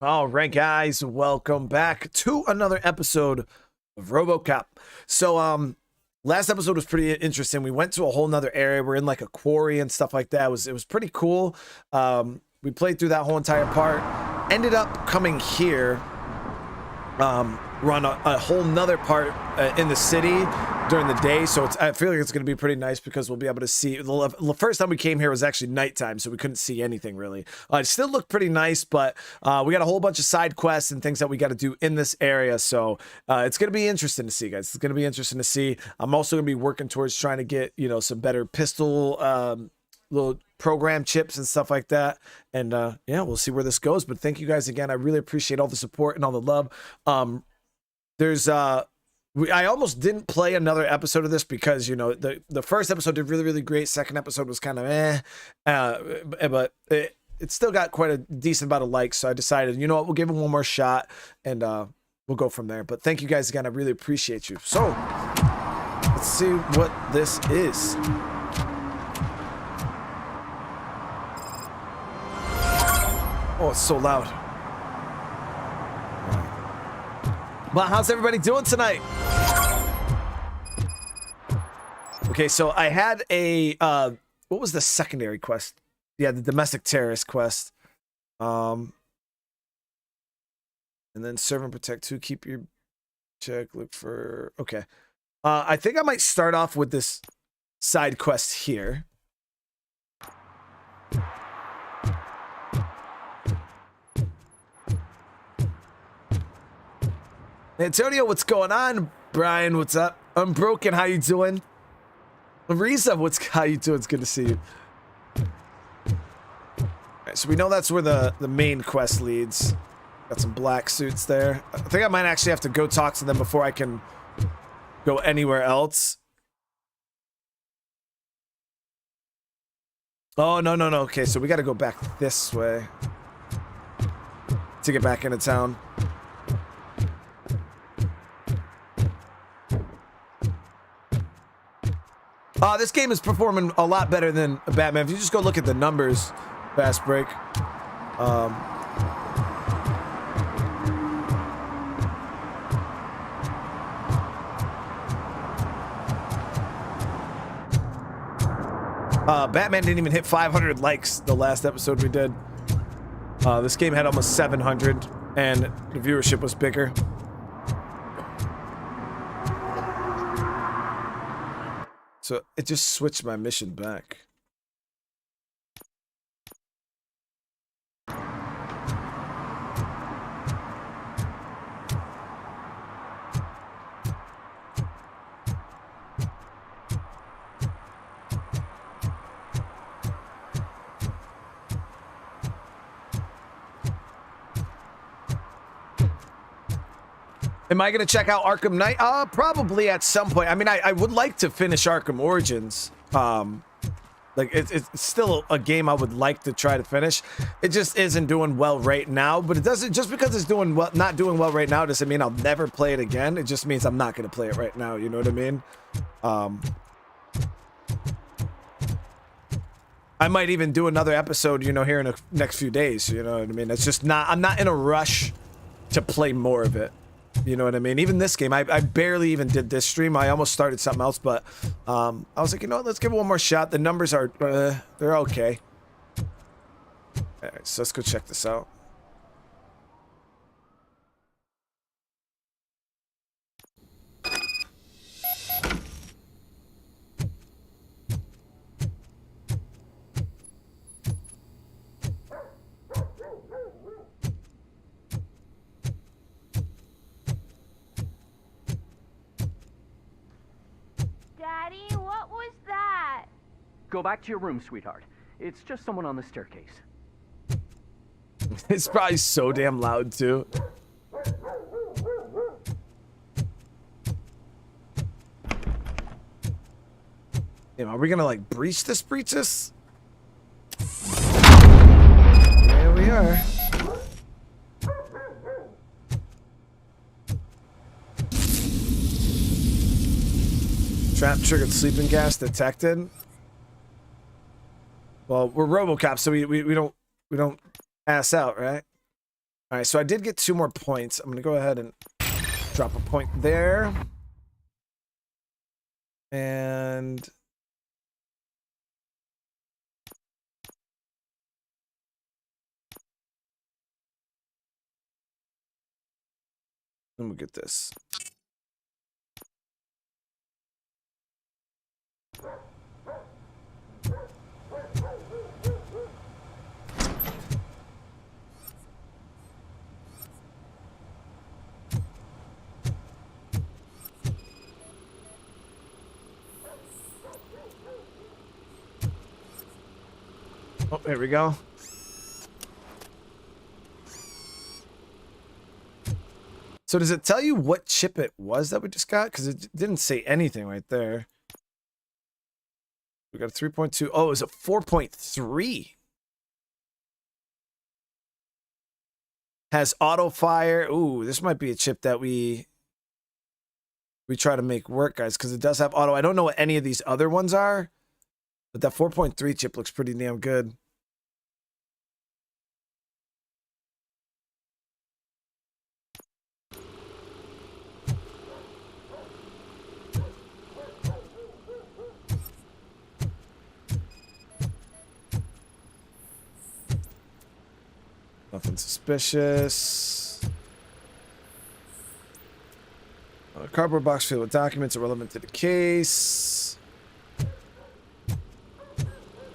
All right, guys, welcome back to another episode of RoboCop. So, last episode was pretty interesting. We went to a whole nother area. We're in like a quarry and stuff like that. It was pretty cool. We played through that whole entire part. Ended up coming here. Run a whole nother part in the city during the day, so I feel like it's going to be pretty nice because we'll be able to see. The first time we came here was actually nighttime, so we couldn't see anything really. It still looked pretty nice, but we got a whole bunch of side quests and things that we got to do in this area, so it's going to be interesting to see, guys. It's going to be interesting to see. I'm also going to be working towards trying to get, you know, some better pistol little program chips and stuff like that, and yeah, we'll see where this goes. But thank you guys again. I really appreciate all the support and all the love. I almost didn't play another episode of this because, you know, the first episode did really great. Second episode was kind of but it still got quite a decent amount of likes, so I decided, you know what, we'll give it one more shot and we'll go from there. But thank you guys again. I really appreciate you. So let's see what this is. Oh, it's so loud. Well, how's everybody doing tonight? Okay, so I had a what was the secondary quest? Yeah, the domestic terrorist quest. And then serve and protect 2, keep your check, look for okay. I think I might start off with this side quest here. Antonio, what's going on? Brian, what's up? Unbroken, how you doing? Marisa, how you doing? It's good to see you. Alright, so we know that's where the main quest leads. Got some black suits there. I think I might actually have to go talk to them before I can go anywhere else. Oh, no. Okay, so we got to go back this way to get back into town. This game is performing a lot better than Batman. If you just go look at the numbers, Fast Break. Batman didn't even hit 500 likes the last episode we did. This game had almost 700, and the viewership was bigger. So it just switched my mission back. Am I going to check out Arkham Knight? Probably at some point. I mean, I would like to finish Arkham Origins. Like, it's still a game I would like to try to finish. It just isn't doing well right now, but it doesn't, just because it's doing well, not doing well right now doesn't mean I'll never play it again. It just means I'm not going to play it right now. You know what I mean? I might even do another episode, you know, here in the next few days. You know what I mean? It's just not, I'm not in a rush to play more of it. You know what I mean? Even this game, I barely even did this stream. I almost started something else, but I was like, you know what? Let's give it one more shot. The numbers are, they're okay. All right, so let's go check this out. Daddy, what was that? Go back to your room, sweetheart. It's just someone on the staircase. It's probably so damn loud, too. Damn, are we gonna, like, breach this? There we are. Trap triggered sleeping gas detected. Well, we're RoboCop, so we don't ass out, right? All right, so I did get 2 more points. I'm gonna go ahead and drop a point there. And then we'll get this. Oh, here we go. So does it tell you what chip it was that we just got? Because it didn't say anything right there. We got a 3.2. Oh, it was a 4.3. Has auto fire. Ooh, this might be a chip that we try to make work, guys, because it does have auto. I don't know what any of these other ones are, but that 4.3 chip looks pretty damn good. Nothing suspicious. A cardboard box filled with documents irrelevant to the case.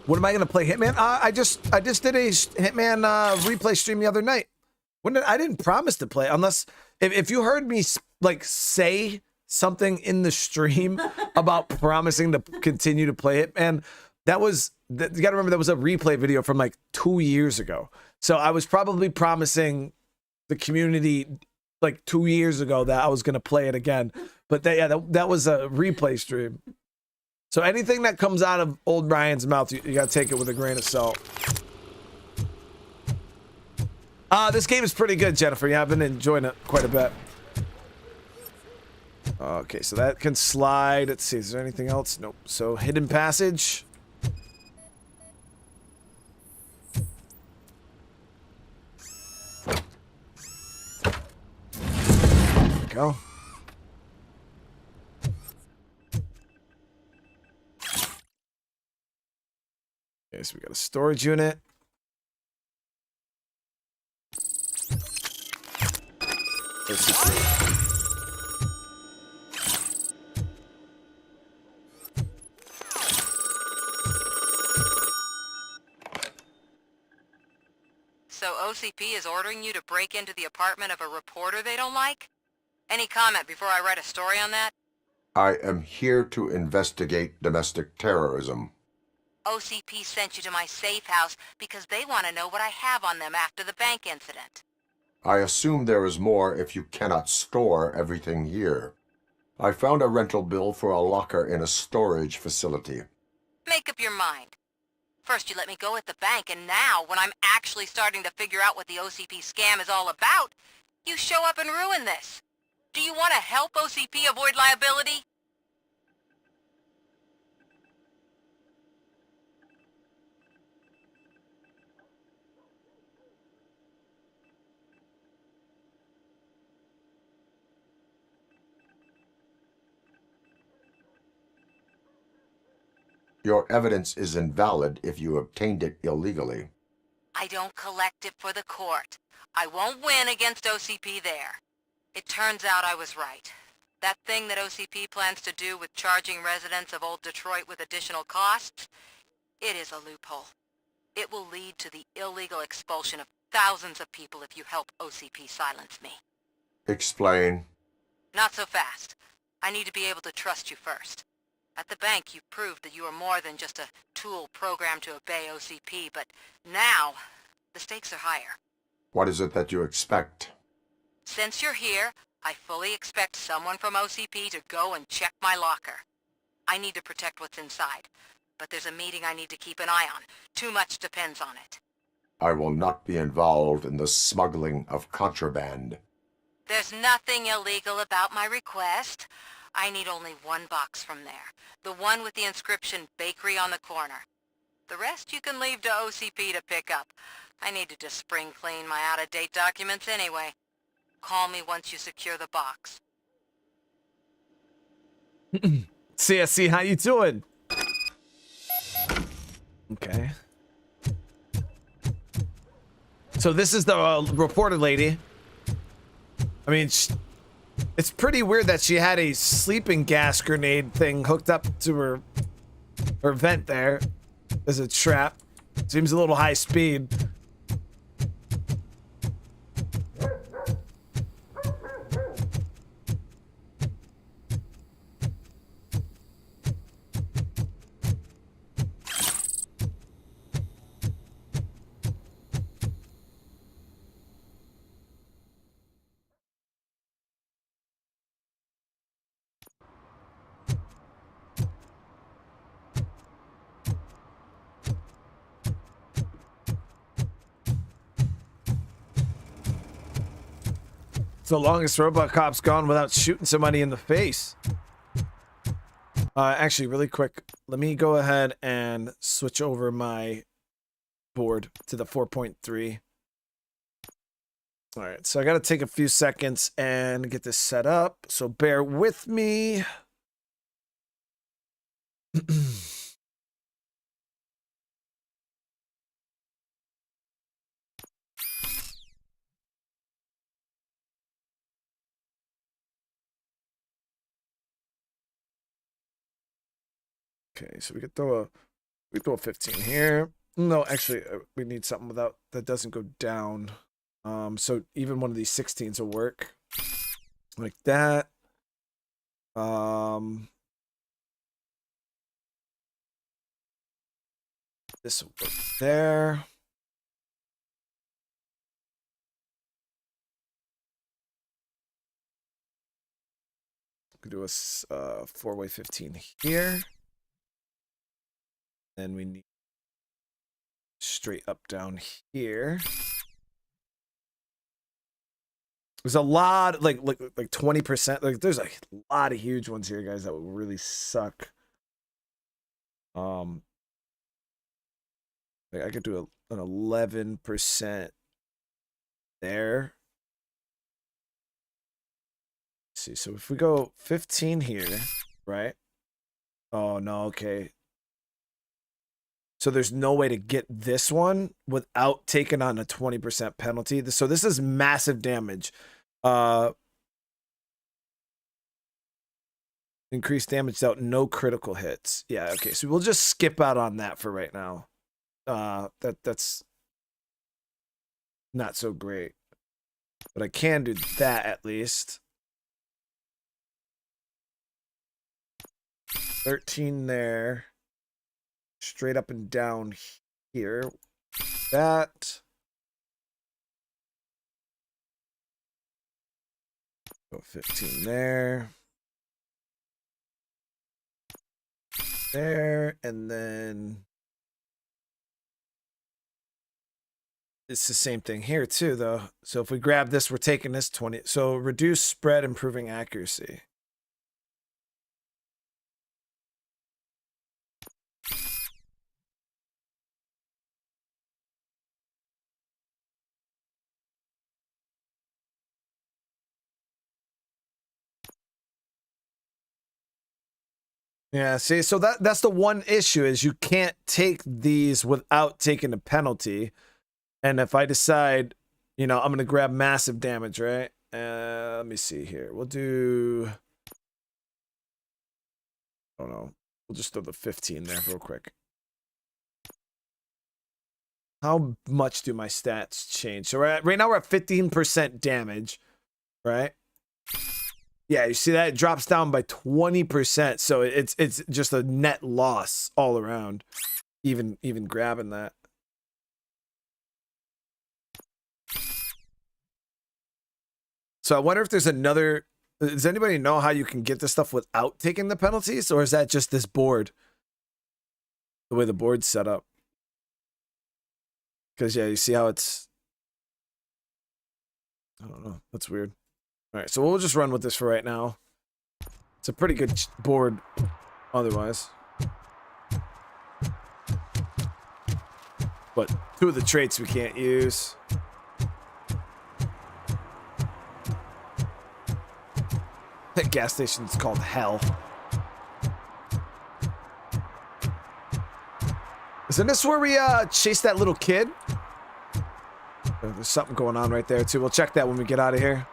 What am I gonna play? Hitman? I just did a Hitman replay stream the other night. I didn't promise to play unless if you heard me like say something in the stream about promising to continue to play it, and you gotta remember that was a replay video from like 2 years ago. So I was probably promising the community like 2 years ago that I was gonna play it again. But that was a replay stream. So anything that comes out of old Ryan's mouth, you gotta take it with a grain of salt. This game is pretty good, Jennifer. Yeah, I've been enjoying it quite a bit. Okay, so that can slide. Let's see, is there anything else? Nope. So hidden passage. There we go. Okay, so we got a storage unit. So OCP is ordering you to break into the apartment of a reporter they don't like? Any comment before I write a story on that? I am here to investigate domestic terrorism. OCP sent you to my safe house because they want to know what I have on them after the bank incident. I assume there is more if you cannot store everything here. I found a rental bill for a locker in a storage facility. Make up your mind. First you let me go at the bank, and now, when I'm actually starting to figure out what the OCP scam is all about, you show up and ruin this. Do you want to help OCP avoid liability? Your evidence is invalid if you obtained it illegally. I don't collect it for the court. I won't win against OCP there. It turns out I was right. That thing that OCP plans to do with charging residents of Old Detroit with additional costs, it is a loophole. It will lead to the illegal expulsion of thousands of people if you help OCP silence me. Explain. Not so fast. I need to be able to trust you first. At the bank, you proved that you are more than just a tool programmed to obey OCP, but now, the stakes are higher. What is it that you expect? Since you're here, I fully expect someone from OCP to go and check my locker. I need to protect what's inside, but there's a meeting I need to keep an eye on. Too much depends on it. I will not be involved in the smuggling of contraband. There's nothing illegal about my request. I need only one box from there. The one with the inscription Bakery on the corner. The rest you can leave to OCP to pick up. I need to spring clean my out-of-date documents anyway. Call me once you secure the box. CSC, how you doing? Okay. So this is the reporter lady. I mean, it's pretty weird that she had a sleeping gas grenade thing hooked up to her vent there as a trap. Seems a little high speed. It's the longest RoboCop's gone without shooting somebody in the face. Actually, really quick, let me go ahead and switch over my board to the 4.3. All right, so I got to take a few seconds and get this set up, so bear with me. Okay, so we could throw a 15 here. No, actually, we need something without that doesn't go down. So even one of these 16s will work, like that. This will work there. We could do a 4-way 15 here. Then we need straight up down here. There's a lot, like 20%. Like there's a lot of huge ones here, guys, that would really suck. Like I could do an 11% there. Let's see, so if we go 15 here, right? Oh no, okay. So there's no way to get this one without taking on a 20% penalty. So this is massive damage. Increased damage without no critical hits. Yeah, okay. So we'll just skip out on that for right now. That's not so great. But I can do that at least. 13 there. Straight up and down here. That. Go 15 there. There. And then it's the same thing here too, though. So if we grab this, we're taking this 20. So reduce spread, improving accuracy. Yeah, see, so that's the one issue is you can't take these without taking a penalty. And if I decide, you know, I'm going to grab massive damage, right? Let me see here. We'll do, I don't know. We'll just throw the 15 there real quick. How much do my stats change? So right now we're at 15% damage, right? Yeah, you see that? It drops down by 20%. So it's just a net loss all around. Even grabbing that. So I wonder if there's another. Does anybody know how you can get this stuff without taking the penalties? Or is that just this board? The way the board's set up. Because, yeah, you see how it's. I don't know. That's weird. All right, so we'll just run with this for right now. It's a pretty good board otherwise. But 2 of the traits we can't use. That gas station's called Hell. Isn't this where we chase that little kid? There's something going on right there too. We'll check that when we get out of here.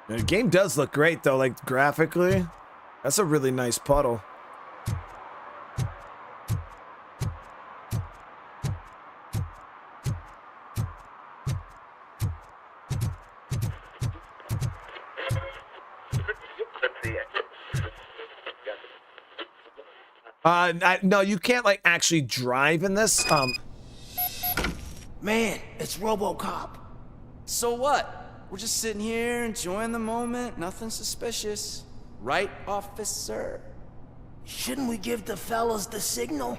The game does look great though, like graphically. That's a really nice puddle. No, you can't like actually drive in this. Man, it's RoboCop. So what? We're just sitting here enjoying the moment. Nothing suspicious. Right, officer? Shouldn't we give the fellas the signal?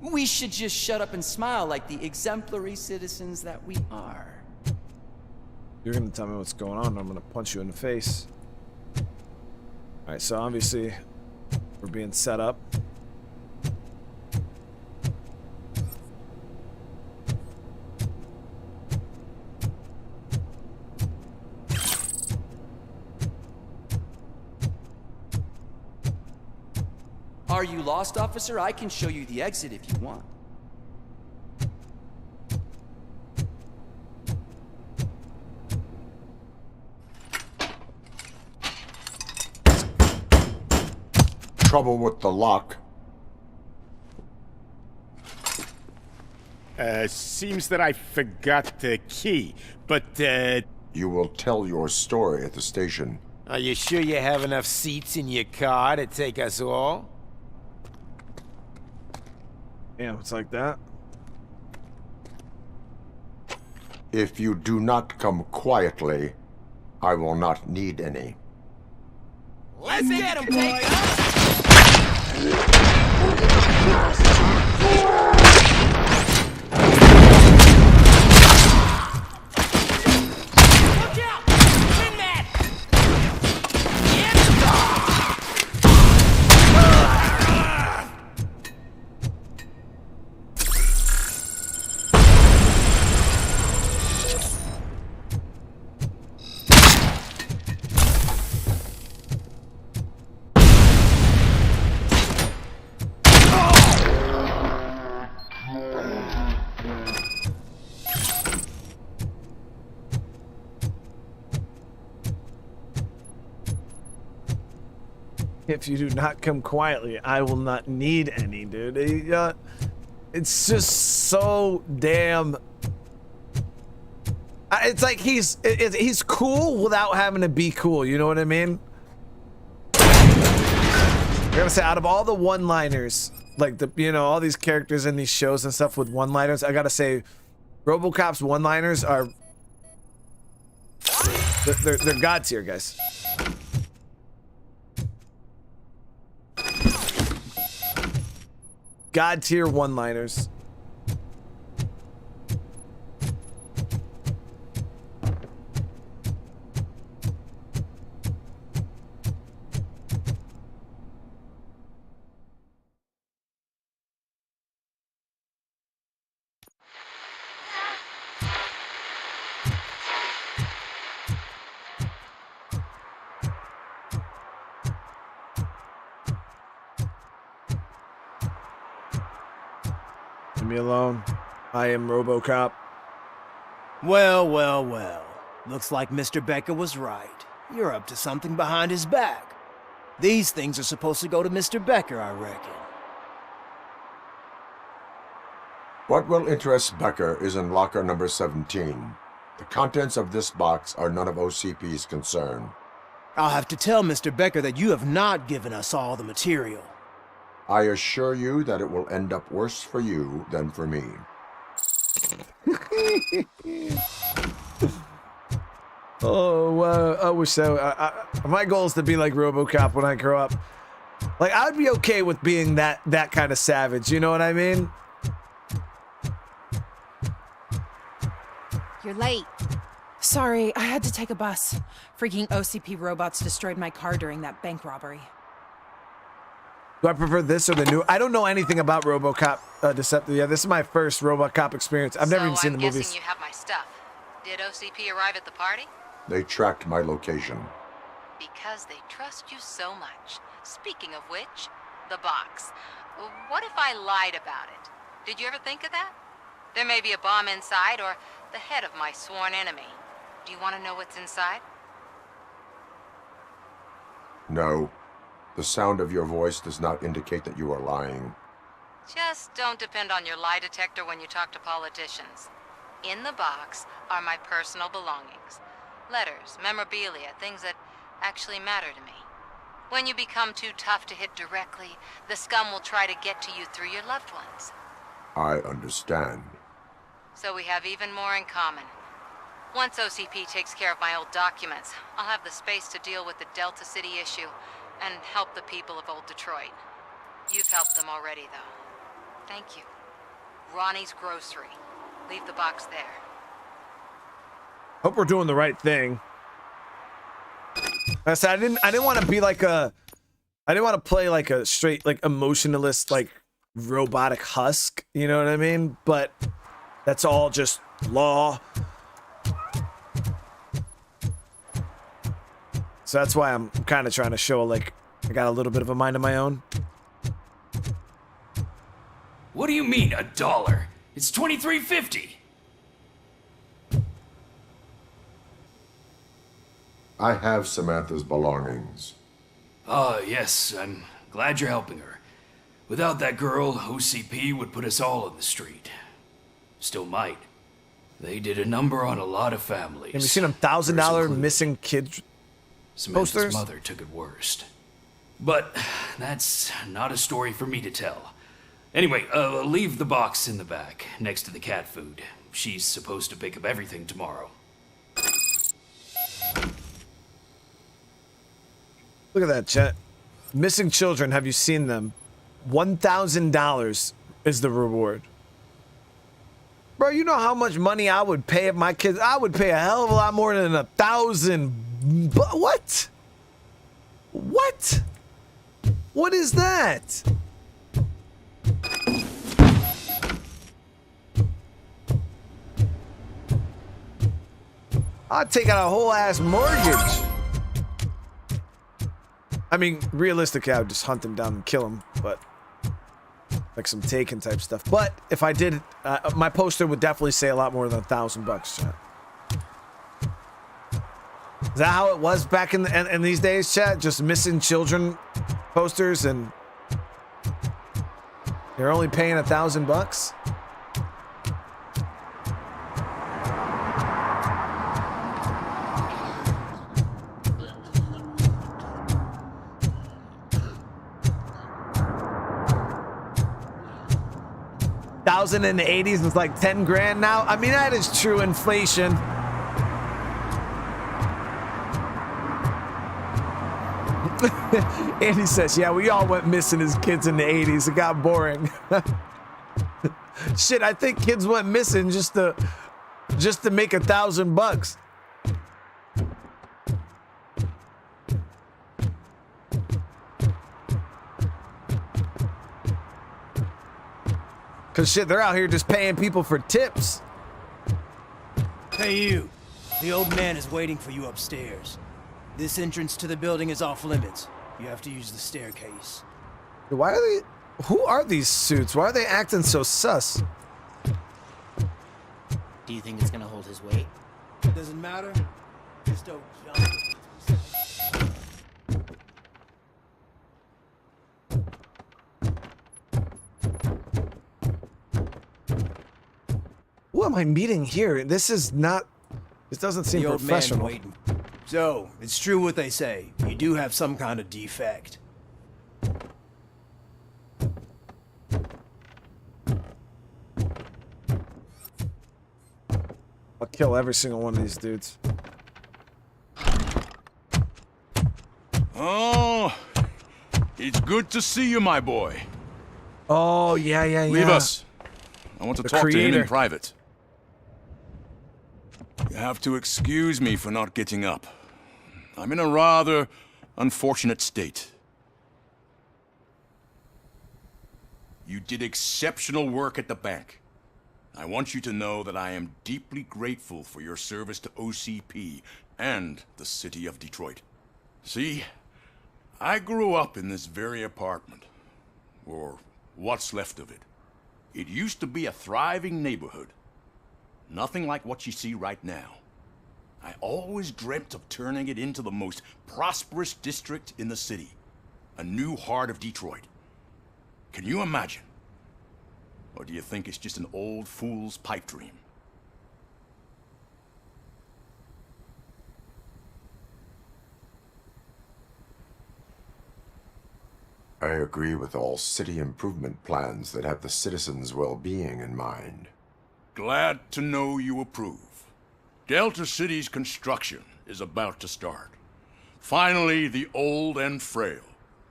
We should just shut up and smile like the exemplary citizens that we are. You're gonna tell me what's going on. I'm gonna punch you in the face. All right, so obviously we're being set up. Are you lost, officer? I can show you the exit if you want. Trouble with the lock. Seems that I forgot the key, but, You will tell your story at the station. Are you sure you have enough seats in your car to take us all? Yeah, it's like that. If you do not come quietly, I will not need any. Let's get him, boys! Look out! Win that! If you do not come quietly, I will not need any, dude. It's just so damn. It's like he's cool without having to be cool. You know what I mean? I gotta say, out of all the one-liners, like all these characters in these shows and stuff with one-liners, I gotta say, RoboCop's one-liners are they're god tier, guys. God tier one-liners. Leave me alone. I am RoboCop. Well, well, well. Looks like Mr. Becker was right. You're up to something behind his back. These things are supposed to go to Mr. Becker, I reckon. What will interest Becker is in locker number 17. The contents of this box are none of OCP's concern. I'll have to tell Mr. Becker that you have not given us all the material. I assure you that it will end up worse for you than for me. I wish so. My goal is to be like RoboCop when I grow up. Like, I'd be okay with being that kind of savage. You know what I mean? You're late. Sorry, I had to take a bus. Freaking OCP robots destroyed my car during that bank robbery. Do I prefer this or the new? I don't know anything about RoboCop Deceptive. Yeah, this is my first RoboCop experience. I've never even seen the I'm movies. guessing you have my stuff. Did OCP arrive at the party? They tracked my location. Because they trust you so much. Speaking of which, the box. What if I lied about it? Did you ever think of that? There may be a bomb inside or the head of my sworn enemy. Do you want to know what's inside? No. The sound of your voice does not indicate that you are lying. Just don't depend on your lie detector when you talk to politicians. In the box are my personal belongings. Letters, memorabilia, things that actually matter to me. When you become too tough to hit directly, the scum will try to get to you through your loved ones. I understand. So we have even more in common. Once OCP takes care of my old documents, I'll have the space to deal with the Delta City issue and help the people of Old Detroit. You've helped them already, though. Thank you. Ronnie's Grocery. Leave the box there. Hope we're doing the right thing. I said I didn't want to be like a, I didn't want to play like a straight like emotionalist like robotic husk. You know what I mean? But that's all just law. So that's why I'm kind of trying to show like I got a little bit of a mind of my own. What do you mean $1? It's $23.50. I have Samantha's belongings. Ah, yes, I'm glad you're helping her. Without that girl, OCP would put us all in the street. Still might. They did a number on a lot of families. Have you seen them $1,000 missing kids Samantha's posters? mother took it worst. But that's not a story for me to tell. Anyway, leave the box in the back, next to the cat food. She's supposed to pick up everything tomorrow. Look at that, chat. Missing children, have you seen them? $1,000 is the reward. Bro, you know how much money I would pay if my kids... I would pay a hell of a lot more than 1,000... What? What? What is that? I'd take out a whole ass mortgage. I mean, realistically, I would just hunt them down and kill them, but like some Taken type stuff. But if I did, my poster would definitely say a lot more than $1,000, chat. Is that how it was back in these days, chat? Just missing children posters, and you're only paying $1,000? $1,000 in the 80s is like 10 grand now. I mean, that is true inflation. Andy says, yeah, we all went missing as kids in the 80s. It got boring. Shit, I think kids went missing just to make $1,000. Cause shit, they're out here just paying people for tips. Hey you, the old man is waiting for you upstairs. This entrance to the building is off limits. You have to use the staircase. Why are they, who are these suits? Why are they acting so sus? Do you think it's gonna hold his weight? Doesn't matter. Just don't jump. Who am I meeting here? This is not, this doesn't seem the old professional. Man waiting. So, it's true what they say. You do have some kind of defect. I'll kill every single one of these dudes. Oh, it's good to see you, my boy. Oh, yeah. Leave us. I want to talk to him in private. You have to excuse me for not getting up. I'm in a rather unfortunate state. You did exceptional work at the bank. I want you to know that I am deeply grateful for your service to OCP and the city of Detroit. See, I grew up in this very apartment, or what's left of it. It used to be a thriving neighborhood. Nothing like what you see right now. I always dreamt of turning it into the most prosperous district in the city. A new heart of Detroit. Can you imagine? Or do you think it's just an old fool's pipe dream? I agree with all city improvement plans that have the citizens' well-being in mind. Glad to know you approve. Delta City's construction is about to start. Finally, the old and frail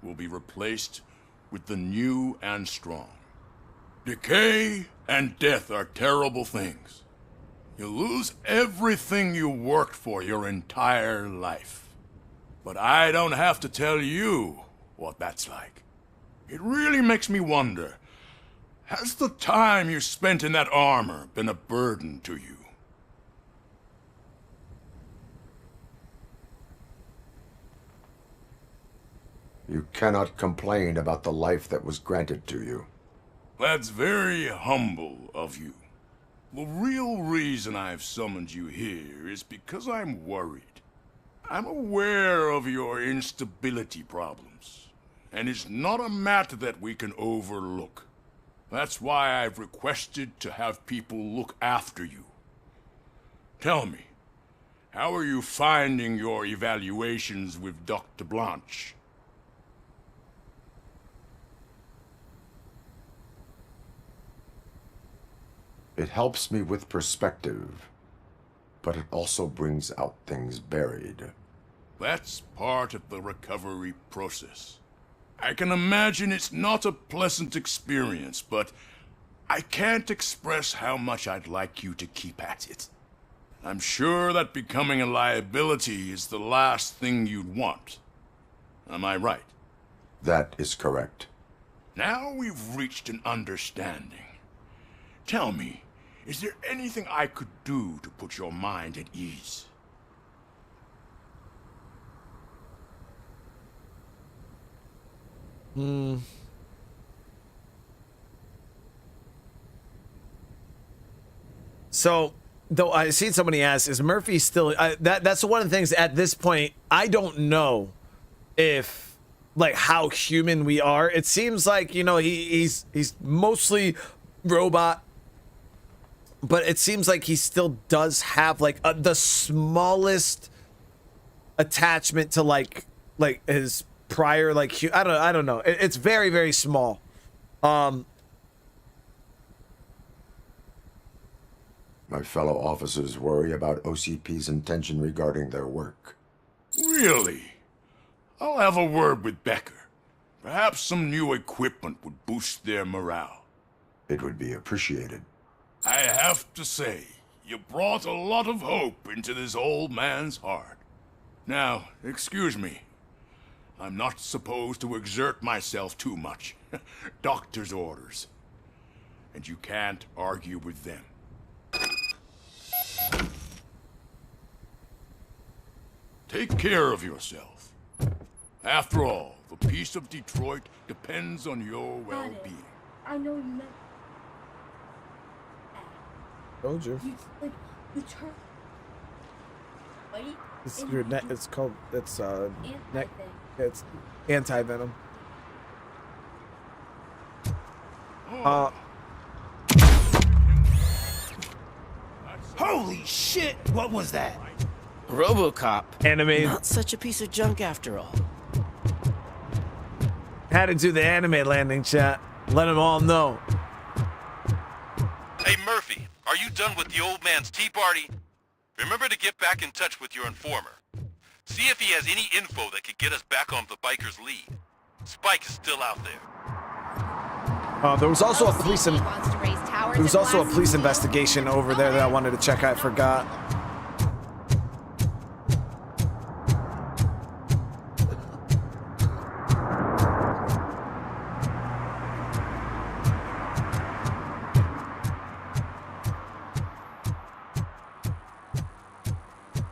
will be replaced with the new and strong. Decay and death are terrible things. You lose everything you worked for your entire life. But I don't have to tell you what that's like. It really makes me wonder, has the time you spent in that armor been a burden to you? You cannot complain about the life that was granted to you. That's very humble of you. The real reason I've summoned you here is because I'm worried. I'm aware of your instability problems, and it's not a matter that we can overlook. That's why I've requested to have people look after you. Tell me, how are you finding your evaluations with Dr. Blanche? It helps me with perspective, but it also brings out things buried. That's part of the recovery process. I can imagine it's not a pleasant experience, but I can't express how much I'd like you to keep at it. I'm sure that becoming a liability is the last thing you'd want. Am I right? That is correct. Now we've reached an understanding. Tell me, is there anything I could do to put your mind at ease? So, though I seen somebody ask, is Murphy still? That's one of the things at this point. I don't know if, like, how human we are. It seems like, you know, he's mostly robot, but it seems like he still does have like the smallest attachment to like his prior I don't know. It's very, very small. My fellow officers worry about OCP's intention regarding their work. Really? I'll have a word with Becker. Perhaps some new equipment would boost their morale. It would be appreciated. I have to say, you brought a lot of hope into this old man's heart. Now, excuse me. I'm not supposed to exert myself too much. Doctor's orders. And you can't argue with them. Take care of yourself. After all, the peace of Detroit depends on your well-being. I know you meant. Told you. Like the term. Wait. It's your net. It's called. It's neck. Thing. It's anti-venom. Holy shit! What was that? RoboCop. Anime. Not such a piece of junk after all. Had to do the anime landing, chat. Let them all know. Hey Murphy, are you done with the old man's tea party? Remember to get back in touch with your informer. See if he has any info that could get us back on the biker's lead. Spike is still out there. There was also a police investigation over there that I wanted to check. I forgot.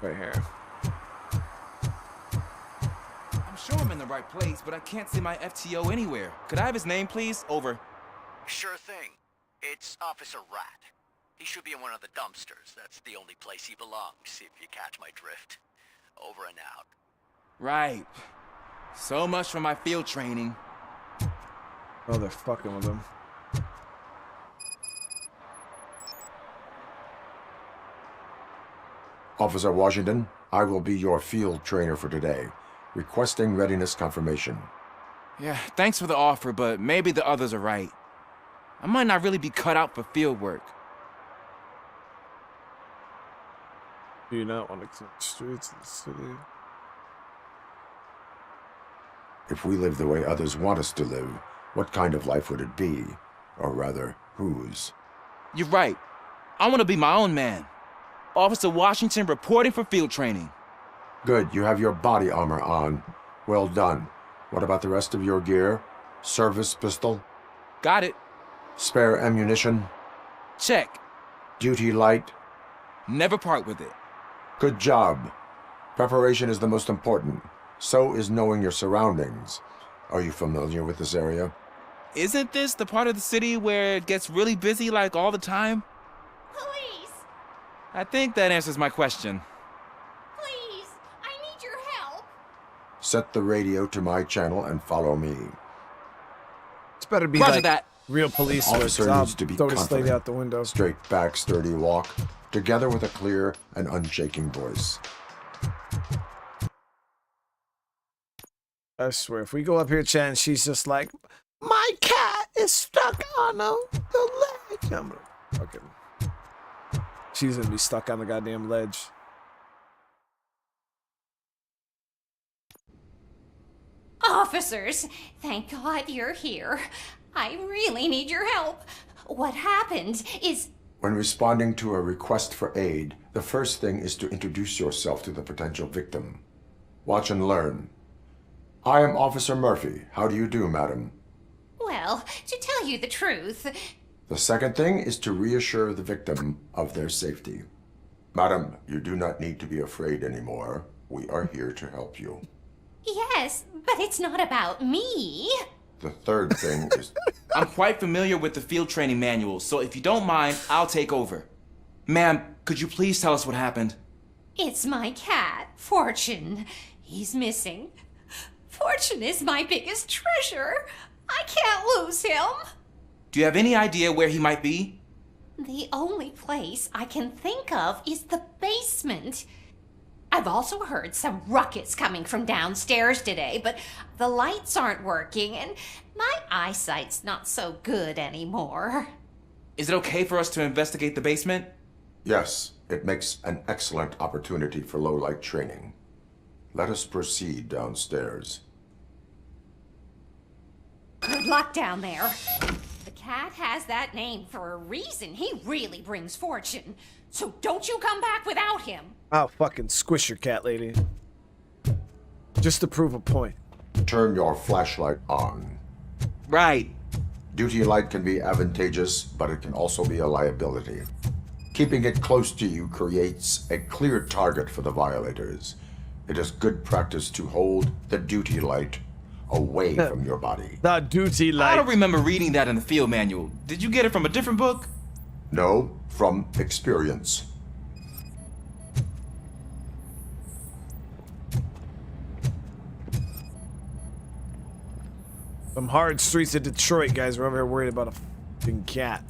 Right here. I'm sure I'm in the right place, but I can't see my FTO anywhere. Could I have his name, please? Over. Sure thing. It's Officer Rat. He should be in one of the dumpsters. That's the only place he belongs, if you catch my drift. Over and out. Right. So much for my field training. Oh, they're fucking with him. Officer Washington, I will be your field trainer for today. Requesting readiness confirmation. Yeah, thanks for the offer, but maybe the others are right. I might not really be cut out for field work. Do you not want to clean the streets of the city? If we live the way others want us to live, what kind of life would it be? Or rather, whose? You're right. I want to be my own man. Officer Washington reporting for field training. Good, you have your body armor on. Well done. What about the rest of your gear? Service pistol? Got it. Spare ammunition? Check. Duty light? Never part with it. Good job. Preparation is the most important. So is knowing your surroundings. Are you familiar with this area? Isn't this the part of the city where it gets really busy like all the time? Police! I think that answers my question. Please! I need your help! Set the radio to my channel and follow me. It's better be Roger like that. real police work. Officer I'll needs to be throw this lady confident. out the window. Straight back, sturdy walk, together with a clear and unshaking voice. I swear, if we go up here, Chan, and she's just like, my cat is stuck on the ledge. I'm gonna fucking. She's gonna be stuck on the goddamn ledge. Officers, thank God you're here. I really need your help. What happened is... When responding to a request for aid, the first thing is to introduce yourself to the potential victim. Watch and learn. I am Officer Murphy. How do you do, madam? Well, to tell you the truth... The second thing is to reassure the victim of their safety. Madam, you do not need to be afraid anymore. We are here to help you. Yes, but it's not about me. The third thing is... I'm quite familiar with the field training manual, so if you don't mind, I'll take over. Ma'am, could you please tell us what happened? It's my cat, Fortune. He's missing. Fortune is my biggest treasure. I can't lose him. Do you have any idea where he might be? The only place I can think of is the basement. I've also heard some ruckus coming from downstairs today, but the lights aren't working and my eyesight's not so good anymore. Is it okay for us to investigate the basement? Yes, it makes an excellent opportunity for low-light training. Let us proceed downstairs. Good luck down there. The cat has that name for a reason. He really brings fortune. So don't you come back without him. I'll fucking squish your cat, lady. Just to prove a point. Turn your flashlight on. Right. Duty light can be advantageous, but it can also be a liability. Keeping it close to you creates a clear target for the violators. It is good practice to hold the duty light away from your body. The duty light. I don't remember reading that in the field manual. Did you get it from a different book? No, from experience. Some hard streets of Detroit, guys. We're over here worried about a fucking cat.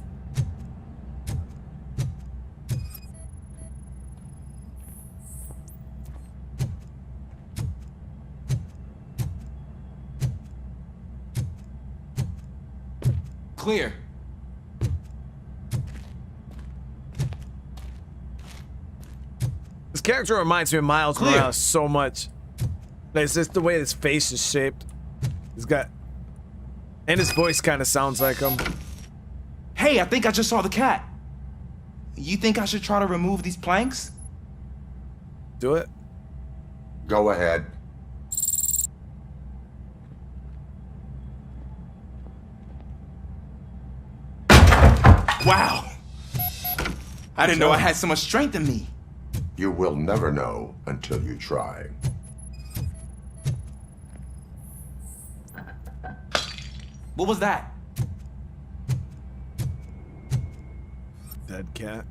Clear. This character reminds me of Miles Clear. Morales so much. It's just the way his face is shaped. He's got... And his voice kind of sounds like him. Hey, I think I just saw the cat. You think I should try to remove these planks? Do it. Go ahead. Wow. I didn't know I had so much strength in me. You will never know until you try. What was that? Dead cat.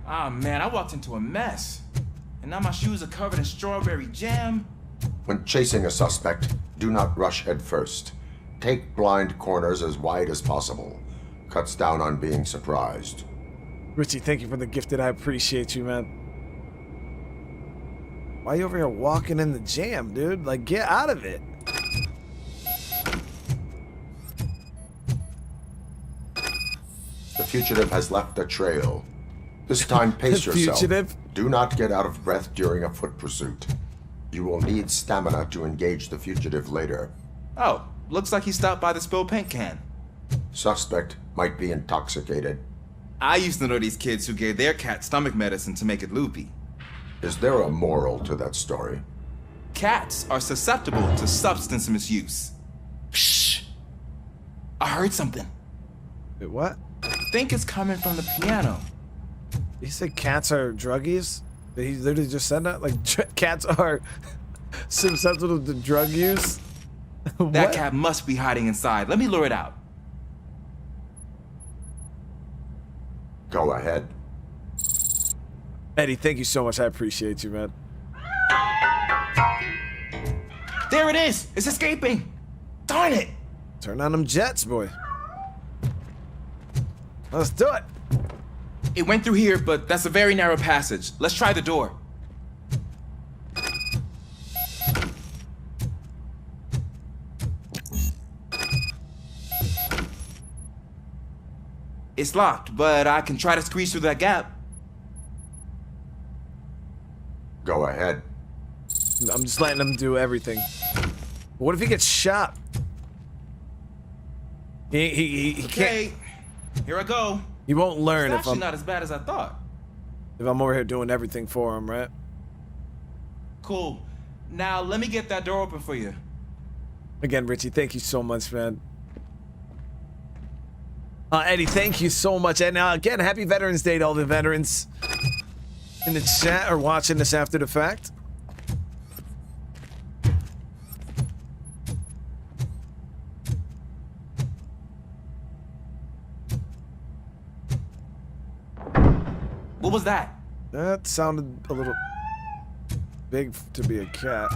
Ah, man, I walked into a mess. And now my shoes are covered in strawberry jam. When chasing a suspect, do not rush head first. Take blind corners as wide as possible. Cuts down on being surprised. Richie, thank you for the gifted. I appreciate you, man. Why are you over here walking in the jam, dude? Like, get out of it. The fugitive has left a trail. This time, pace yourself. Fugitive? Do not get out of breath during a foot pursuit. You will need stamina to engage the fugitive later. Oh, looks like he stopped by the spilled paint can. Suspect might be intoxicated. I used to know these kids who gave their cat stomach medicine to make it loopy. Is there a moral to that story? Cats are susceptible to substance misuse. Shh! I heard something. Wait, what? I think it's coming from the piano. He said cats are druggies? He literally just said that? Like, cats are susceptible to drug use? That cat must be hiding inside. Let me lure it out. Go ahead. Eddie, thank you so much. I appreciate you, man. There it is! It's escaping! Darn it! Turn on them jets, boy. Let's do it. It went through here, but that's a very narrow passage. Let's try the door. It's locked, but I can try to squeeze through that gap. Go ahead. I'm just letting him do everything. What if he gets shot? He Okay, here I go. He won't learn It's if I'm actually not as bad as I thought. over here doing everything for him, right? Cool. Now let me get that door open for you. Again, Richie, thank you so much, man. Eddie, thank you so much. And again, happy Veterans Day to all the veterans in the chat or watching this after the fact. What was that? That sounded a little big to be a cat.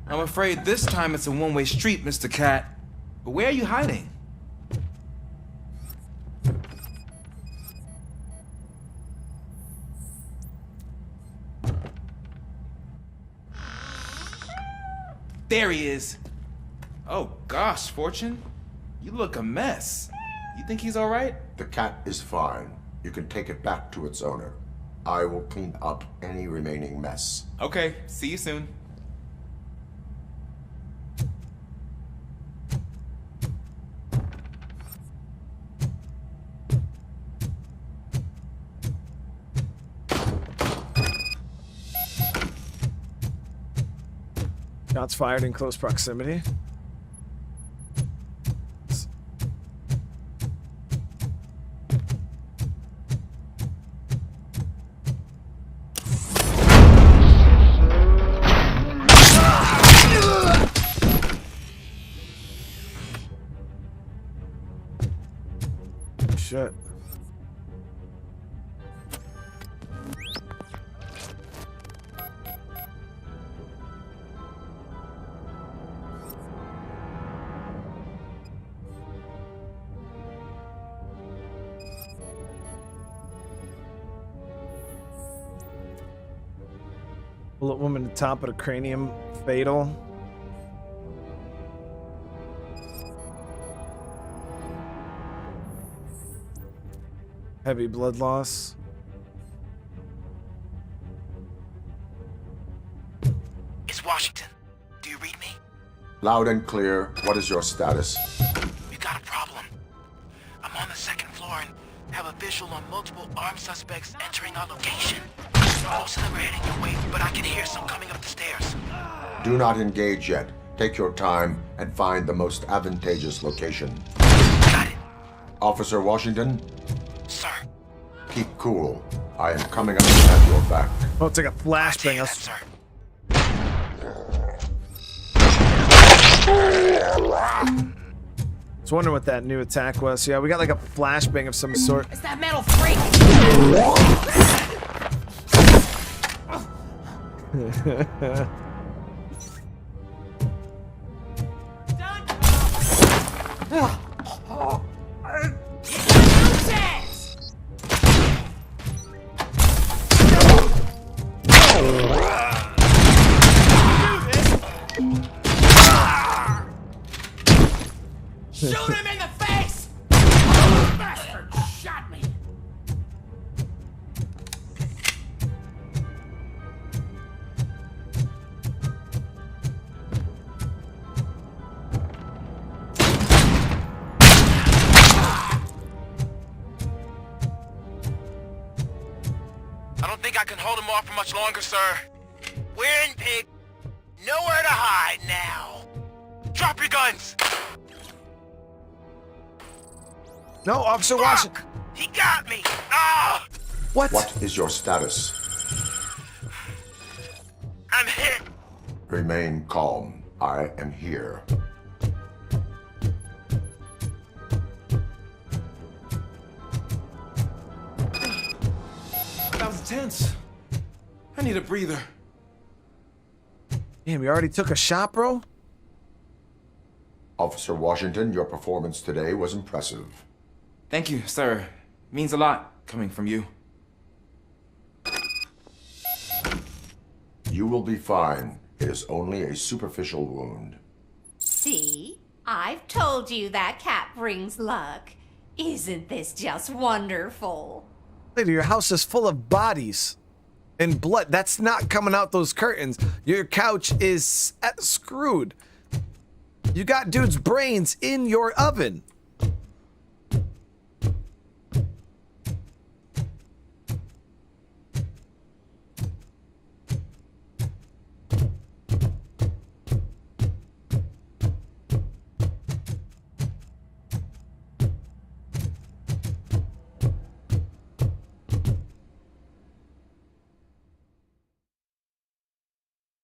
I'm afraid this time it's a one-way street, Mr. Cat. But where are you hiding? There he is. Oh gosh, Fortune. You look a mess. You think he's all right? The cat is fine. You can take it back to its owner. I will clean up any remaining mess. Okay, see you soon. Shots fired in close proximity. Shit. Bullet wound at the top of the cranium, fatal. Heavy blood loss. It's Washington. Do you read me? Loud and clear. What is your status? We got a problem. I'm on the second floor and have a visual on multiple armed suspects entering our location. Most of them are heading your way, but I can hear some coming up the stairs. Do not engage yet. Take your time and find the most advantageous location. Got it. Officer Washington, Sir. keep cool. I am coming up to have your back. Oh, it's like a flashbang. Sir. I was wondering what that new attack was. Yeah, we got like a flashbang of some sort. It's that metal freak! Shoot him in the face! Oh, bastard shot me! I don't think I can hold him off for much longer, sir. We're in, pig. Nowhere to hide now. Drop your guns! No, Officer Washington. He got me! Ah! What? What is your status? I'm hit! Remain calm. I am here. That was tense. I need a breather. Damn, you already took a shot, bro? Officer Washington, your performance today was impressive. Thank you, sir. Means a lot coming from you. You will be fine. It is only a superficial wound. See? I've told you that cap brings luck. Isn't this just wonderful? Lady, your house is full of bodies and blood. That's not coming out those curtains. Your couch is screwed. You got dude's brains in your oven.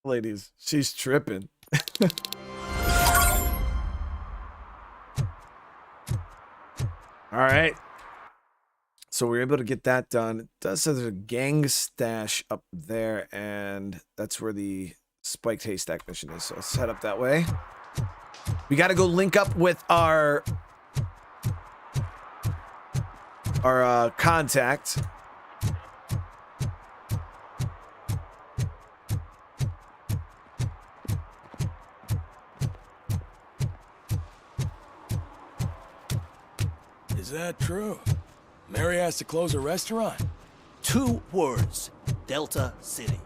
Ladies, she's tripping. All right. So we're able to get that done. It does say there's a gang stash up there, and that's where the spiked haystack mission is. So let's head up that way. We got to go link up with our contact. Is that true? Mary has to close a restaurant? 2 words. Delta City.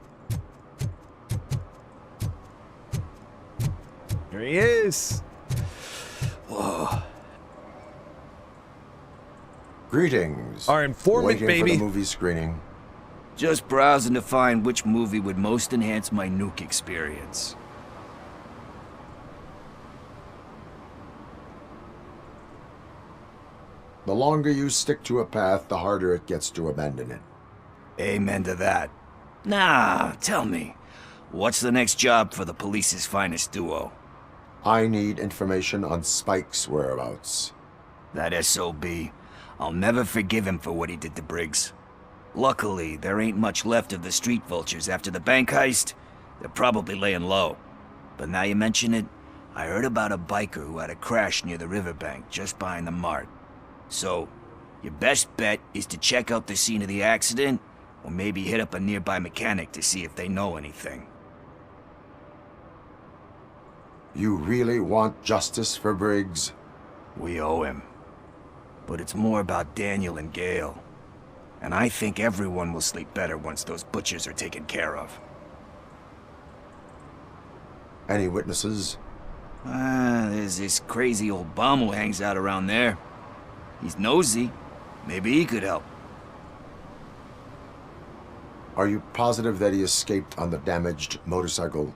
Here he is. Whoa. Greetings. Our informant, Waiting baby. for the movie screening. Just browsing to find which movie would most enhance my nuke experience. The longer you stick to a path, the harder it gets to abandon it. Amen to that. Nah, tell me, what's the next job for the police's finest duo? I need information on Spike's whereabouts. That SOB. I'll never forgive him for what he did to Briggs. Luckily, there ain't much left of the street vultures after the bank heist. They're probably laying low. But now you mention it, I heard about a biker who had a crash near the riverbank just behind the mart. So, your best bet is to check out the scene of the accident, or maybe hit up a nearby mechanic to see if they know anything. You really want justice for Briggs? We owe him. But it's more about Daniel and Gale. And I think everyone will sleep better once those butchers are taken care of. Any witnesses? There's this crazy old bum who hangs out around there. He's nosy. Maybe he could help. Are you positive that he escaped on the damaged motorcycle?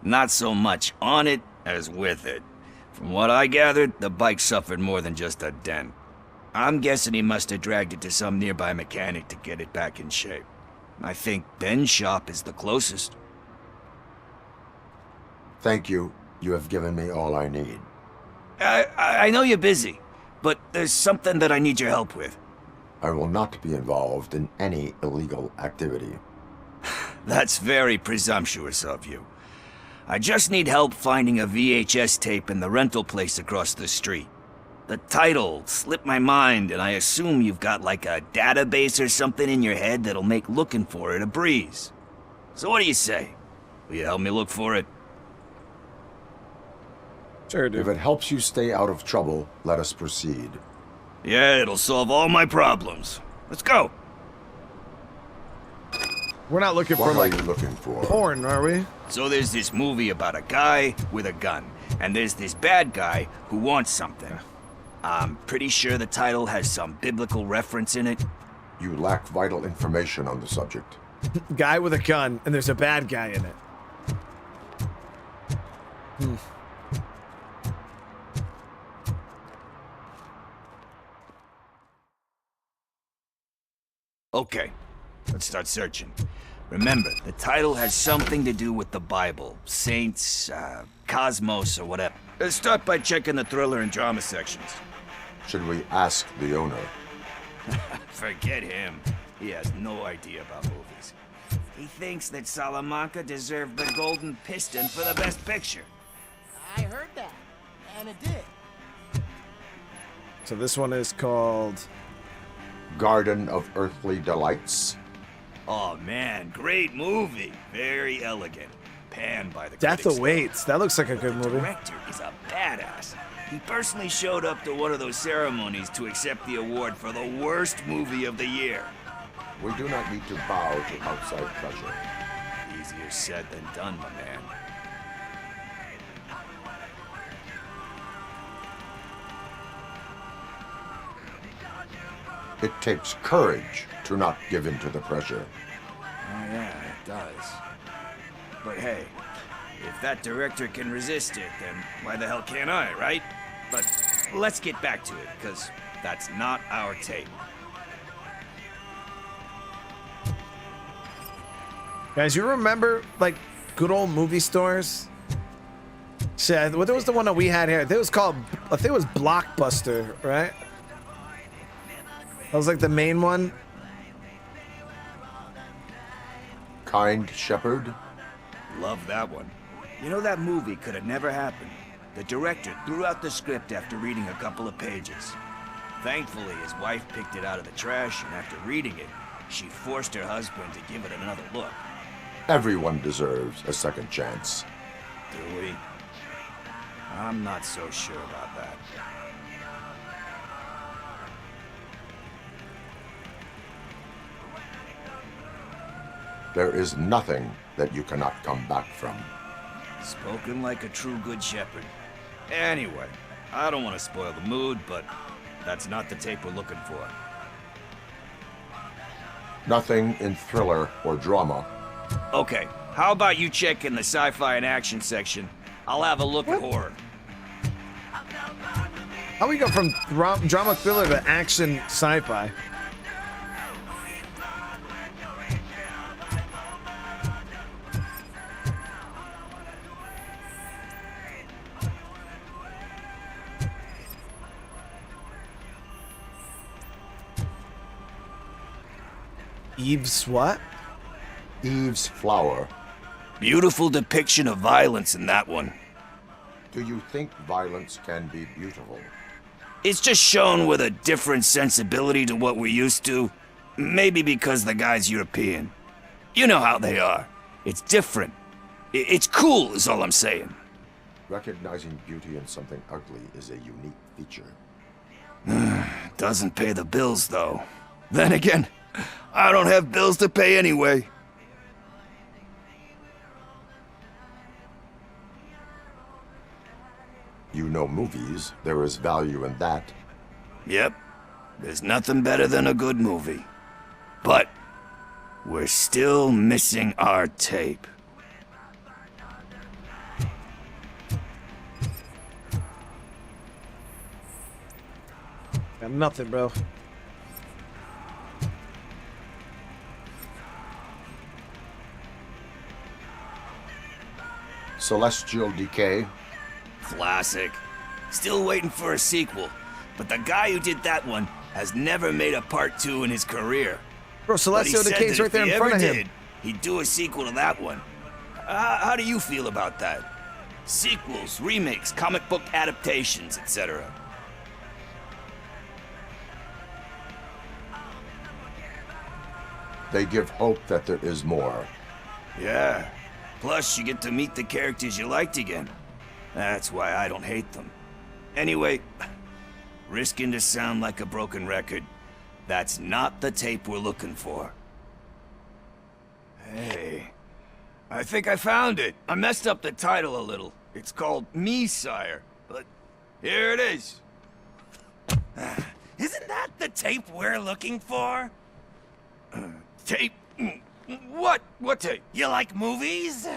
Not so much on it as with it. From what I gathered, the bike suffered more than just a dent. I'm guessing he must have dragged it to some nearby mechanic to get it back in shape. I think Ben's shop is the closest. Thank you. You have given me all I need. I know you're busy, but there's something that I need your help with. I will not be involved in any illegal activity. That's very presumptuous of you. I just need help finding a VHS tape in the rental place across the street. The title slipped my mind, and I assume you've got like a database or something in your head that'll make looking for it a breeze. So what do you say? Will you help me look for it? Sure, dude. If it helps you stay out of trouble, let us proceed. Yeah, it'll solve all my problems. Let's go. We're not looking for, What like, are you looking for? porn, are we? So there's this movie about a guy with a gun, and there's this bad guy who wants something. I'm pretty sure the title has some biblical reference in it. You lack vital information on the subject. Guy with a gun, and there's a bad guy in it. Okay, let's start searching. Remember, the title has something to do with the Bible, saints, cosmos, or whatever. Let's start by checking the thriller and drama sections. Should we ask the owner? Forget him. He has no idea about movies. He thinks that Salamanca deserved the Golden Piston for the Best Picture. I heard that, and it did. So this one is called Garden of Earthly Delights. Oh man, great movie. Very elegant. Panned by the Death critics. Awaits. That looks like a good The movie. director is a badass. He personally showed up to one of those ceremonies to accept the award for the worst movie of the year. We do not need to bow to outside pressure. Easier said than done, my man. It takes courage to not give in to the pressure. Oh yeah, it does. But hey, if that director can resist it, then why the hell can't I, right? But let's get back to it, because that's not our tape. Guys, you remember, like, good old movie stores? Shit, what was the one that we had here? I think it was called, I think it was Blockbuster, right? That was like the main one. Kind Shepherd? Love that one. You know, that movie could have never happened. The director threw out the script after reading a couple of pages. Thankfully, his wife picked it out of the trash, and after reading it, she forced her husband to give it another look. Everyone deserves a second chance. Do we? I'm not so sure about that. There is nothing that you cannot come back from. Spoken like a true good shepherd. Anyway, I don't want to spoil the mood, but that's not the tape we're looking for. Nothing in thriller or drama. Okay, how about you check in the sci-fi and action section? I'll have a look at horror. How we go from drama thriller to action sci-fi? Eve's what? Eve's Flower. Beautiful depiction of violence in that one. Do you think violence can be beautiful? It's just shown with a different sensibility to what we're used to. Maybe because the guy's European. You know how they are. It's different. It's cool, is all I'm saying. Recognizing beauty in something ugly is a unique feature. Doesn't pay the bills, though. Then again, I don't have bills to pay anyway. You know movies. There is value in that. Yep. There's nothing better than a good movie. But We're still missing our tape. Got nothing, bro. Celestial Decay. Classic. Still waiting for a sequel, but the guy who did that one has never made a part 2 in his career. Bro, Celestial Decay's right there in front of him. He'd do a sequel to that one. How do you feel about that? Sequels, remakes, comic book adaptations, etc. They give hope that there is more. Yeah. Plus, you get to meet the characters you liked again. That's why I don't hate them. Anyway, risking to sound like a broken record, that's not the tape we're looking for. Hey, I think I found it. I messed up the title a little. It's called Me, Sire, but here it is. Isn't that the tape we're looking for? Tape? What? What tape? You like movies?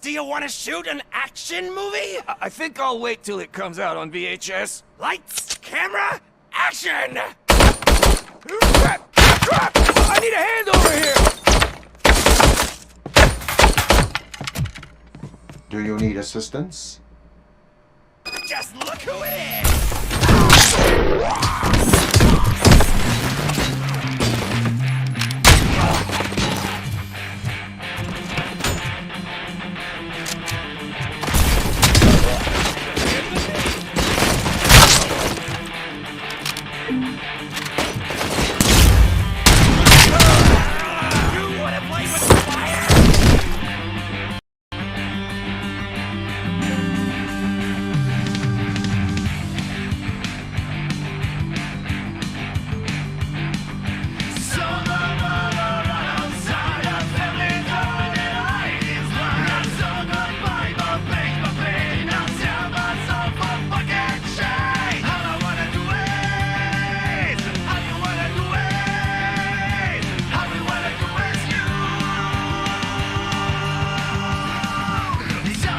Do you want to shoot an action movie? I think I'll wait till it comes out on VHS. Lights, camera, action! Crap! Crap! I need a hand over here! Do you need assistance? Just look who it is!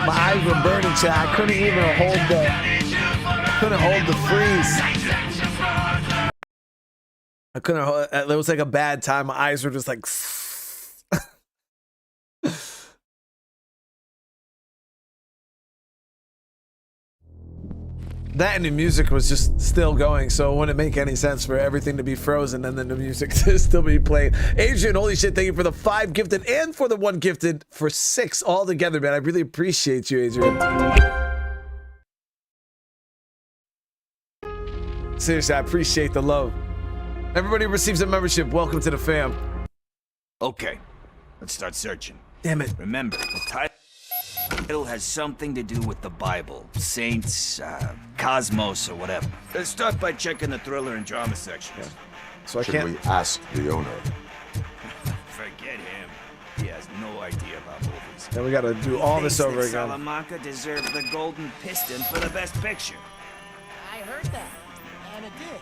My eyes were burning, chat. I couldn't even hold the freeze. I couldn't hold it. It was like a bad time. My eyes were just like that, and the music was just still going, so it wouldn't make any sense for everything to be frozen and then the music to still be playing. Adrian, holy shit, thank you for the 5 gifted and for the 1 gifted for 6 all together, man. I really appreciate you, Adrian. Seriously, I appreciate the love. Everybody receives a membership. Welcome to the fam. Okay, let's start searching. Damn it. Remember, the title has something to do with the Bible, saints, cosmos, or whatever. Let's start by checking the thriller and drama sections. Yeah. So I Should we ask the owner? Forget him. He has no idea about movies. Then we gotta do all this over again. Salamanca deserved the Golden Piston for the best picture. I heard that, and it did.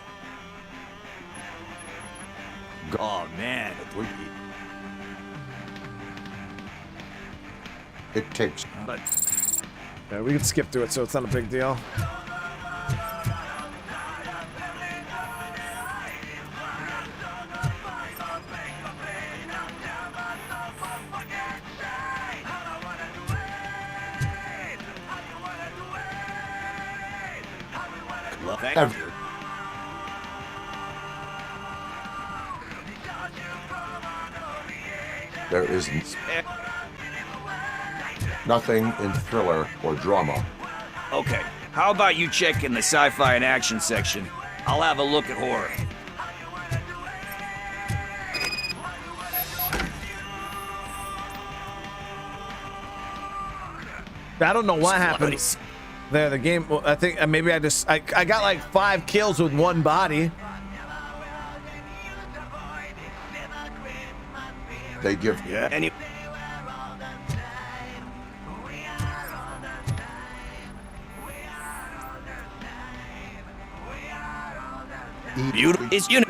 Oh man, it takes. But yeah, we can skip through it, so it's not a big deal. thank you. There isn't. Nothing in thriller or drama. Okay, how about you check in the sci-fi and action section? I'll have a look at horror. I don't know what happened there. The game, well, I think maybe I got like 5 kills with 1 body. They give. Yeah. Any. Beautiful is you.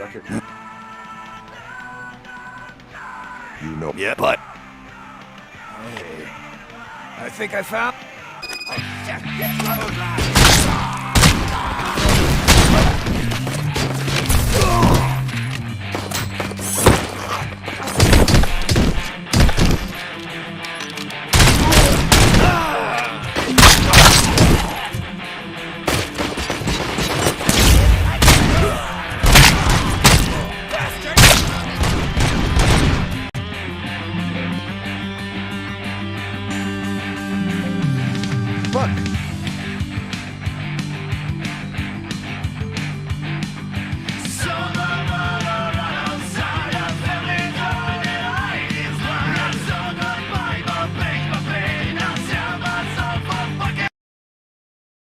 You know. Yeah, but... I think I found...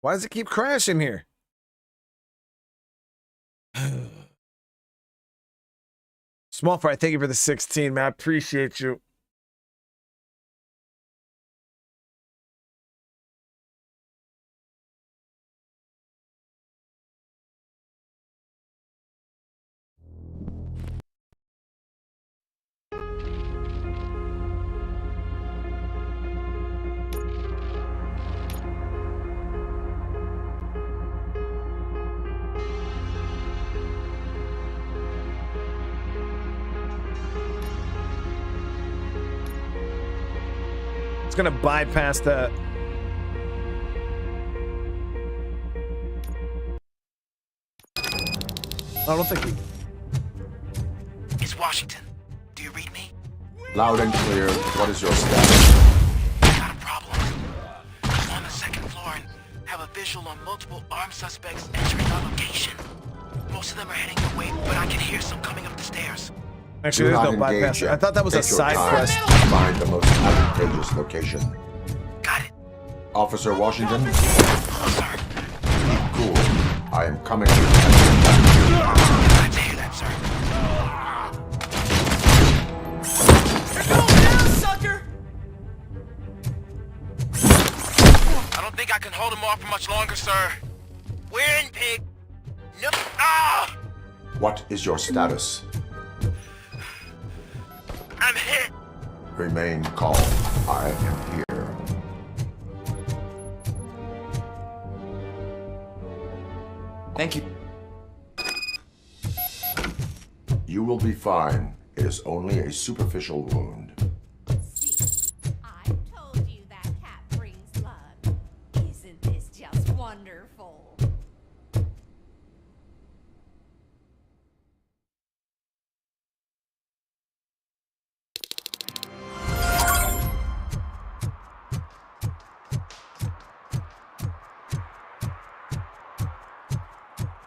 Why does it keep crashing here? Small fry, thank you for the 16, man. I appreciate you. It's gonna bypass that. I don't think he... It's Washington. Do you read me? Loud and clear. What is your status? Got a problem. I'm on the second floor and have a visual on multiple armed suspects entering our location. Most of them are heading your way, but I can hear some coming up the stairs. Actually, there's no bypass. I thought that was a side quest. Find the most advantageous location. Got it. Officer Washington. Keep cool. I am coming. Glad to hear that, sir. Go down, sucker! I don't think I can hold him off for much longer, sir. We're in, pig. No. Ah! What is your status? I'm hit. Remain calm. I am here. Thank you. You will be fine. It is only a superficial wound. See, I told you that cat brings luck. Isn't this just wonderful?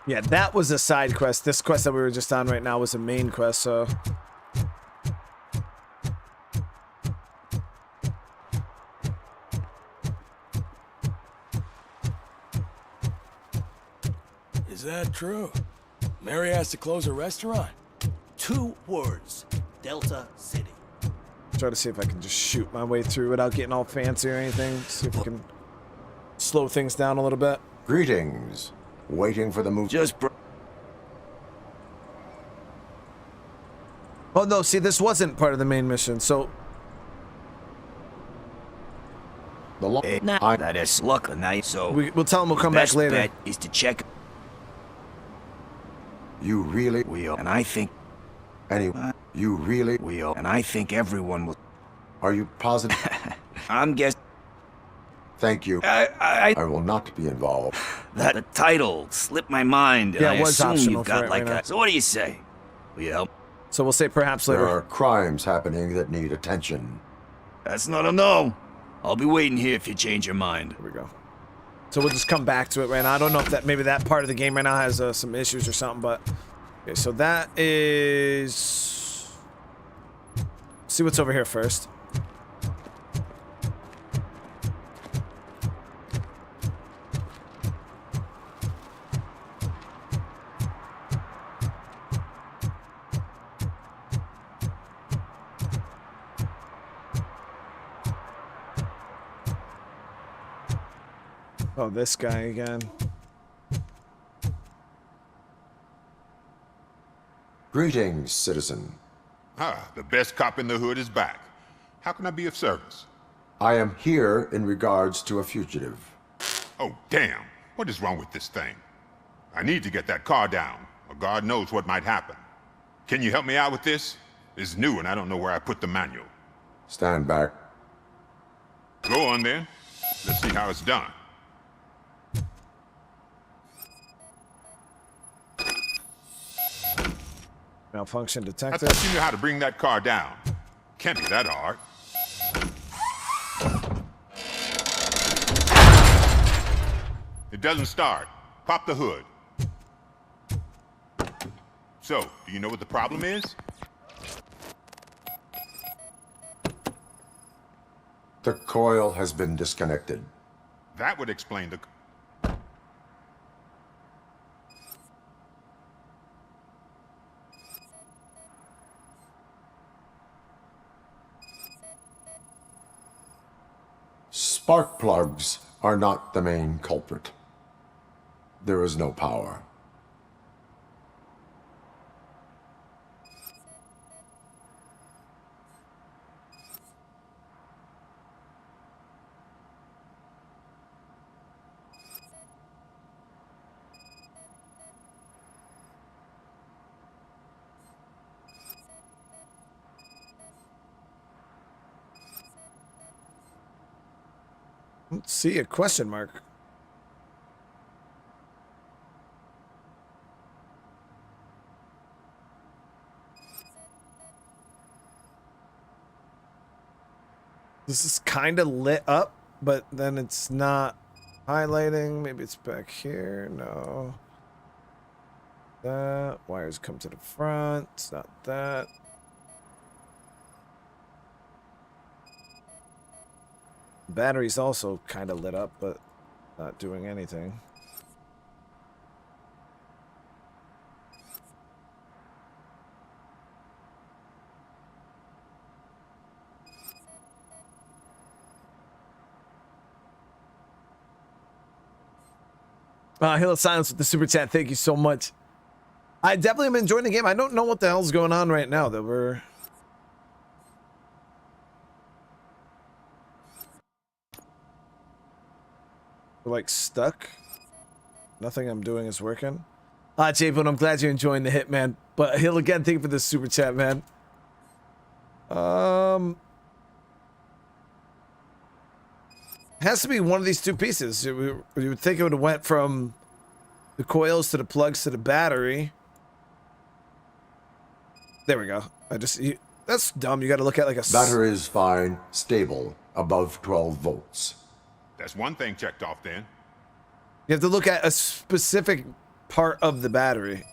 Yeah, that was a side quest. This quest that we were just on right now was a main quest, so... Is that true? Mary has to close a restaurant? 2 words. Delta City. Try to see if I can just shoot my way through without getting all fancy or anything. See if we can slow things down a little bit. Greetings. Waiting for the move. Oh no, see, this wasn't part of the main mission, so... That is luck tonight, so... We'll tell him we'll come back later. Bet is to check... You really will, and I think... Anyway, you really will, and I think everyone will... Are you positive? I'm guessing... Thank you. I will not be involved. The title slipped my mind. Yeah, and it was I assume optional you've got for it like right now. a... So what do you say? Will you help? So we'll say perhaps later. There are crimes happening that need attention. That's not a no. I'll be waiting here if you change your mind. Here we go. So we'll just come back to it right now. I don't know if that maybe that part of the game right now has some issues or something, but okay. So that is. See what's over here first. Oh, this guy again. Greetings, citizen. Ah, the best cop in the hood is back. How can I be of service? I am here in regards to a fugitive. Oh, damn. What is wrong with this thing? I need to get that car down, or God knows what might happen. Can you help me out with this? It's new and I don't know where I put the manual. Stand back. Go on then. Let's see how it's done. Malfunction I detected. thought you knew how to bring that car down. Can't be that hard. It doesn't start. Pop the hood. So, do you know what the problem is? The coil has been disconnected. That would explain the... Spark plugs are not the main culprit. There is no power. Let's see a question mark. This is kind of lit up, but then it's not highlighting. Maybe it's back here. No. That. Wires come to the front. It's not that. Battery's also kind of lit up, but not doing anything. Hill of Silence with the super chat. Thank you so much. I definitely am enjoying the game. I don't know what the hell's going on right now that we're like stuck. Nothing I'm doing is working. J-Bone, I'm glad you're enjoying the hit, man. But Hill, again, thank you for the super chat, man. Has to be one of these two pieces. You would think it would have went from the coils to the plugs to the battery. There we go. That's dumb. You got to look at like a... Battery is fine, stable, above 12 volts. That's one thing checked off then. You have to look at a specific part of the battery.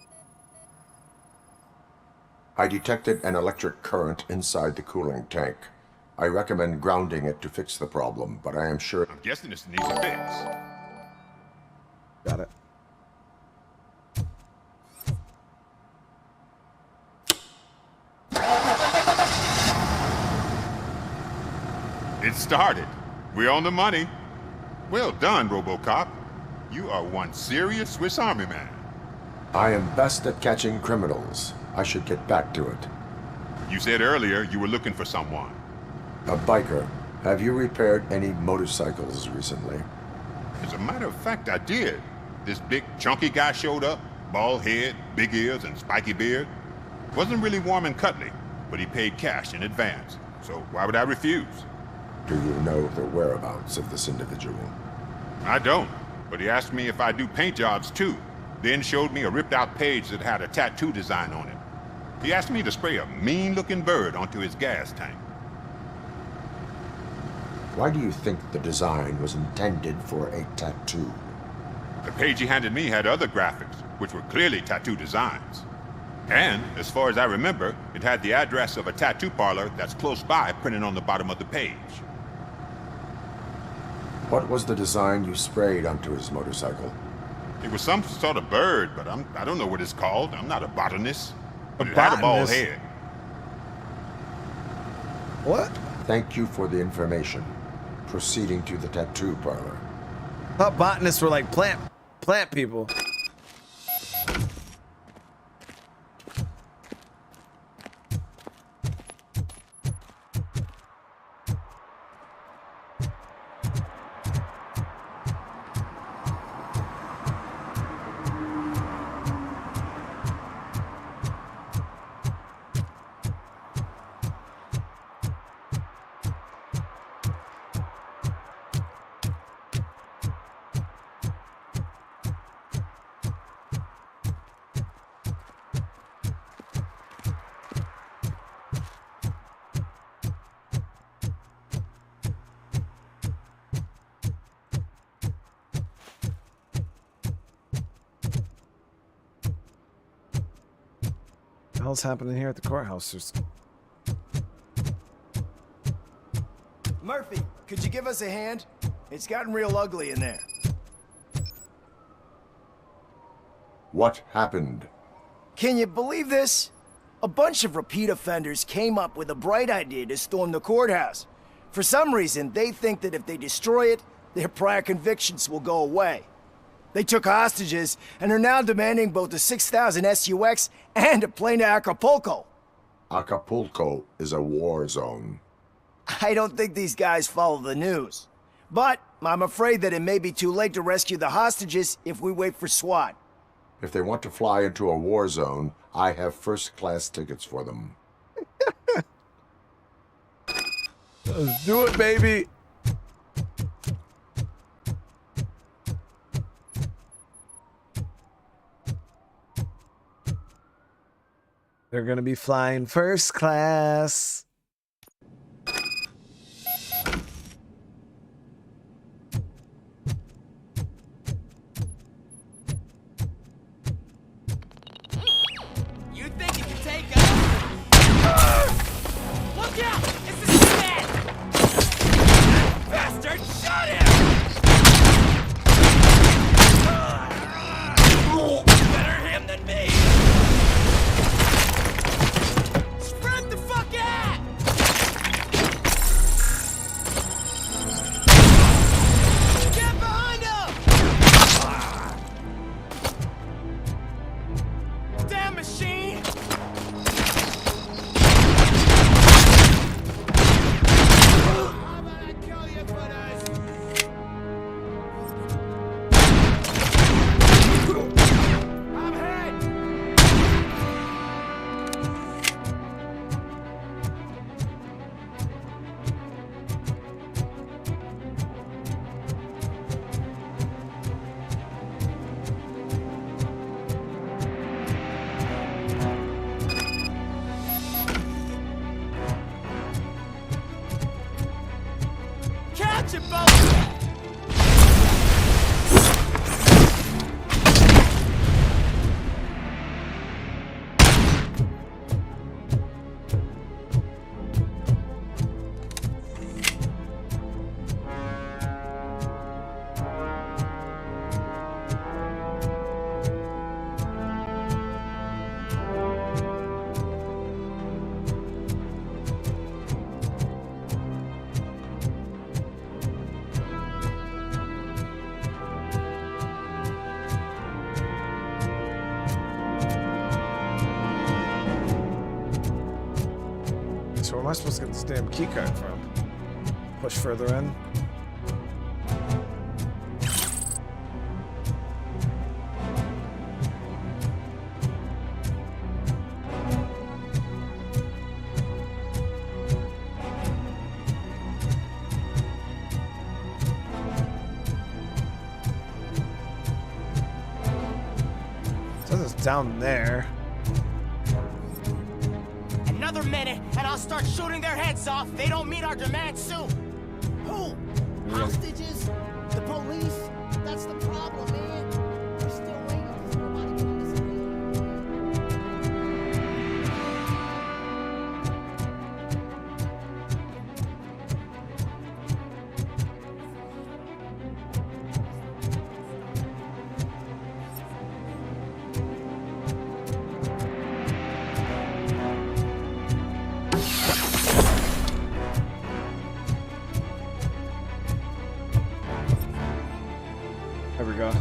I detected an electric current inside the cooling tank. I recommend grounding it to fix the problem, but I am sure... I'm guessing this needs a fix. Got it. It started. We're on the money. Well done, RoboCop. You are one serious Swiss Army man. I am best at catching criminals. I should get back to it. You said earlier you were looking for someone. A biker. Have you repaired any motorcycles recently? As a matter of fact, I did. This big, chunky guy showed up. Bald head, big ears, and spiky beard. Wasn't really warm and cuddly, but he paid cash in advance. So why would I refuse? Do you know the whereabouts of this individual? I don't, but he asked me if I do paint jobs too. Then showed me a ripped-out page that had a tattoo design on it. He asked me to spray a mean-looking bird onto his gas tank. Why do you think the design was intended for a tattoo? The page he handed me had other graphics, which were clearly tattoo designs. And, as far as I remember, it had the address of a tattoo parlor that's close by printed on the bottom of the page. What was the design you sprayed onto his motorcycle? It was some sort of bird, but I don't know what it's called. I'm not a botanist. But it had a bald head. What? Thank you for the information. Proceeding to the tattoo parlor. I thought botanists were like plant people. hell's happening here at the courthouse? Murphy, could you give us a hand? It's gotten real ugly in there. What happened? Can you believe this? A bunch of repeat offenders came up with a bright idea to storm the courthouse. For some reason, they think that if they destroy it, their prior convictions will go away. They took hostages and are now demanding both a 6,000 SUX and a plane to Acapulco. Acapulco is a war zone. I don't think these guys follow the news. But I'm afraid that it may be too late to rescue the hostages if we wait for SWAT. If they want to fly into a war zone, I have first-class tickets for them. Let's do it, baby. They're gonna be flying first class. You think you can take us? Look out! It's the man! Bastard! Shot him! Better him than me! Spread the fuck out! Get behind him! Damn machine! Catch it, both! So where am I supposed to get this damn keycard from? Push further in. So it's down there. Another minute, and I'll start shooting their heads off. They don't meet our demands soon. Who? Hostages? The police? That's the problem, man. We're still waiting for somebody to There we go.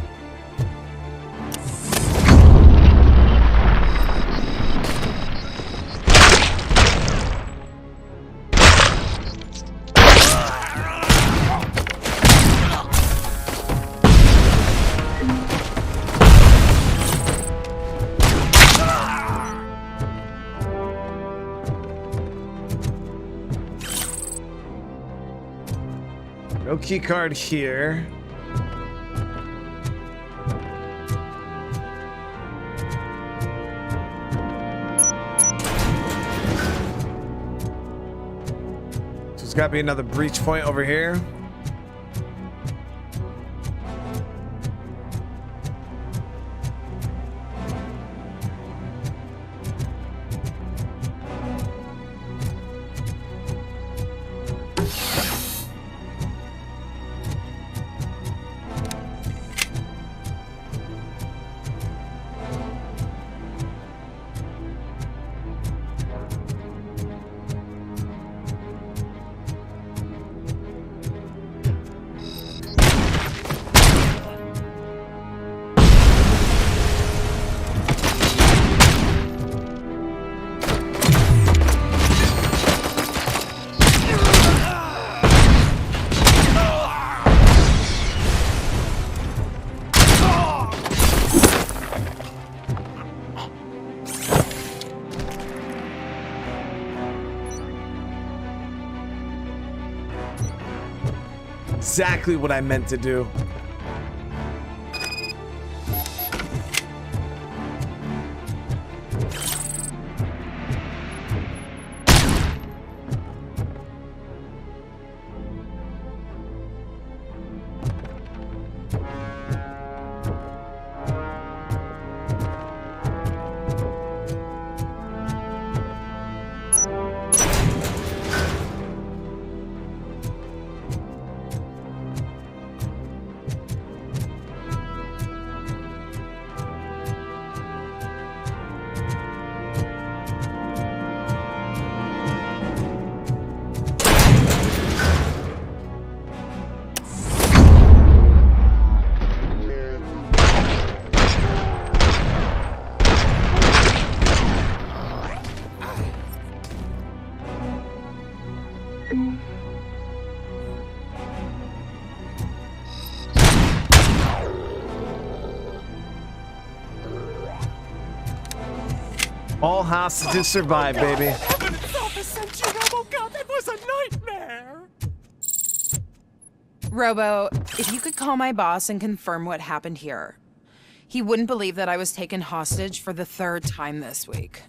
No key card here. So it's got to be another breach point over here. exactly what I meant to do. All hostages survive, baby. RoboCop, it was a nightmare! Robo, if you could call my boss and confirm what happened here. He wouldn't believe that I was taken hostage for the 3rd time this week.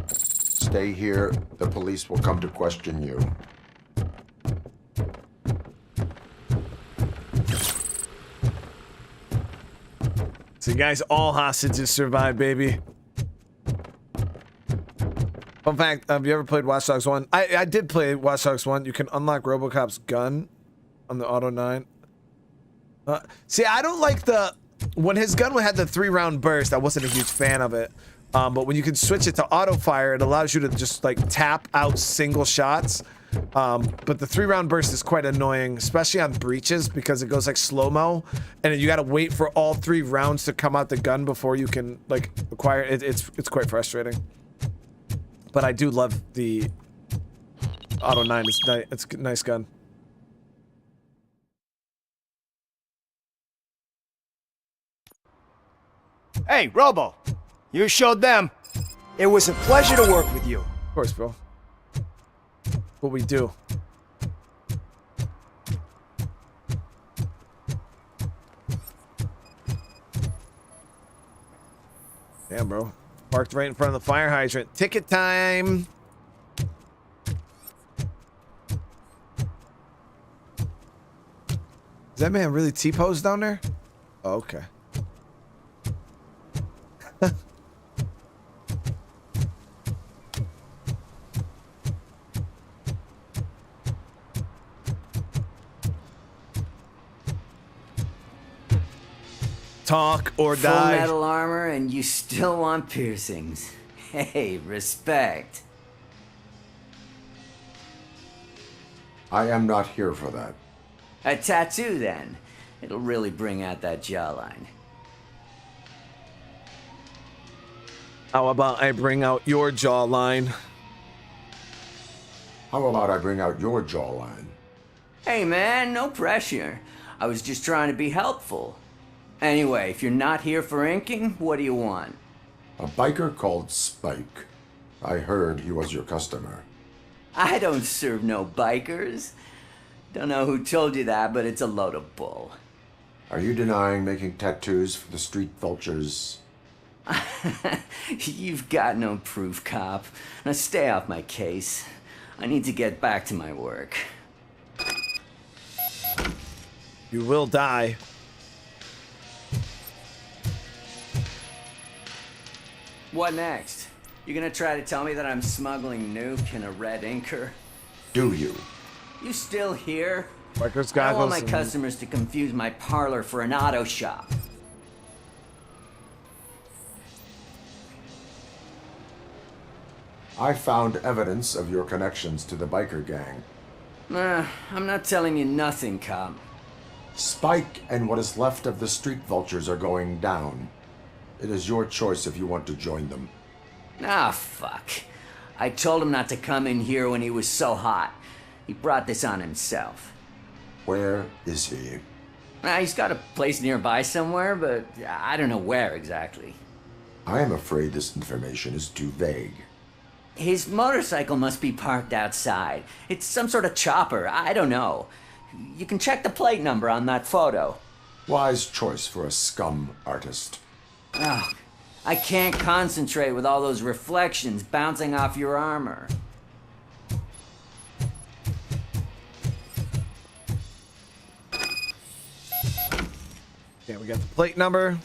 Stay here. The police will come to question you. So guys, all hostages survive, baby. Fun fact, have you ever played Watch Dogs 1? I did play Watch Dogs 1. You can unlock RoboCop's gun on the Auto 9. See, I don't like the... When his gun had the 3-round burst, I wasn't a huge fan of it. But when you can switch it to auto fire, it allows you to just like tap out single shots. But the 3-round burst is quite annoying, especially on breaches because it goes like slow-mo. And then you gotta wait for all 3 rounds to come out the gun before you can like acquire it. It's quite frustrating. But I do love the Auto 9. It's a nice gun. Hey, Robo. You showed them. It was a pleasure to work with you. Of course, bro. What we do. Damn, bro. Parked right in front of the fire hydrant. Ticket time. Is that man really T-posed down there? Oh, okay. Talk or Full die. metal armor and you still want piercings. Hey, respect. I am not here for that. A tattoo, then. It'll really bring out that jawline. How about I bring out your jawline? How about I bring out your jawline? Hey, man, no pressure. I was just trying to be helpful. Anyway, if you're not here for inking, what do you want? A biker called Spike. I heard he was your customer. I don't serve no bikers. Don't know who told you that, but it's a load of bull. Are you denying making tattoos for the street vultures? You've got no proof, cop. Now stay off my case. I need to get back to my work. You will die. What next? You gonna try to tell me that I'm smuggling nuke in a red inker? Do you? You still here? Biker's I don't want my goggles. customers to confuse my parlor for an auto shop. I found evidence of your connections to the biker gang. I'm not telling you nothing, cop. Spike and what is left of the street vultures are going down. It is your choice if you want to join them. Ah, fuck. I told him not to come in here when he was so hot. He brought this on himself. Where is he? He's got a place nearby somewhere, but I don't know where exactly. I am afraid this information is too vague. His motorcycle must be parked outside. It's some sort of chopper, I don't know. You can check the plate number on that photo. Wise choice for a scum artist. Oh, I can't concentrate with all those reflections bouncing off your armor. Yeah, we got the plate number.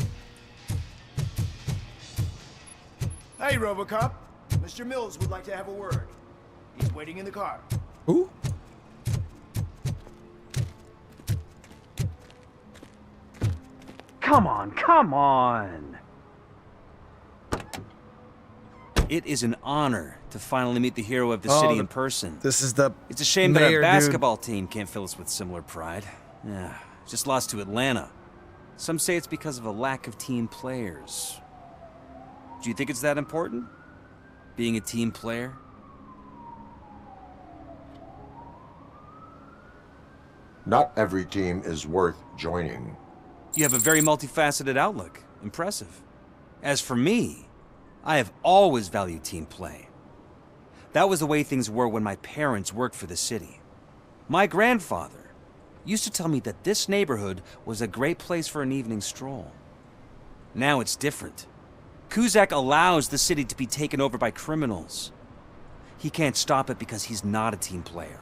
Hey, RoboCop. Mr. Mills would like to have a word. He's waiting in the car. Who? Come on, come on! It is an honor to finally meet the hero of the city in person. This is the It's a shame that mayor, our dude. basketball team can't fill us with similar pride. Yeah, just lost to Atlanta. Some say it's because of a lack of team players. Do you think it's that important? Being a team player? Not every team is worth joining. You have a very multifaceted outlook. Impressive. As for me, I have always valued team play. That was the way things were when my parents worked for the city. My grandfather used to tell me that this neighborhood was a great place for an evening stroll. Now it's different. Cusack allows the city to be taken over by criminals. He can't stop it because he's not a team player.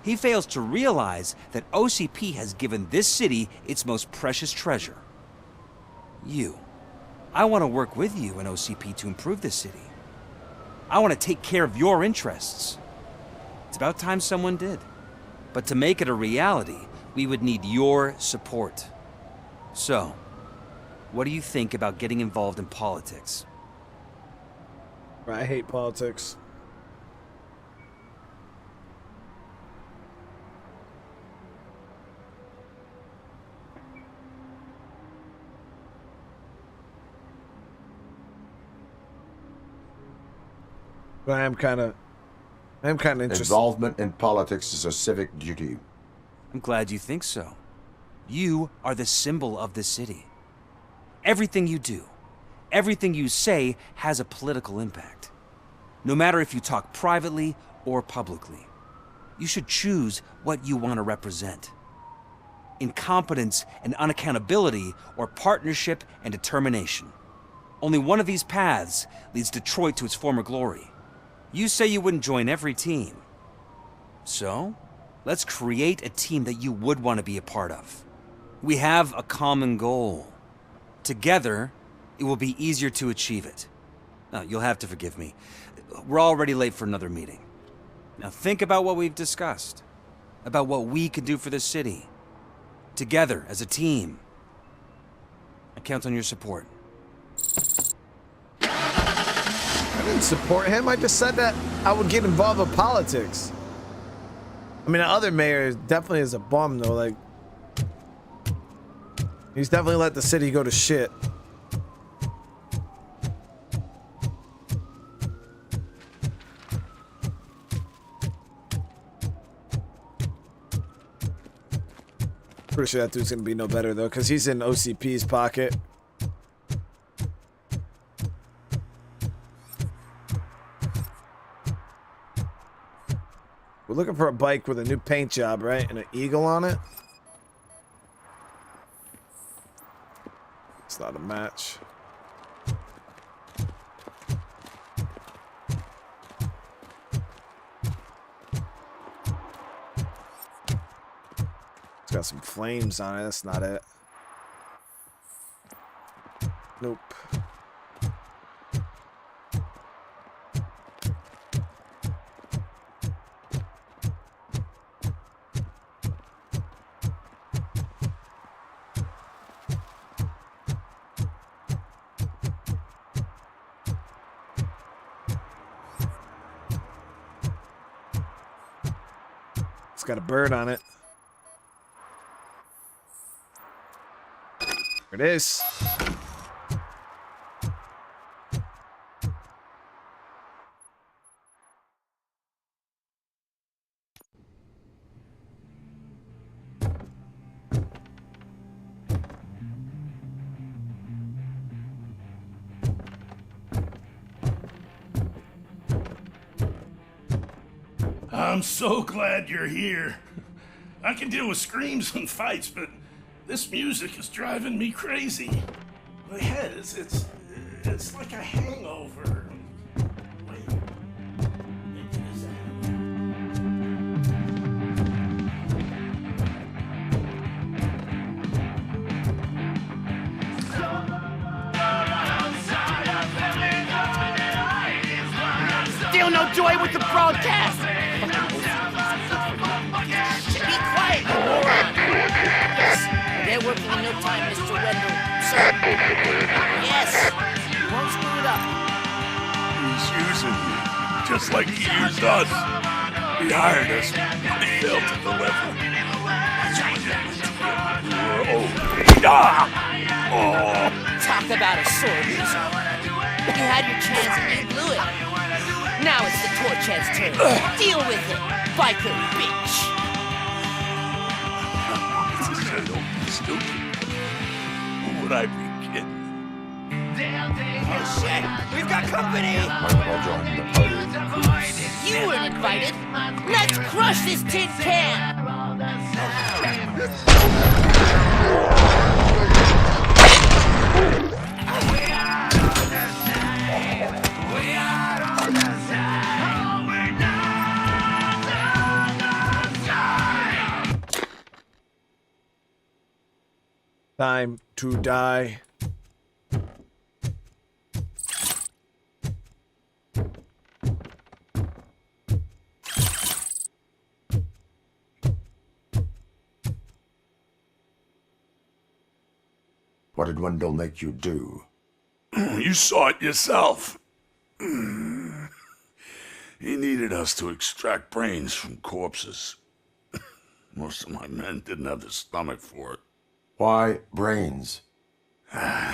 He fails to realize that OCP has given this city its most precious treasure. You. I want to work with you and OCP to improve this city. I want to take care of your interests. It's about time someone did. But to make it a reality, we would need your support. So, what do you think about getting involved in politics? I hate politics. But I'm kind of interested. Involvement in politics is a civic duty. I'm glad you think so. You are the symbol of the city. Everything you do, everything you say has a political impact. No matter if you talk privately or publicly. You should choose what you want to represent. Incompetence and unaccountability, or partnership and determination. Only one of these paths leads Detroit to its former glory. You say you wouldn't join every team. So, let's create a team that you would want to be a part of. We have a common goal. Together, it will be easier to achieve it. Now, you'll have to forgive me. We're already late for another meeting. Now think about what we've discussed. About what we can do for the city. Together, as a team. I count on your support. I didn't support him. I just said that I would get involved with politics. I mean, the other mayor definitely is a bum, though. Like, he's definitely let the city go to shit. Pretty sure that dude's gonna be no better, though, because he's in OCP's pocket. We're looking for a bike with a new paint job, right? And an eagle on it. It's not a match. It's got some flames on it. That's not it. Nope. It's got a bird on it. There it is. I'm so glad you're here. I can deal with screams and fights, but this music is driving me crazy. My head it's like a hangover. Feel no joy with the broadcast! Be quiet, you moron! Yes, they're working in no time, Mr. Wendell. Sir. Yes, you won't screw it up. He's using you, just like he used us. He hired us, but he failed to deliver. Talk about a sore loser. You had your chance and you blew it. Now it's the torch head's turn. Deal with it, biker bitch. Stupid. Who would I be kidding? Oh shit, we've got company! You weren't invited. Let's crush this tin can! Time to die. What did Wendell make you do? You saw it yourself. He needed us to extract brains from corpses. Most of my men didn't have the stomach for it. Why brains?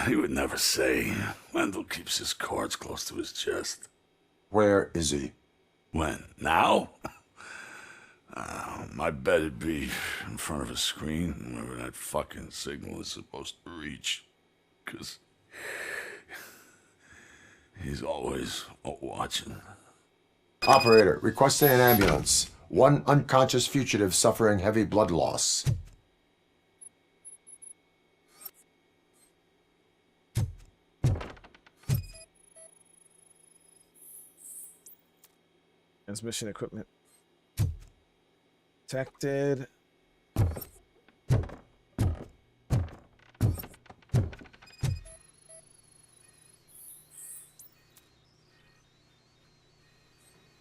He would never say. Wendell keeps his cards close to his chest. Where is he? When? Now? My bet it'd be in front of a screen, wherever that fucking signal is supposed to reach. 'Cause he's always watching. Operator, requesting an ambulance. One unconscious fugitive suffering heavy blood loss. Transmission equipment detected.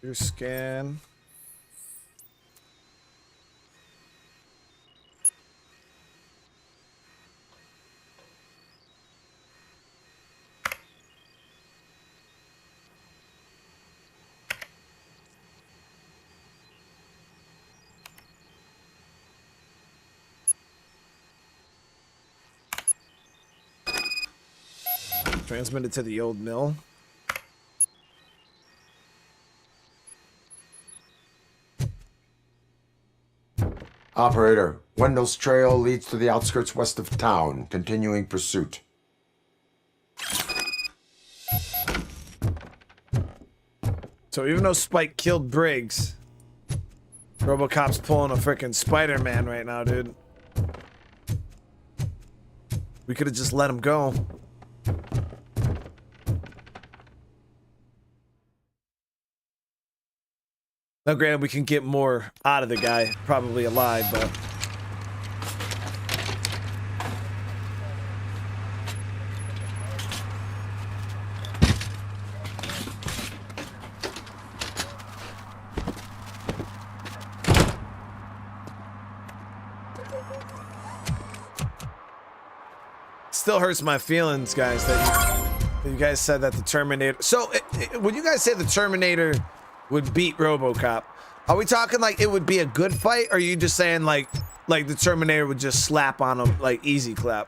Your scan. Transmitted to the old mill. Operator, Wendell's trail leads to the outskirts west of town. Continuing pursuit. So even though Spike killed Briggs, RoboCop's pulling a freaking Spider-Man right now, dude. We could have just let him go. Now, granted, we can get more out of the guy, probably alive, but... Still hurts my feelings, guys, that you guys said that the Terminator... So, when you guys say the Terminator would beat RoboCop, are we talking like it would be a good fight, or are you just saying like the Terminator would just slap on him, like easy clap?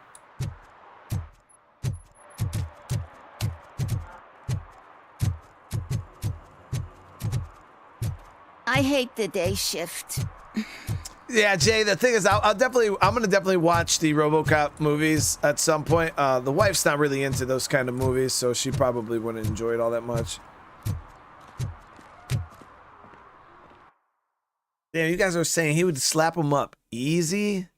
I hate the day shift. Yeah, Jay, the thing is, I'm gonna definitely watch the RoboCop movies at some point. The wife's not really into those kind of movies, so she probably wouldn't enjoy it all that much. Damn, you guys are saying he would slap him up easy.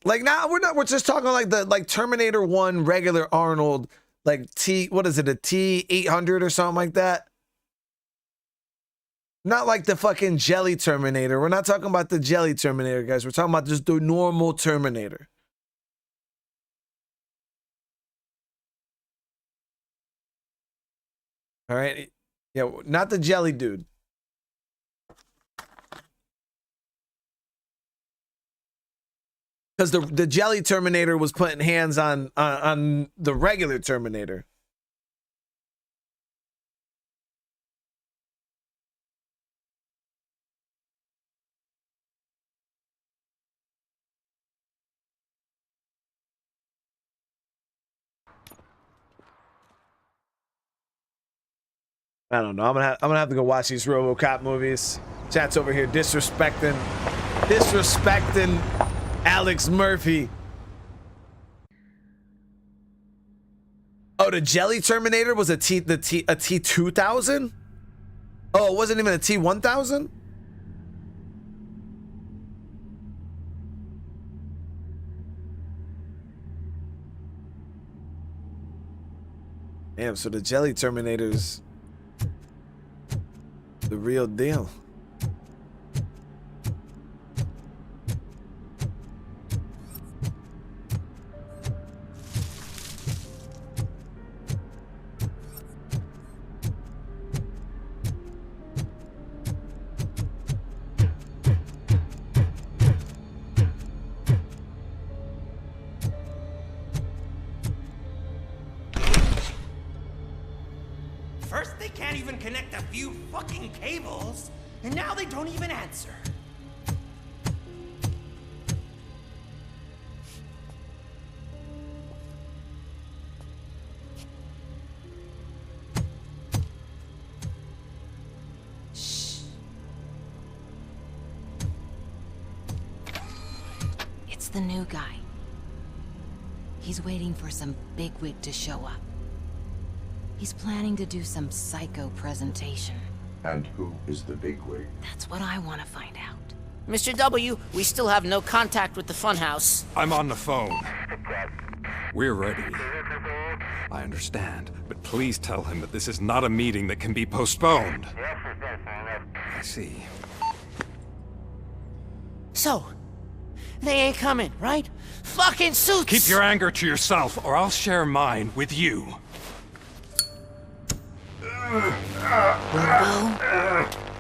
Like now we're just talking like the Terminator 1 regular Arnold, like what is it, a T-800 or something like that? Not like the fucking jelly Terminator. We're not talking about the jelly Terminator, guys. We're talking about just the normal Terminator. All right. Yeah, not the jelly dude. Because the jelly Terminator was putting hands on the regular Terminator. I don't know. I'm gonna have to go watch these RoboCop movies. Chat's over here disrespecting Alex Murphy. Oh, the jelly Terminator was a T2000? Oh, it wasn't even a T1000? Damn, so the jelly Terminator's the real deal. First, they can't even connect a few fucking cables, and now they don't even answer. Shh. It's the new guy. He's waiting for some bigwig to show up. He's planning to do some psycho presentation. And who is the bigwig? That's what I want to find out. Mr. W, we still have no contact with the funhouse. I'm on the phone. We're ready. I understand, but please tell him that this is not a meeting that can be postponed. I see. So, they ain't coming, right? Fucking suits! Keep your anger to yourself, or I'll share mine with you. Robo?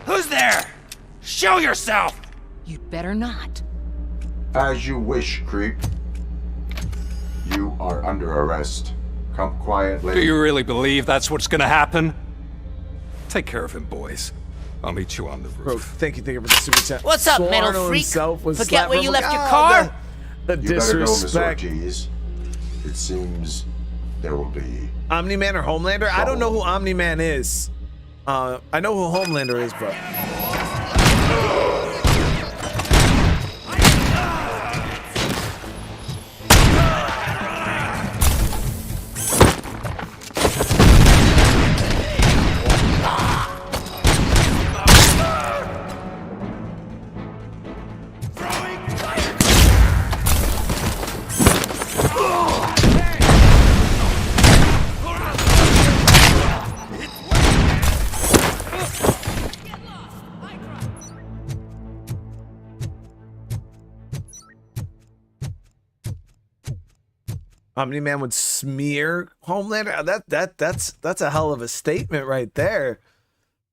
Who's there? Show yourself! You'd better not. As you wish, creep. You are under arrest. Come quietly. Do you really believe that's what's gonna happen? Take care of him, boys. I'll meet you on the roof. Bro, thank you for the super chat. What's up, metal freak? Forget where you left your car? The You better go, Miss disrespect. Ortiz. It seems there will be Omni-Man or Homelander? I don't know who Omni-Man is. I know who Homelander is, but... Omni-Man would smear Homelander. That's a hell of a statement right there.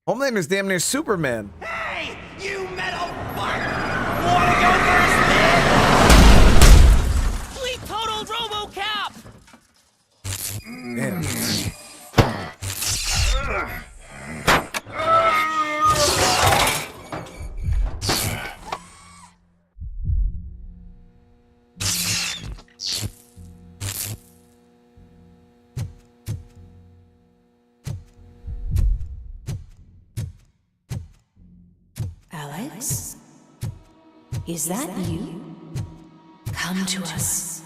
Homelander's damn near Superman. Hey, you metal fuck! Wanna go first, We totaled RoboCop! Damn. Alex? Is that you? Come to us.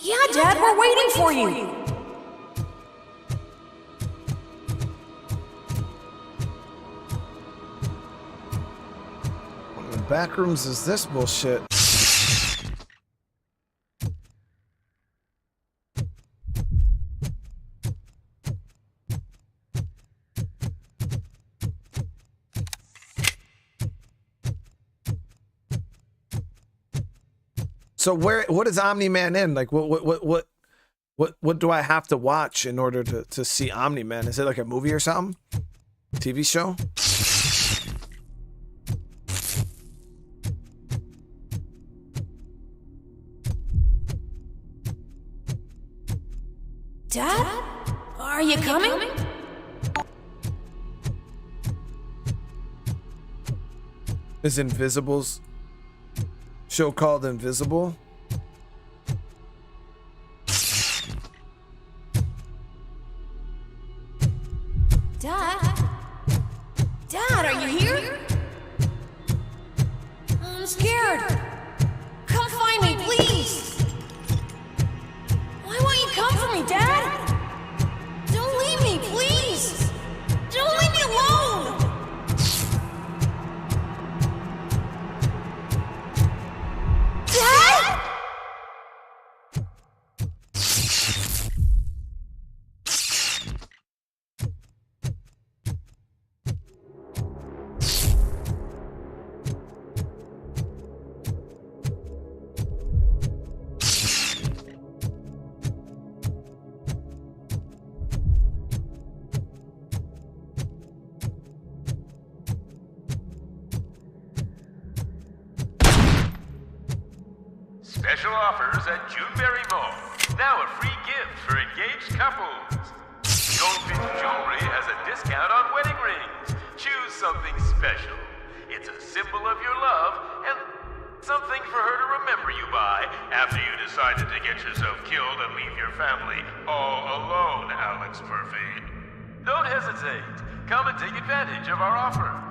Yeah, Dad, we're waiting for you. What in the back rooms is this bullshit? So what is Omni-Man in? Like what do I have to watch in order to see Omni-Man? Is it like a movie or something? TV show? Dad? Are you coming? Is Invisible's show called Invisible? Dad? Dad, are you here? I'm scared. Come find me, please. Why won't you come for me, Dad? Don't leave me, please. Don't leave me alone. Dad? Special offers at Juneberry Mall. Now a free gift for engaged couples. Goldfinch Jewelry has a discount on wedding rings. Choose something special. It's a symbol of your love and something for her to remember you by after you decided to get yourself killed and leave your family all alone, Alex Murphy. Don't hesitate. Come and take advantage of our offer.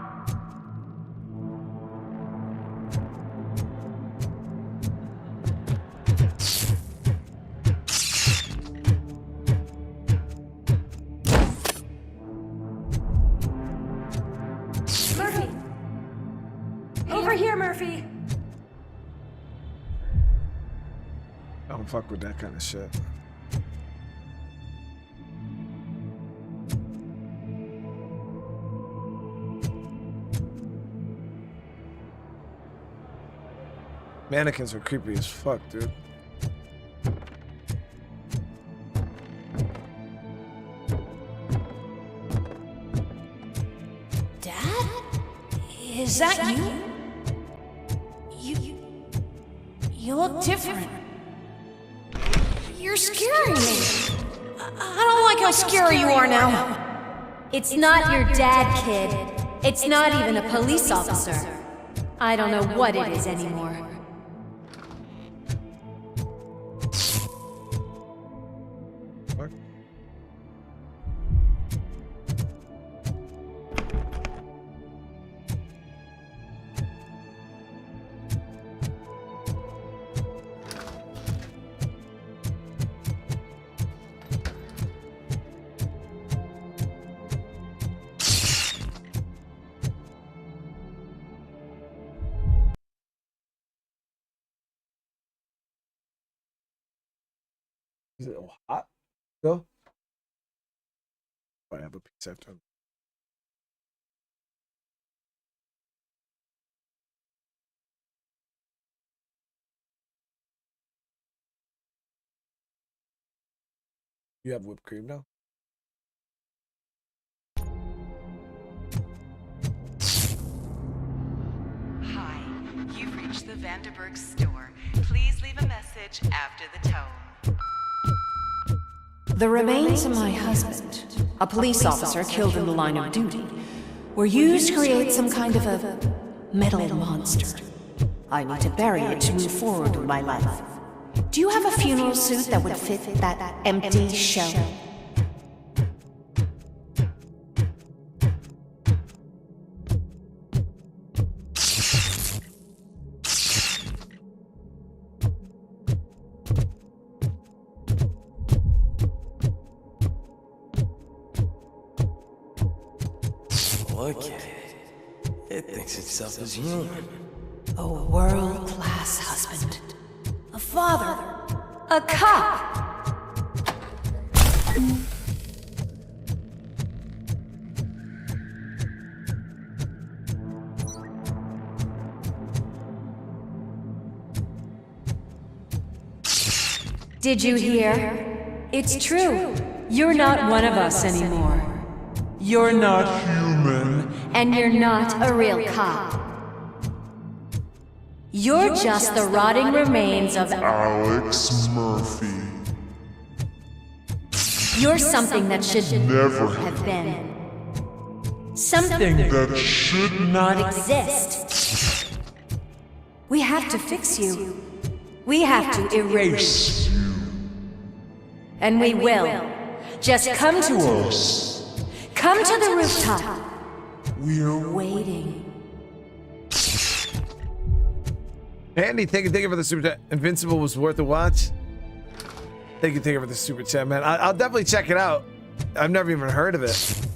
Murphy! Over here, Murphy! I don't fuck with that kind of shit. Mannequins are creepy as fuck, dude. Dad? Is that you? You look different. You're scaring me. I don't like how scary you are now. It's not your dad, kid. It's not even a police officer. I don't know what it is anymore. Is it hot? Go. I have a piece after. You have whipped cream now? Hi, you've reached the Vanderburg store. Please leave a message after the tone. The remains of my husband, a police officer killed in the line of duty, were used to create some kind of a metal monster. I need to bury it to move forward with my life. Do you have a funeral suit that would fit that empty shell? look at it. It thinks itself as human. A world-class husband. A father. A cop. Did you hear? It's true. You're not one of us anymore. You're not human. And you're not a real cop. You're just the rotting remains of Alex Murphy. You're something that should Never have been. Something that should not exist. We have to fix you. We have to erase you. And we will. Just come to us. Come to the rooftop. We're waiting. Andy, thank you for the super chat. Invincible was worth a watch. Thank you for the super chat, man. I'll definitely check it out. I've never even heard of it.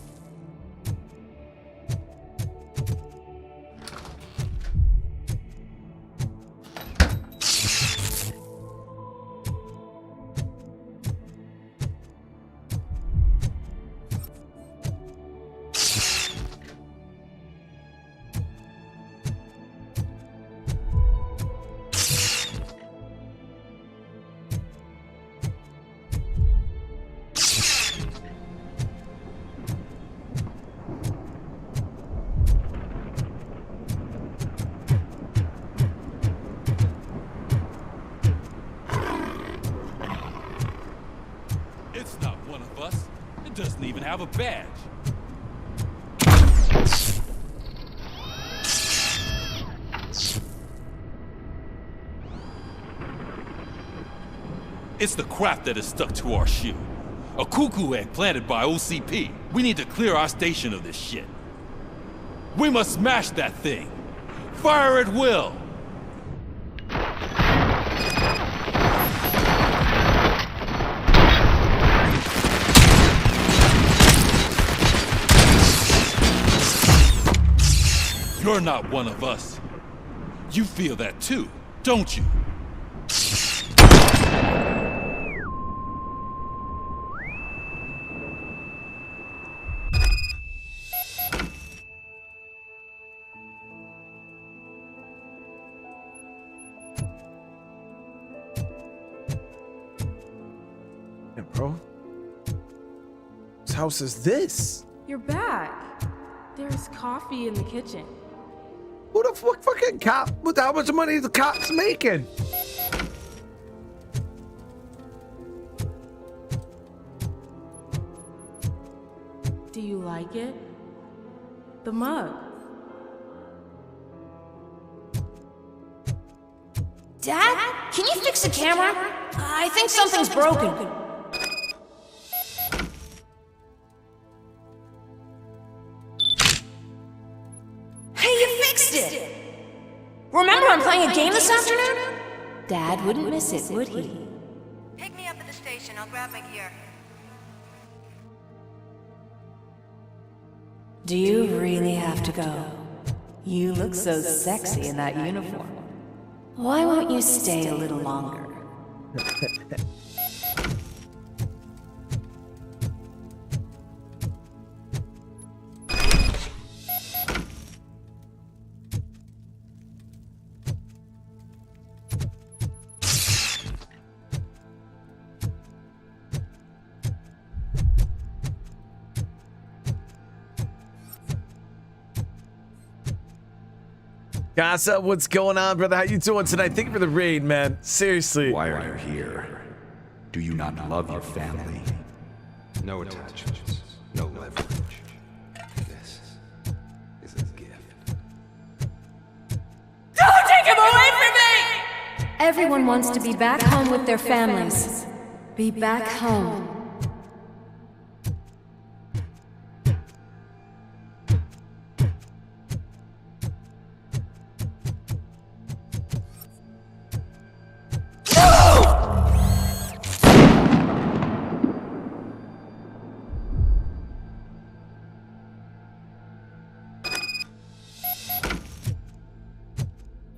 Have a badge. It's the crap that is stuck to our shoe. A cuckoo egg planted by OCP. We need to clear our station of this shit. We must smash that thing. Fire at will. You're not one of us. You feel that too, don't you? Yeah, bro. Whose house is this? You're back. There's coffee in the kitchen. Who the fuck fucking cop? How much money is the cops making? Do you like it? The mug. Dad, can you fix the camera? I think something's broken. Hey, you fixed it! Remember I'm playing a game this afternoon? Dad wouldn't miss it, would he? Pick me up at the station. I'll grab my gear. Do you really have to go? You look so sexy in that uniform. Why won't you stay a little longer? Casa, what's going on, brother? How you doing tonight? Thank you for the raid, man. Seriously. Why are you here? Do you not love your family? No attachments, no leverage. This is a gift. Don't take him away from me! Everyone wants to be back home with their families. Be back home.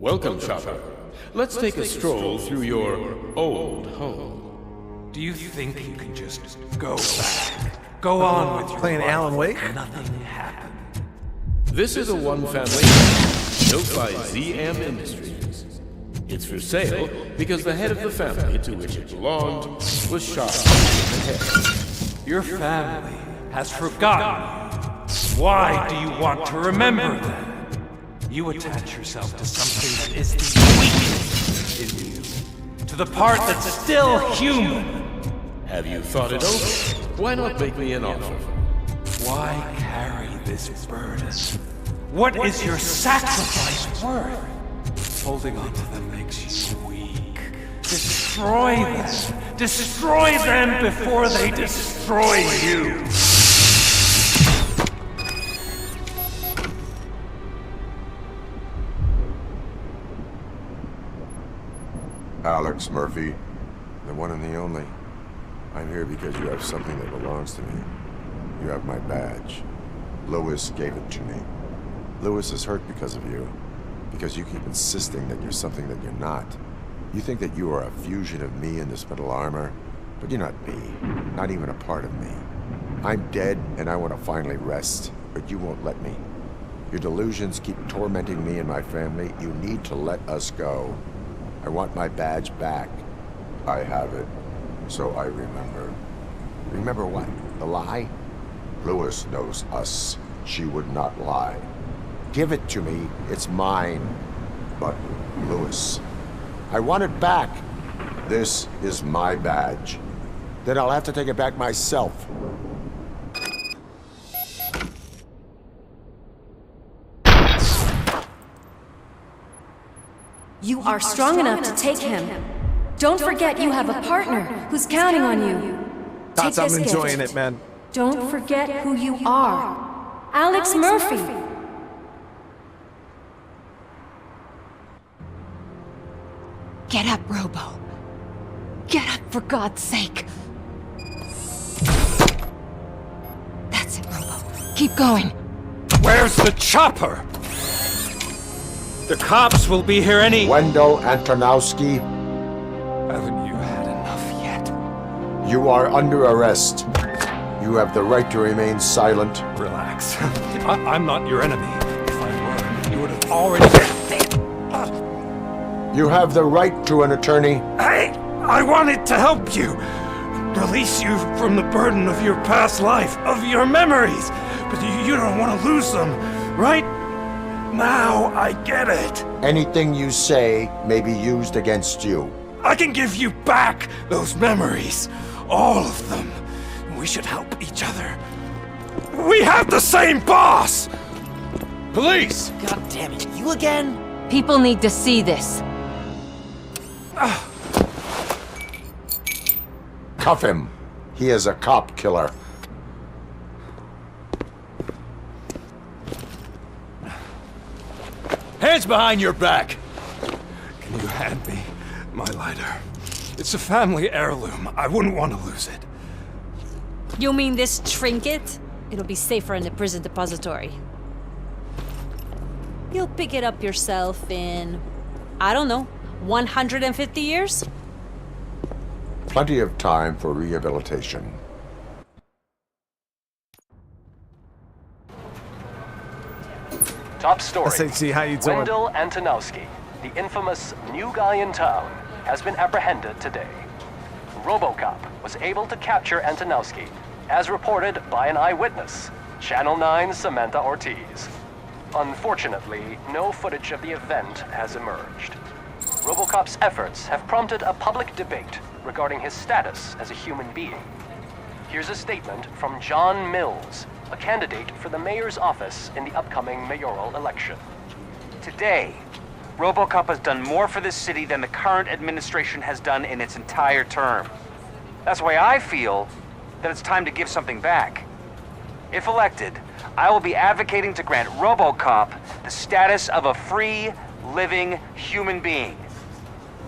Welcome, Chopper. Let's take a stroll through your old home. Do you think you can just go back? Go on with your Playing life Alan Wake? like nothing happened. This is a one-family built by ZM Industries. It's for sale because the head of the family to which it belonged was shot in the head. Your family has forgotten you. Why do you want to remember them? You attach yourself to something that is the weakest in you. To the part that's still human. Have you thought it over? Why not make me an offer? Why carry this burden? What is your sacrifice worth? Holding on to them makes you weak. Destroy them! Destroy them before they destroy you! Alex Murphy, the one and the only. I'm here because you have something that belongs to me. You have my badge. Lewis gave it to me. Lewis is hurt because of you. Because you keep insisting that you're something that you're not. You think that you are a fusion of me in this metal armor, but you're not me. Not even a part of me. I'm dead and I want to finally rest, but you won't let me. Your delusions keep tormenting me and my family. You need to let us go. I want my badge back. I have it, so I remember. Remember what? The lie? Lewis knows us. She would not lie. Give it to me. It's mine. But, Lewis, I want it back. This is my badge. Then I'll have to take it back myself. You are strong enough to take him. Don't forget you have a partner who's counting on you. Take That's, I'm this enjoying gift. it, man. Don't forget who you are. Alex Murphy. Get up, Robo. Get up, for God's sake. That's it, Robo. Keep going. Where's the chopper? The cops will be here any... Wendell Antonowski. Haven't you had enough yet? You are under arrest. You have the right to remain silent. Relax. I'm not your enemy. If I were, you would have already... You have the right to an attorney. I wanted to help you. Release you from the burden of your past life, of your memories. But you don't want to lose them, right? Now I get it. Anything you say may be used against you. I can give you back those memories. All of them. We should help each other. We have the same boss! Police! God damn it, you again? People need to see this. Cuff him. He is a cop killer. Hands behind your back! Can you hand me my lighter? It's a family heirloom. I wouldn't want to lose it. You mean this trinket? It'll be safer in the prison depository. You'll pick it up yourself in, I don't know, 150 years? Plenty of time for rehabilitation. Top story. SHC, how you doing? Wendell Antonowski, the infamous new guy in town, has been apprehended today. RoboCop was able to capture Antonowski, as reported by an eyewitness, Channel 9's Samantha Ortiz. Unfortunately, no footage of the event has emerged. RoboCop's efforts have prompted a public debate regarding his status as a human being. Here's a statement from John Mills, a candidate for the mayor's office in the upcoming mayoral election. Today, RoboCop has done more for this city than the current administration has done in its entire term. That's why I feel that it's time to give something back. If elected, I will be advocating to grant RoboCop the status of a free, living human being.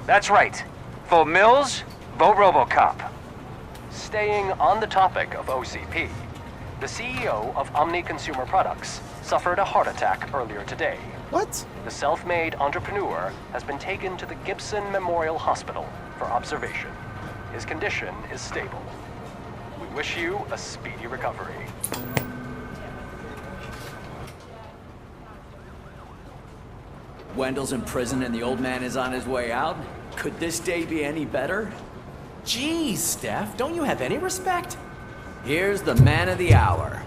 That's right. Vote Mills, vote RoboCop. Staying on the topic of OCP, the CEO of Omni Consumer Products suffered a heart attack earlier today. What? The self-made entrepreneur has been taken to the Gibson Memorial Hospital for observation. His condition is stable. We wish you a speedy recovery. Wendell's in prison and the old man is on his way out? Could this day be any better? Jeez, Steph, don't you have any respect? Here's the man of the hour.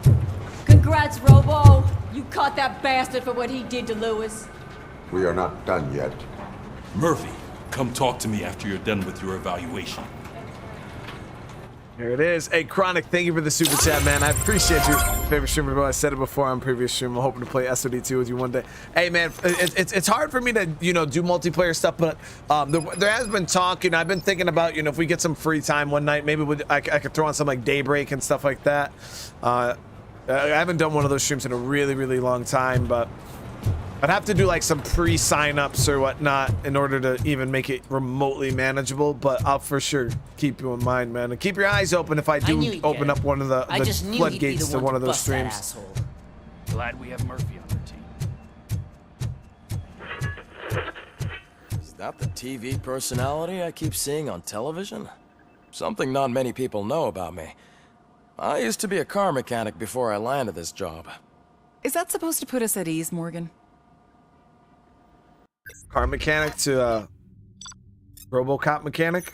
Congrats, Robo! You caught that bastard for what he did to Lewis. We are not done yet. Murphy, come talk to me after you're done with your evaluation. Here it is. Hey, Chronic, thank you for the super chat, man. I appreciate you. Favorite streamer, bro. I said it before on previous stream. I'm hoping to play SOD2 with you one day. Hey, man, it's hard for me to, you know, do multiplayer stuff, but there has been talk, you know, I've been thinking about, you know, if we get some free time one night, maybe I could throw on some, like, Daybreak and stuff like that. I haven't done one of those streams in a really, really long time, but I'd have to do like some pre-sign-ups or whatnot in order to even make it remotely manageable, but I'll for sure keep you in mind, man. And keep your eyes open if I do open up one of the floodgates to one of those streams. Glad we have Murphy on the team. Is that the TV personality I keep seeing on television? Something not many people know about me. I used to be a car mechanic before I landed this job. Is that supposed to put us at ease, Morgan? Car mechanic to RoboCop mechanic.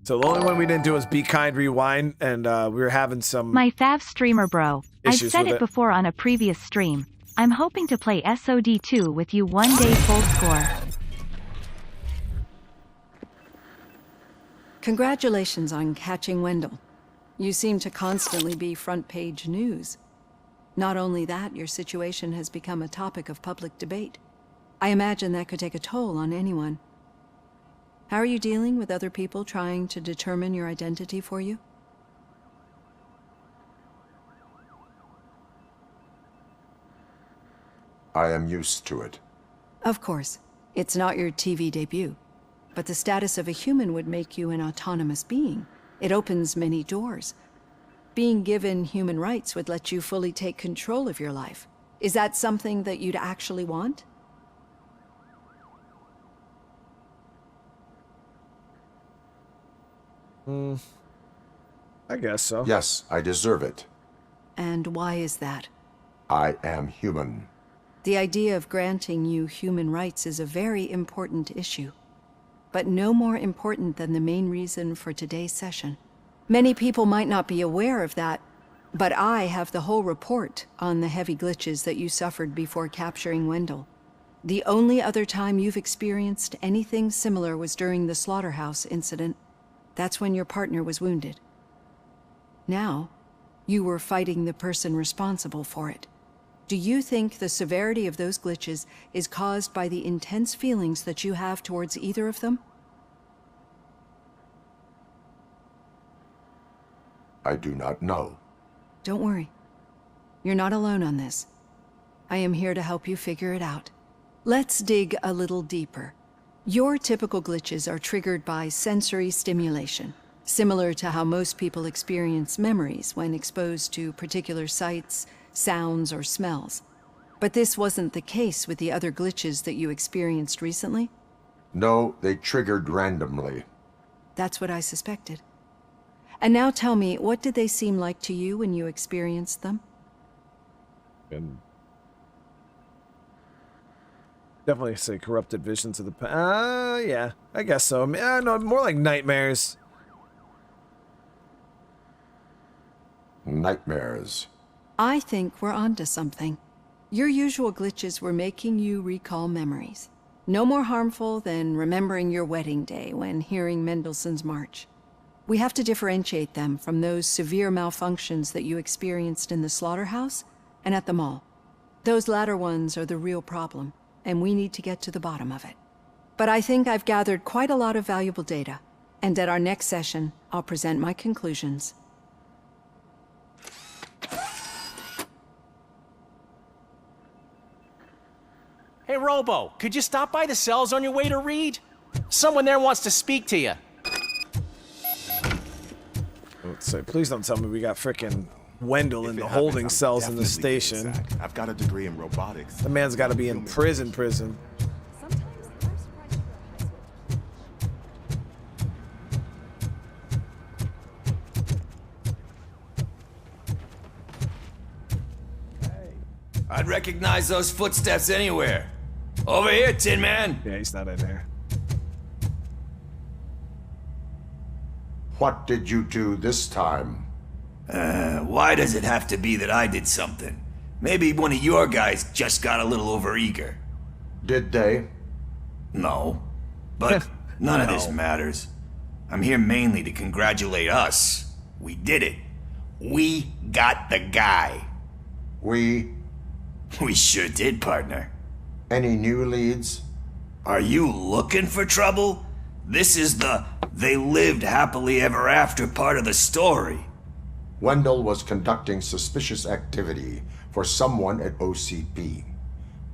So the only one we didn't do was Be Kind Rewind, and we were having some My fav streamer bro. I've issues said with it before on a previous stream. I'm hoping to play SOD2 with you one day full score. Congratulations on catching Wendell. You seem to constantly be front-page news. Not only that, your situation has become a topic of public debate. I imagine that could take a toll on anyone. How are you dealing with other people trying to determine your identity for you? I am used to it. Of course. It's not your TV debut. But the status of a human would make you an autonomous being. It opens many doors. Being given human rights would let you fully take control of your life. Is that something that you'd actually want? I guess so. Yes, I deserve it. And why is that? I am human. The idea of granting you human rights is a very important issue. But no more important than the main reason for today's session. Many people might not be aware of that, but I have the whole report on the heavy glitches that you suffered before capturing Wendell. The only other time you've experienced anything similar was during the slaughterhouse incident. That's when your partner was wounded. Now, you were fighting the person responsible for it. Do you think the severity of those glitches is caused by the intense feelings that you have towards either of them? I do not know. Don't worry. You're not alone on this. I am here to help you figure it out. Let's dig a little deeper. Your typical glitches are triggered by sensory stimulation, similar to how most people experience memories when exposed to particular sights, sounds, or smells. But this wasn't the case with the other glitches that you experienced recently? No, they triggered randomly. That's what I suspected. And now tell me, what did they seem like to you when you experienced them? Definitely say corrupted visions of the past. Yeah, I guess so. No, more like nightmares. Nightmares. I think we're onto something. Your usual glitches were making you recall memories. No more harmful than remembering your wedding day when hearing Mendelssohn's March. We have to differentiate them from those severe malfunctions that you experienced in the slaughterhouse and at the mall. Those latter ones are the real problem, and we need to get to the bottom of it. But I think I've gathered quite a lot of valuable data, and at our next session, I'll present my conclusions. Hey, Robo, could you stop by the cells on your way to read? Someone there wants to speak to you. Let's say, please don't tell me we got frickin' Wendell in the holding cells in the station. I've got a degree in robotics. The man's got to be in prison. I'd recognize those footsteps anywhere. Over here, Tin Man. Yeah, he's not in there. What did you do this time? Why does it have to be that I did something? Maybe one of your guys just got a little overeager. Did they? No. But none of this matters. I'm here mainly to congratulate us. We did it. We got the guy. We sure did, partner. Any new leads? Are you looking for trouble? This is the they lived happily ever after part of the story. Wendell was conducting suspicious activity for someone at OCP.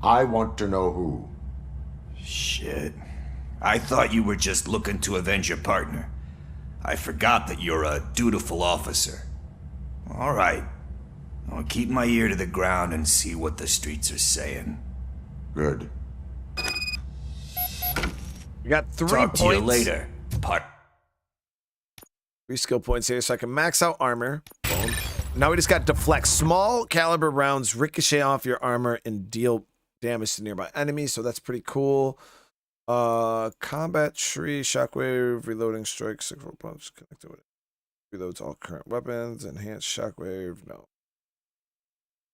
I want to know who. Shit. I thought you were just looking to avenge your partner. I forgot that you're a dutiful officer. All right. I'll keep my ear to the ground and see what the streets are saying. Good. We got 3 Talk points. to you later, part. 3 skill points here, so I can max out armor. Boom. Now we just got deflect. Small caliber rounds ricochet off your armor and deal damage to nearby enemies, so that's pretty cool. Combat tree, shockwave, reloading strike, 6 punch connected with it. Reloads all current weapons, enhanced shockwave, no.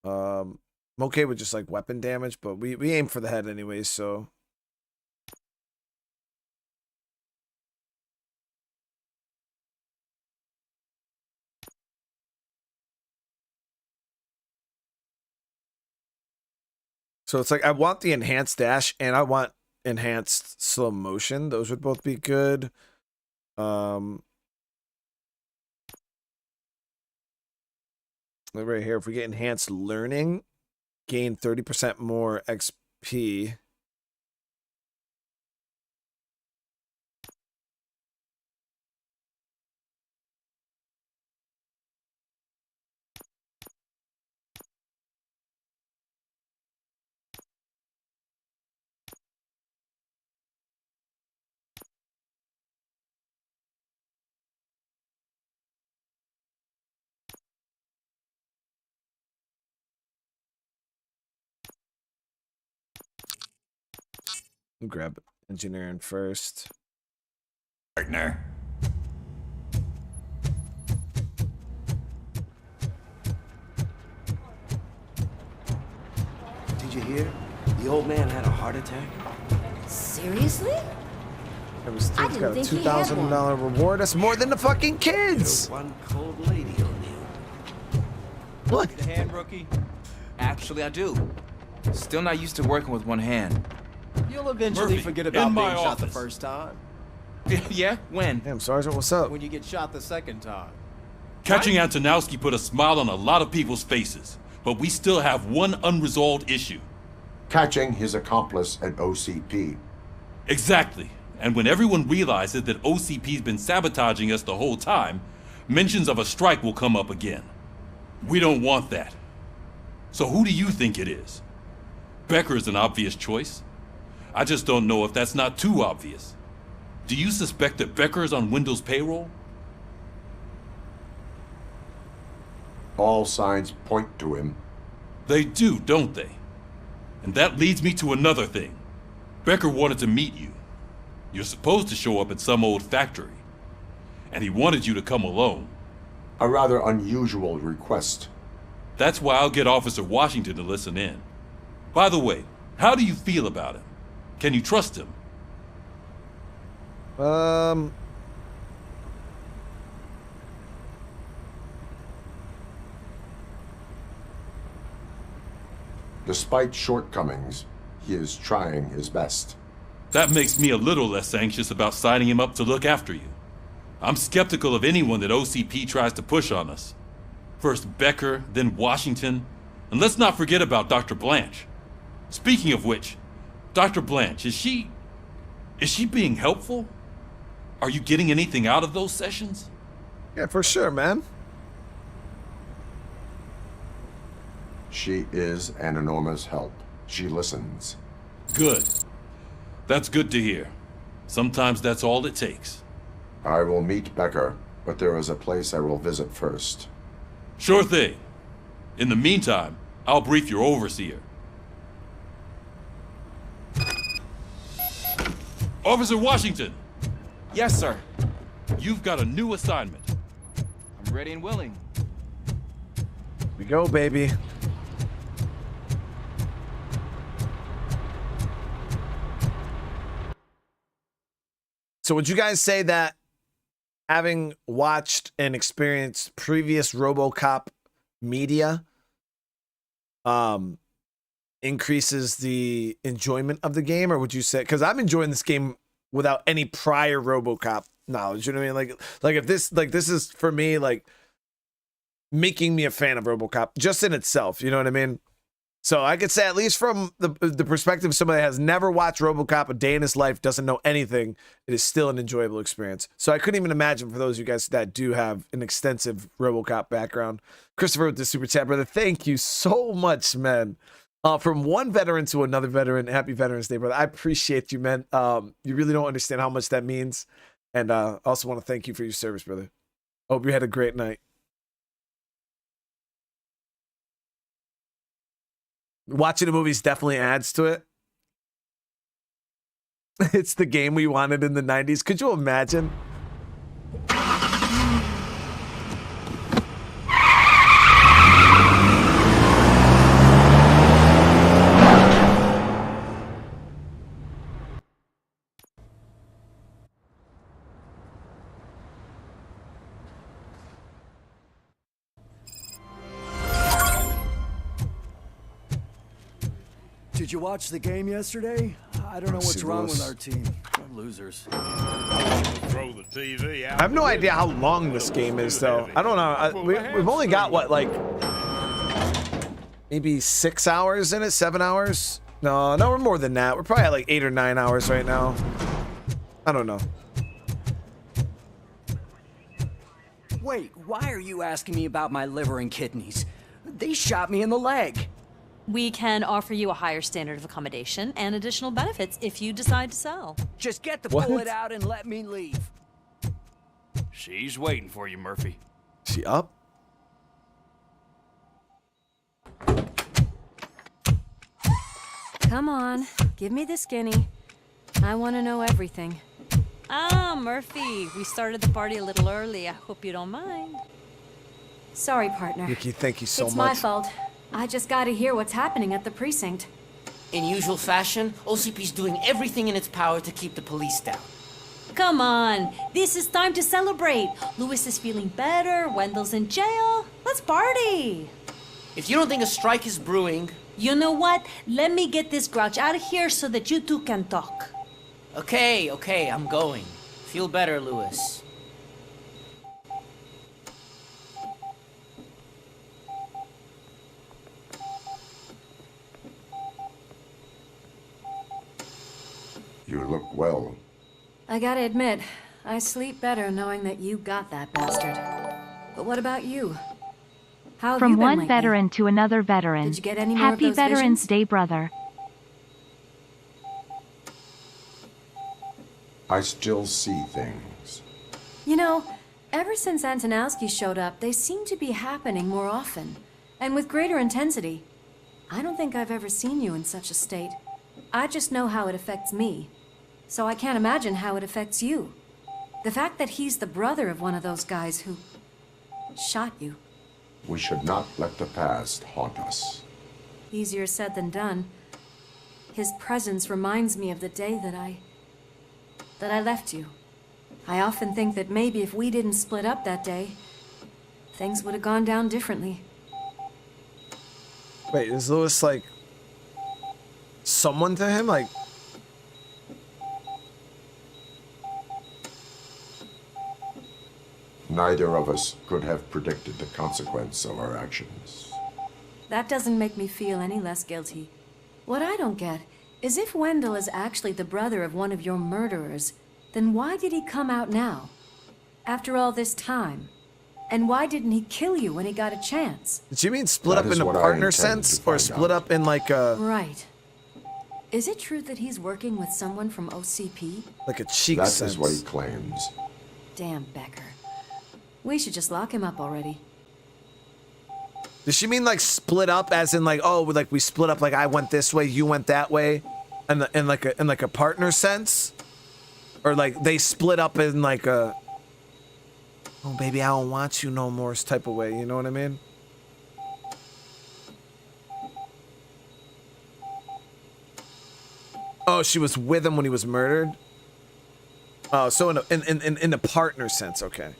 I'm okay with just like weapon damage, but we aim for the head anyways, so. So it's like I want the enhanced dash and I want enhanced slow motion. Those would both be good. Right here, if we get enhanced learning, gain 30% more XP. Grab engineering first. Partner. Did you hear? The old man had a heart attack. Seriously? It was I got didn't a think he had $2,000 reward. That's more than the fucking kids. One cold lady on you. What? The hand, rookie? Actually, I do. Still not used to working with one hand. You'll eventually forget about being shot the first time. Yeah? When? Damn, Sergeant, what's up? When you get shot the second time. Catching Antonowski put a smile on a lot of people's faces, but we still have one unresolved issue. Catching his accomplice at OCP. Exactly. And when everyone realizes that OCP's been sabotaging us the whole time, mentions of a strike will come up again. We don't want that. So who do you think it is? Becker is an obvious choice. I just don't know if that's not too obvious. Do you suspect that Becker is on Wendell's payroll? All signs point to him. They do, don't they? And that leads me to another thing. Becker wanted to meet you. You're supposed to show up at some old factory. And he wanted you to come alone. A rather unusual request. That's why I'll get Officer Washington to listen in. By the way, how do you feel about him? Can you trust him? Despite shortcomings, he is trying his best. That makes me a little less anxious about signing him up to look after you. I'm skeptical of anyone that OCP tries to push on us. First Becker, then Washington, and let's not forget about Dr. Blanche. Speaking of which, Dr. Blanche, is she being helpful? Are you getting anything out of those sessions? Yeah, for sure, man. She is an enormous help. She listens. Good. That's good to hear. Sometimes that's all it takes. I will meet Becker, but there is a place I will visit first. Sure thing. In the meantime, I'll brief your overseer. Officer Washington! Yes, sir. You've got a new assignment. I'm ready and willing. Here we go, baby. So would you guys say that having watched and experienced previous RoboCop media increases the enjoyment of the game? Or would you say, because I'm enjoying this game without any prior RoboCop knowledge, you know what I mean? Like if this, like this is for me, like making me a fan of RoboCop just in itself, you know what I mean? So I could say, at least from the perspective of somebody that has never watched RoboCop a day in his life, doesn't know anything, it is still an enjoyable experience. So I couldn't even imagine for those of you guys that do have an extensive RoboCop background. Christopher with the super chat, brother, thank you so much, man. From one veteran to another veteran, happy Veterans Day, brother. I appreciate you, man. You really don't understand how much that means. And I also want to thank you for your service, brother. Hope you had a great night. Watching the movies definitely adds to it. It's the game we wanted in the 90s. Could you imagine? Did you watch the game yesterday? I don't know what's wrong with our team. We're losers. Throw the TV out. I have no idea how long this game is, though. I don't know. We've only got, what, like, maybe 6 hours in it? 7 hours? No, we're more than that. We're probably at like 8 or 9 hours right now. I don't know. Wait, why are you asking me about my liver and kidneys? They shot me in the leg. We can offer you a higher standard of accommodation and additional benefits if you decide to sell. Just get the bullet out and let me leave. She's waiting for you, Murphy. She up? Come on, give me the skinny. I want to know everything. Ah, Murphy, we started the party a little early. I hope you don't mind. Sorry, partner. Nikki, thank you so much. It's my fault. I just gotta hear what's happening at the precinct. In usual fashion, OCP's doing everything in its power to keep the police down. Come on, this is time to celebrate. Lewis is feeling better, Wendell's in jail. Let's party. If you don't think a strike is brewing... You know what? Let me get this grouch out of here so that you two can talk. Okay, I'm going. Feel better, Lewis. You look well. I gotta admit, I sleep better knowing that you got that bastard. But what about you? How have From you been one lately? veteran to another veteran. Did you get any more of Happy those Veterans visions? Day, brother. I still see things. You know, ever since Antonowski showed up, they seem to be happening more often, and with greater intensity. I don't think I've ever seen you in such a state. I just know how it affects me, so I can't imagine how it affects you. The fact that he's the brother of one of those guys who shot you. We should not let the past haunt us. Easier said than done. His presence reminds me of the day that I left you. I often think that maybe if we didn't split up that day, things would have gone down differently. Wait, is Lewis like someone to him? Like, Neither of us could have predicted the consequence of our actions. That doesn't make me feel any less guilty. What I don't get is if Wendell is actually the brother of one of your murderers, then why did he come out now? After all this time? And why didn't he kill you when he got a chance? Did you mean split up in a partner sense, or split up in like a... Right. Is it true that he's working with someone from OCP? Like a cheek That sense? is what he claims. Damn Becker. We should just lock him up already. Does she mean like split up as in like, oh, like we split up, like I went this way, you went that way, and in like a partner sense? Or like they split up in like a, oh baby, I don't want you no more type of way, you know what I mean? Oh, she was with him when he was murdered? Oh, so in a partner sense, okay.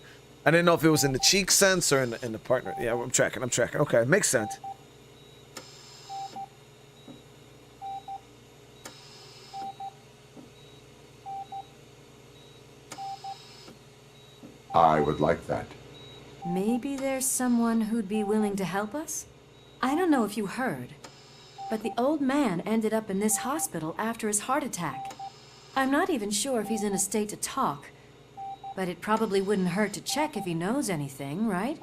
I didn't know if it was in the cheek sense or in the partner. Yeah, I'm tracking. Okay, makes sense. I would like that. Maybe there's someone who'd be willing to help us? I don't know if you heard, but the old man ended up in this hospital after his heart attack. I'm not even sure if he's in a state to talk, but it probably wouldn't hurt to check if he knows anything, right?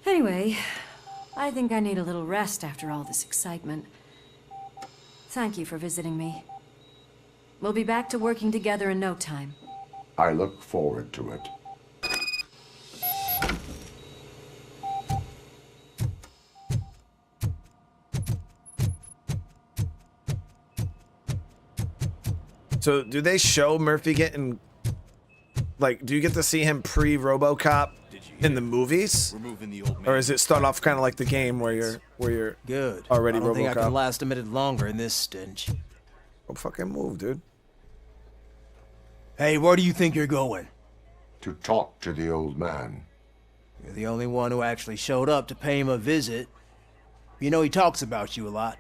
Anyway, I think I need a little rest after all this excitement. Thank you for visiting me. We'll be back to working together in no time. I look forward to it. So do they show Murphy getting, like, do you get to see him pre-RoboCop in the movies? Or is it start off kind of like the game where you're good already I don't think I RoboCop? can last a minute longer in this stench. Go fucking move, dude. Hey, where do you think you're going? To talk to the old man. You're the only one who actually showed up to pay him a visit. You know he talks about you a lot.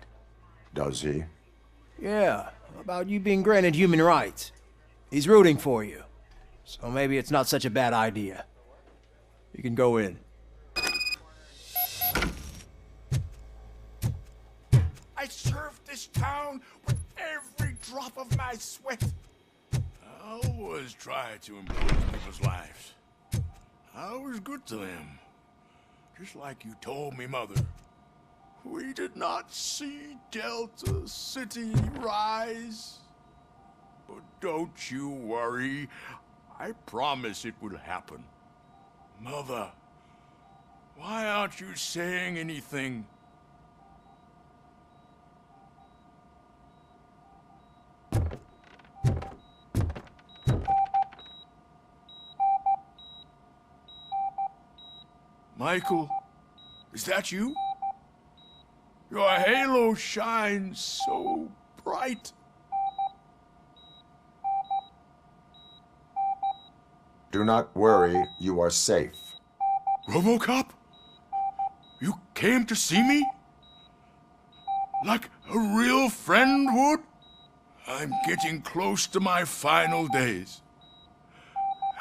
Does he? Yeah, about you being granted human rights. He's rooting for you. So maybe it's not such a bad idea. You can go in. I served this town with every drop of my sweat. I always tried to improve people's lives. I was good to them. Just like you told me, Mother. We did not see Delta City rise. But don't you worry. I promise it will happen. Mother, why aren't you saying anything? Michael, is that you? Your halo shines so bright. Do not worry, you are safe. RoboCop? You came to see me? Like a real friend would? I'm getting close to my final days.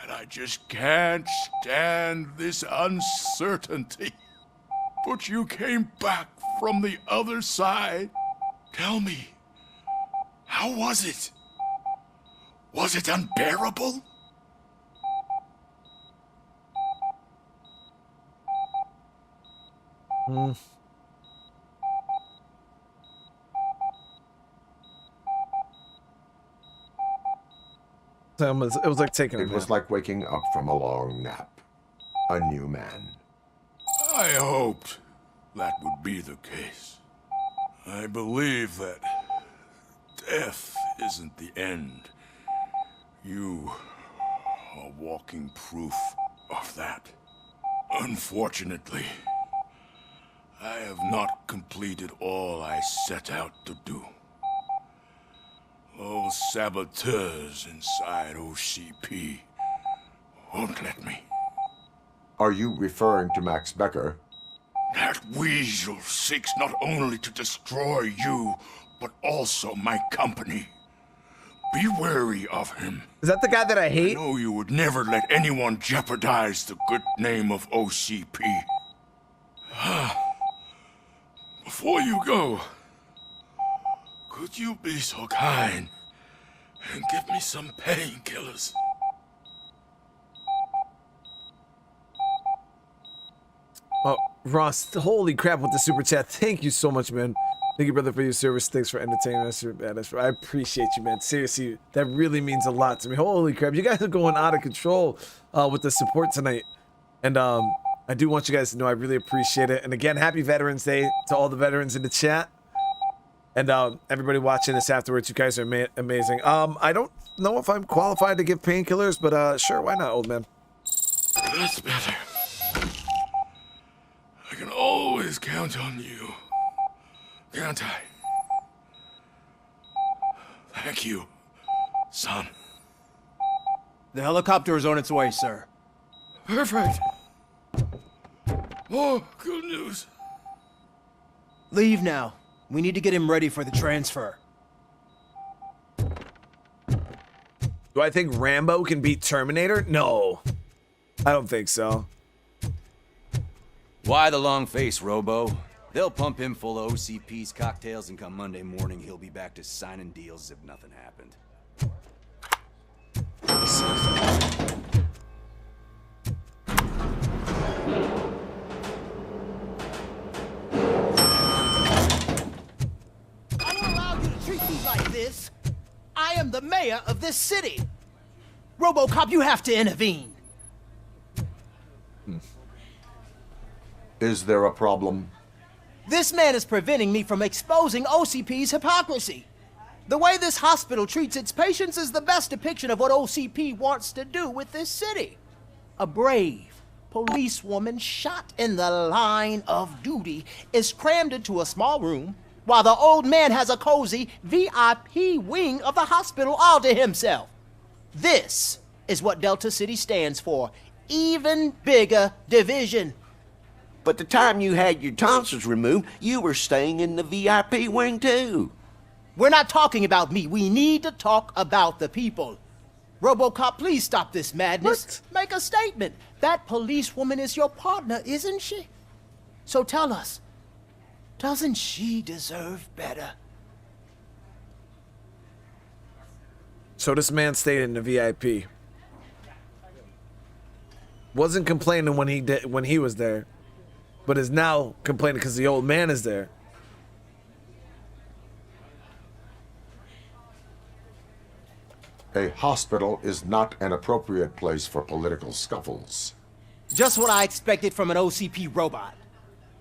And I just can't stand this uncertainty. But you came back from the other side. Tell me, how was it? Was it unbearable? It was like taking a It was nap. like waking up from a long nap. A new man. I hoped that would be the case. I believe that death isn't the end. You are walking proof of that. Unfortunately, I have not completed all I set out to do. Those saboteurs inside OCP won't let me. Are you referring to Max Becker? That weasel seeks not only to destroy you, but also my company. Be wary of him. Is that the guy that I hate? I know you would never let anyone jeopardize the good name of OCP. Before you go, could you be so kind and give me some painkillers? Oh, Ross, holy crap with the super chat. Thank you so much, man. Thank you, brother, for your service. Thanks for entertaining us. I appreciate you, man. Seriously, that really means a lot to me. Holy crap, you guys are going out of control with the support tonight. And I do want you guys to know I really appreciate it. And again, happy Veterans Day to all the veterans in the chat. And everybody watching this afterwards, you guys are amazing. I don't know if I'm qualified to give painkillers, but sure, why not, old man? That's better. I can always count on you. Can't I? Thank you, son. The helicopter is on its way, sir. Perfect. Oh, good news. Leave now. We need to get him ready for the transfer. Do I think Rambo can beat Terminator? No. I don't think so. Why the long face, Robo? They'll pump him full of OCP's cocktails, and come Monday morning, he'll be back to signing deals as if nothing happened. I don't allow you to treat me like this. I am the mayor of this city. RoboCop, you have to intervene. Is there a problem? This man is preventing me from exposing OCP's hypocrisy. The way this hospital treats its patients is the best depiction of what OCP wants to do with this city. A brave policewoman shot in the line of duty is crammed into a small room, while the old man has a cozy VIP wing of the hospital all to himself. This is what Delta City stands for. Even bigger division. But the time you had your tonsils removed, you were staying in the VIP wing too. We're not talking about me. We need to talk about the people. RoboCop, please stop this madness. What? Make a statement. That policewoman is your partner, isn't she? So tell us, doesn't she deserve better? So this man stayed in the VIP. Wasn't complaining when he was there, but is now complaining because the old man is there. A hospital is not an appropriate place for political scuffles. Just what I expected from an OCP robot.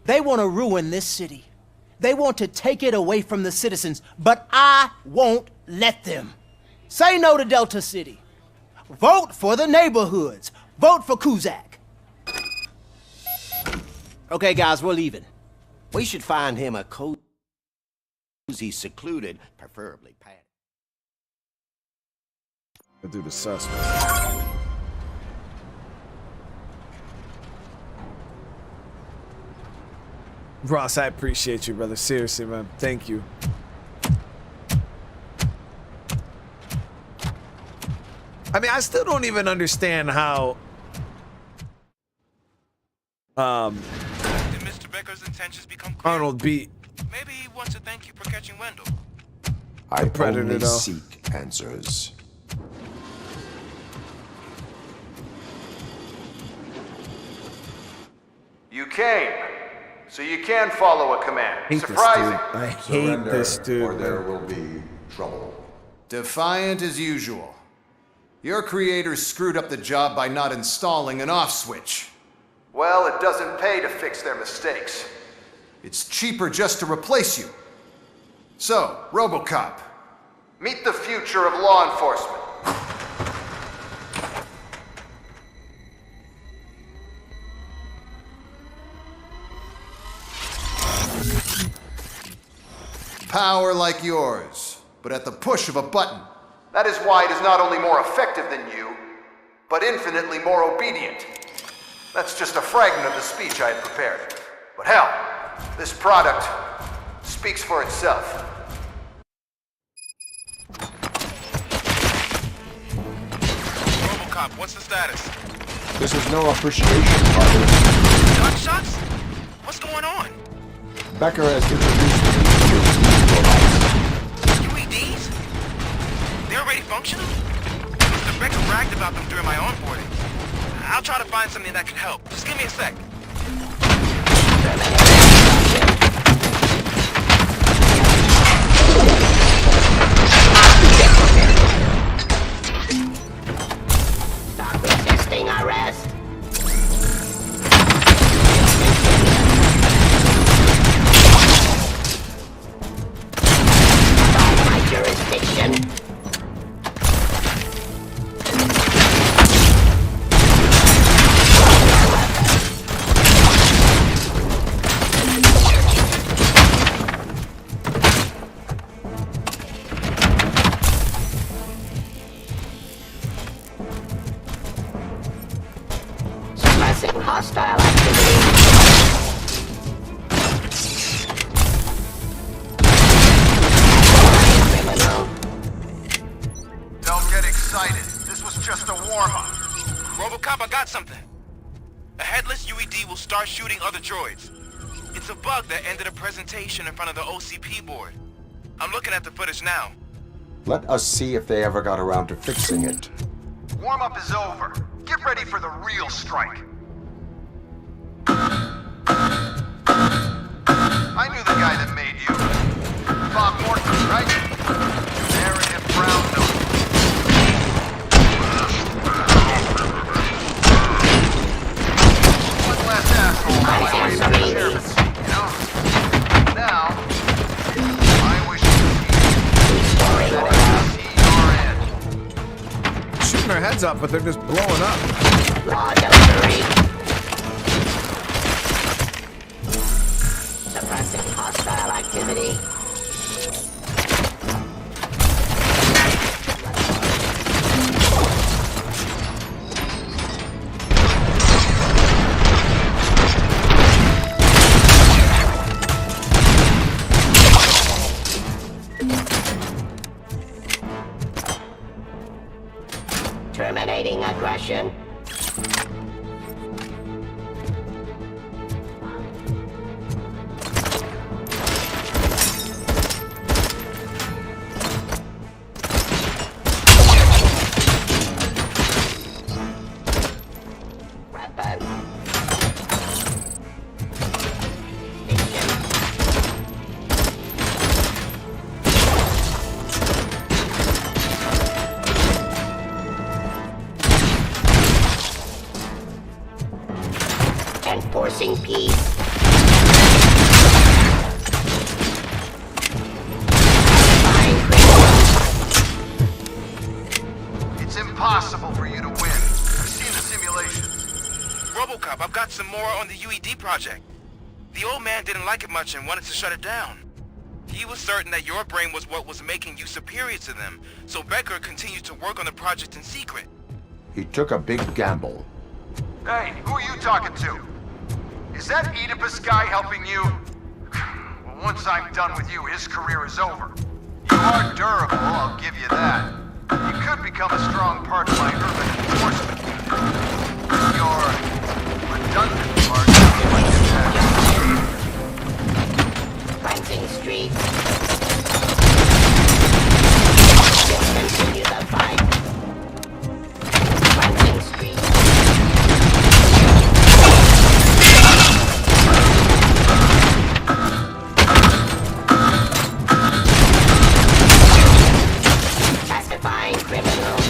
They want to ruin this city. They want to take it away from the citizens, but I won't let them. Say no to Delta City. Vote for the neighborhoods. Vote for Kuzak. Okay, guys, we're leaving. We should find him a cozy, secluded, preferably padded. I'll do the suspect. Ross, I appreciate you, brother. Seriously, man. Thank you. I mean, I still don't even understand how Did Mr. Becker's intentions become clear? Arnold beat. Maybe he wants to thank you for catching Wendell. I Predator, only though. seek answers. You came, so you can follow a command. Hate this Surprising. dude. I hate this dude. Or there will be trouble. Defiant as usual. Your creators screwed up the job by not installing an off switch. Well, it doesn't pay to fix their mistakes. It's cheaper just to replace you. So, RoboCop, meet the future of law enforcement. Power like yours, but at the push of a button. That is why it is not only more effective than you, but infinitely more obedient. That's just a fragment of the speech I had prepared. But hell, this product speaks for itself. RoboCop, what's the status? This is no appreciation party. Gunshots? What's going on? Becker has introduced me to UEDs? They're already functional? Mr. Becker bragged about them during my onboarding. I'll try to find something that can help. Just give me a sec. hostile activity. Don't get excited. This was just a warm-up. RoboCop, I got something. A headless UED will start shooting other droids. It's a bug that ended a presentation in front of the OCP board. I'm looking at the footage now. Let us see if they ever got around to fixing it. Warm-up is over. Get ready for the real strike. I knew the guy that made you. Bob Morton, right? Arrogant brown nose. One less asshole on my way to the chairman's seat, you know? Now, I wish you could see Shooting their heads up, but they're just blowing up. Raw delivery. Suppressing hostile activity. Terminating aggression. Weapon. Enforcing peace. It's impossible for you to win. I've seen the simulations. RoboCop, I've got some more on the UED project. The old man didn't like it much and wanted to shut it down. He was certain that your brain was what was making you superior to them, so Becker continued to work on the project in secret. He took a big gamble. Hey, who are you talking to? Is that Oedipus guy helping you? Well, once I'm done with you, his career is over. You are durable, I'll give you that. You could become a strong part of my urban enforcement. Your redundant part is like Cleansing streets. Continue the fight. Cleansing streets. Pacifying criminals.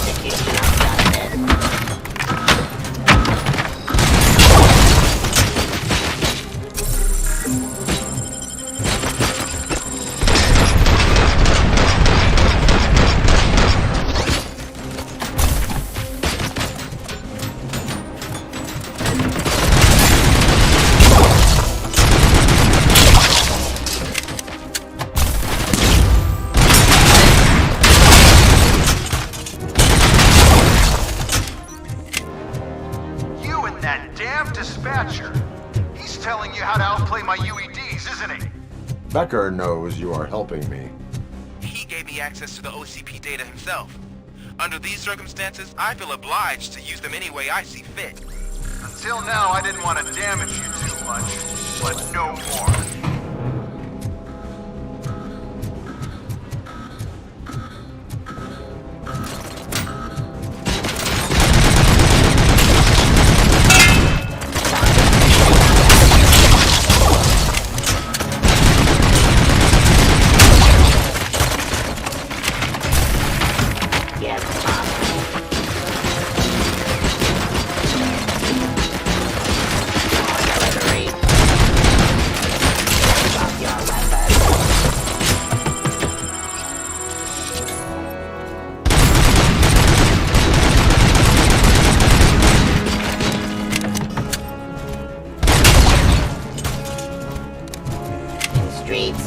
Execution of justice. You and that damn dispatcher. He's telling you how to outplay my UEDs, isn't he? Becker knows you are helping me. He gave me access to the OCP data himself. Under these circumstances, I feel obliged to use them any way I see fit. Until now, I didn't want to damage you too much, but no more. Yes, Bob. Delivery. Drop your weapon. In streets.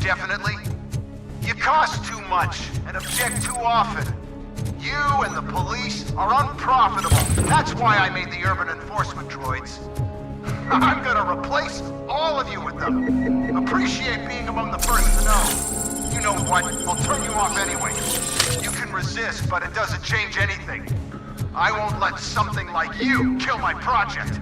indefinitely? You cost too much and object too often. You and the police are unprofitable. That's why I made the urban enforcement droids. I'm gonna replace all of you with them. Appreciate being among the first to know. You know what? I'll turn you off anyway. You can resist, but it doesn't change anything. I won't let something like you kill my project.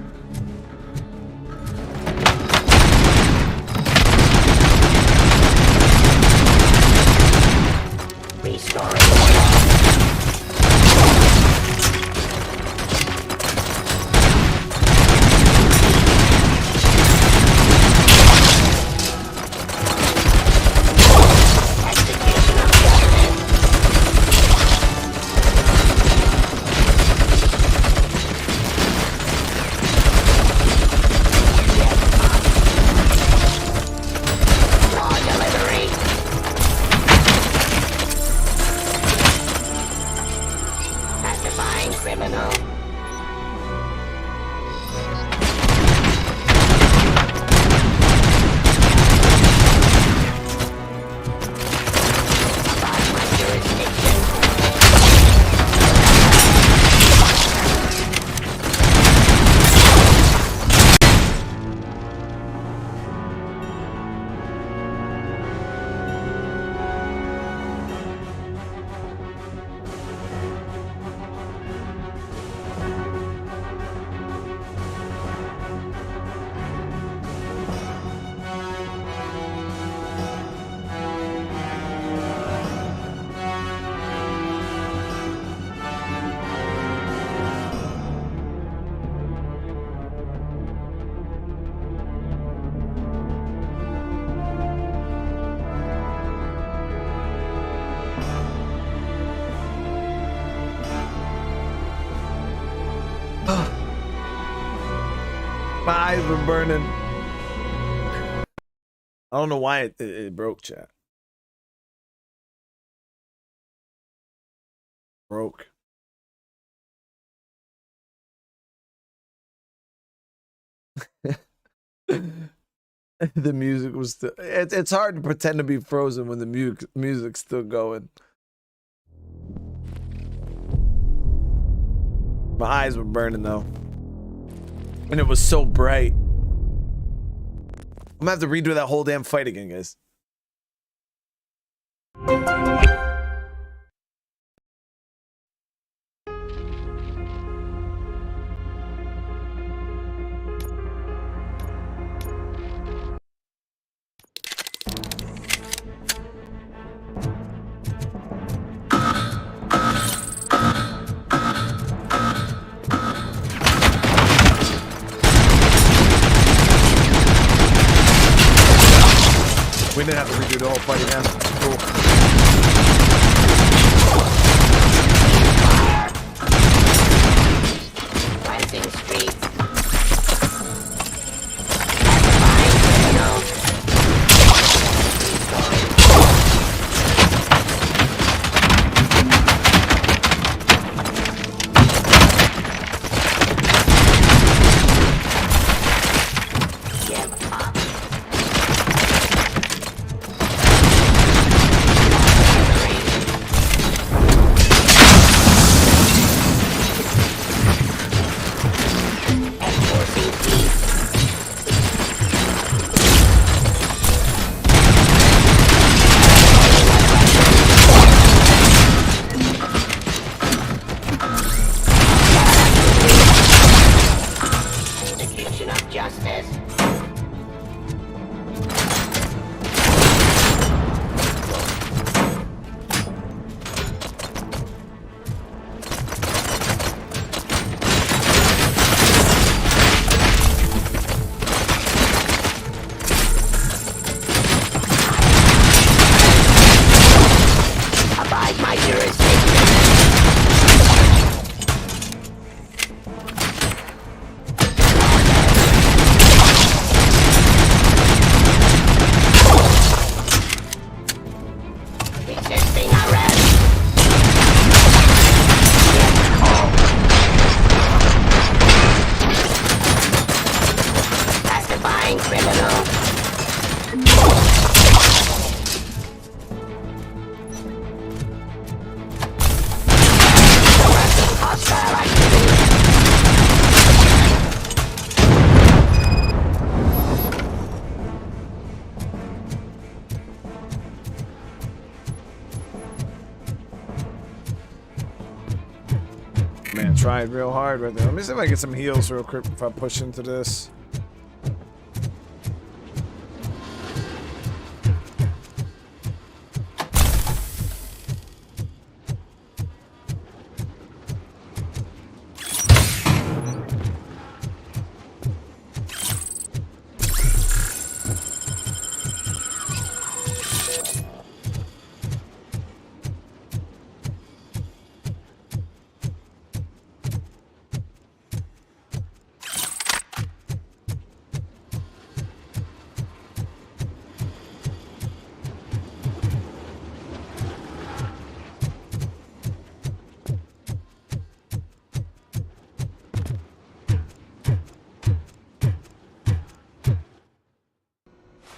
My eyes were burning. I don't know why it broke, chat. Broke. The music was still... It's hard to pretend to be frozen when the music's still going. My eyes were burning though. And it was so bright. I'm gonna have to redo that whole damn fight again, guys. We didn't have to redo the whole fight again. Cool. Cleansing streets. tried real hard right there. Let me see if I can get some heals real quick if I push into this.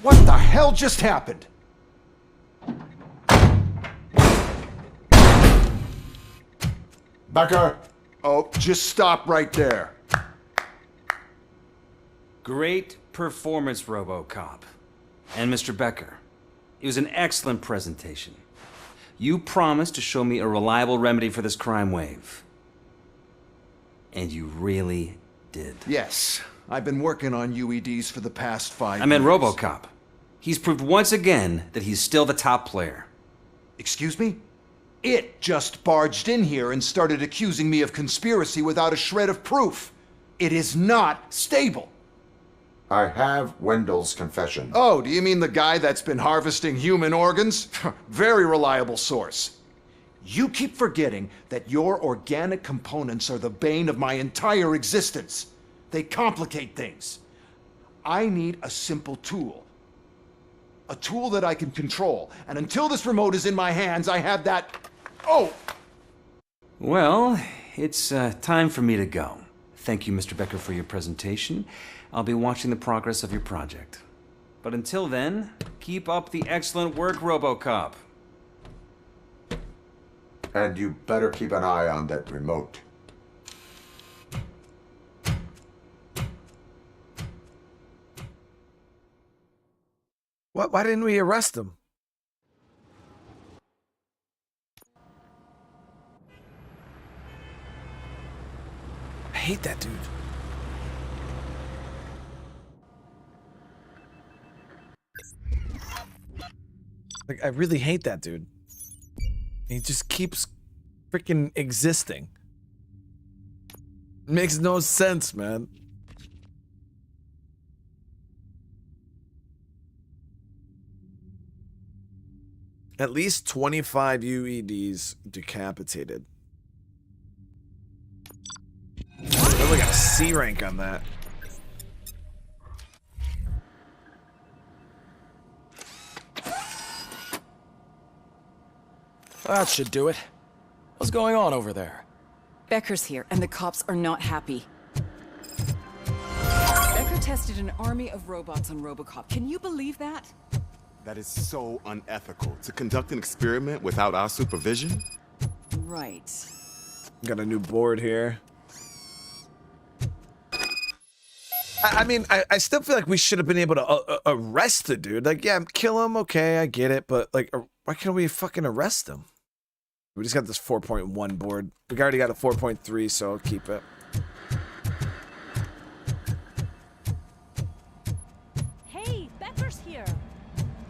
What the hell just happened? Becker! Oh, just stop right there. Great performance, RoboCop. And Mr. Becker, it was an excellent presentation. You promised to show me a reliable remedy for this crime wave. And you really did. Yes, I've been working on UEDs for the past 5 years. I meant RoboCop. He's proved once again that he's still the top player. Excuse me? It just barged in here and started accusing me of conspiracy without a shred of proof. It is not stable. I have Wendell's confession. Oh, do you mean the guy that's been harvesting human organs? Very reliable source. You keep forgetting that your organic components are the bane of my entire existence. They complicate things. I need a simple tool. A tool that I can control. And until this remote is in my hands, I have that... Oh! Well, it's time for me to go. Thank you, Mr. Becker, for your presentation. I'll be watching the progress of your project. But until then, keep up the excellent work, RoboCop. And you better keep an eye on that remote. What? Why didn't we arrest him? I hate that dude. Like, I really hate that dude. He just keeps freaking existing. It makes no sense, man. At least 25 UEDs decapitated. Oh, we got a C rank on that. That should do it. What's going on over there? Becker's here, and the cops are not happy. Becker tested an army of robots on RoboCop. Can you believe that? That is so unethical. To conduct an experiment without our supervision? Right. Got a new board here. I mean, I still feel like we should have been able to arrest the dude. Like, yeah, kill him, okay, I get it, but like, why can't we fucking arrest him? We just got this 4.1 board. We already got a 4.3, so I'll keep it. Hey, Becker's here.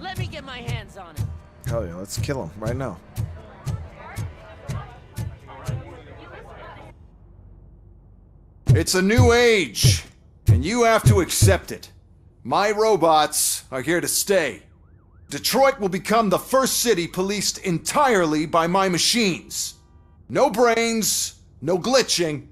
Let me get my hands on him. Hell yeah, let's kill him right now. It's a new age, and you have to accept it. My robots are here to stay. Detroit will become the first city policed entirely by my machines. No brains, no glitching,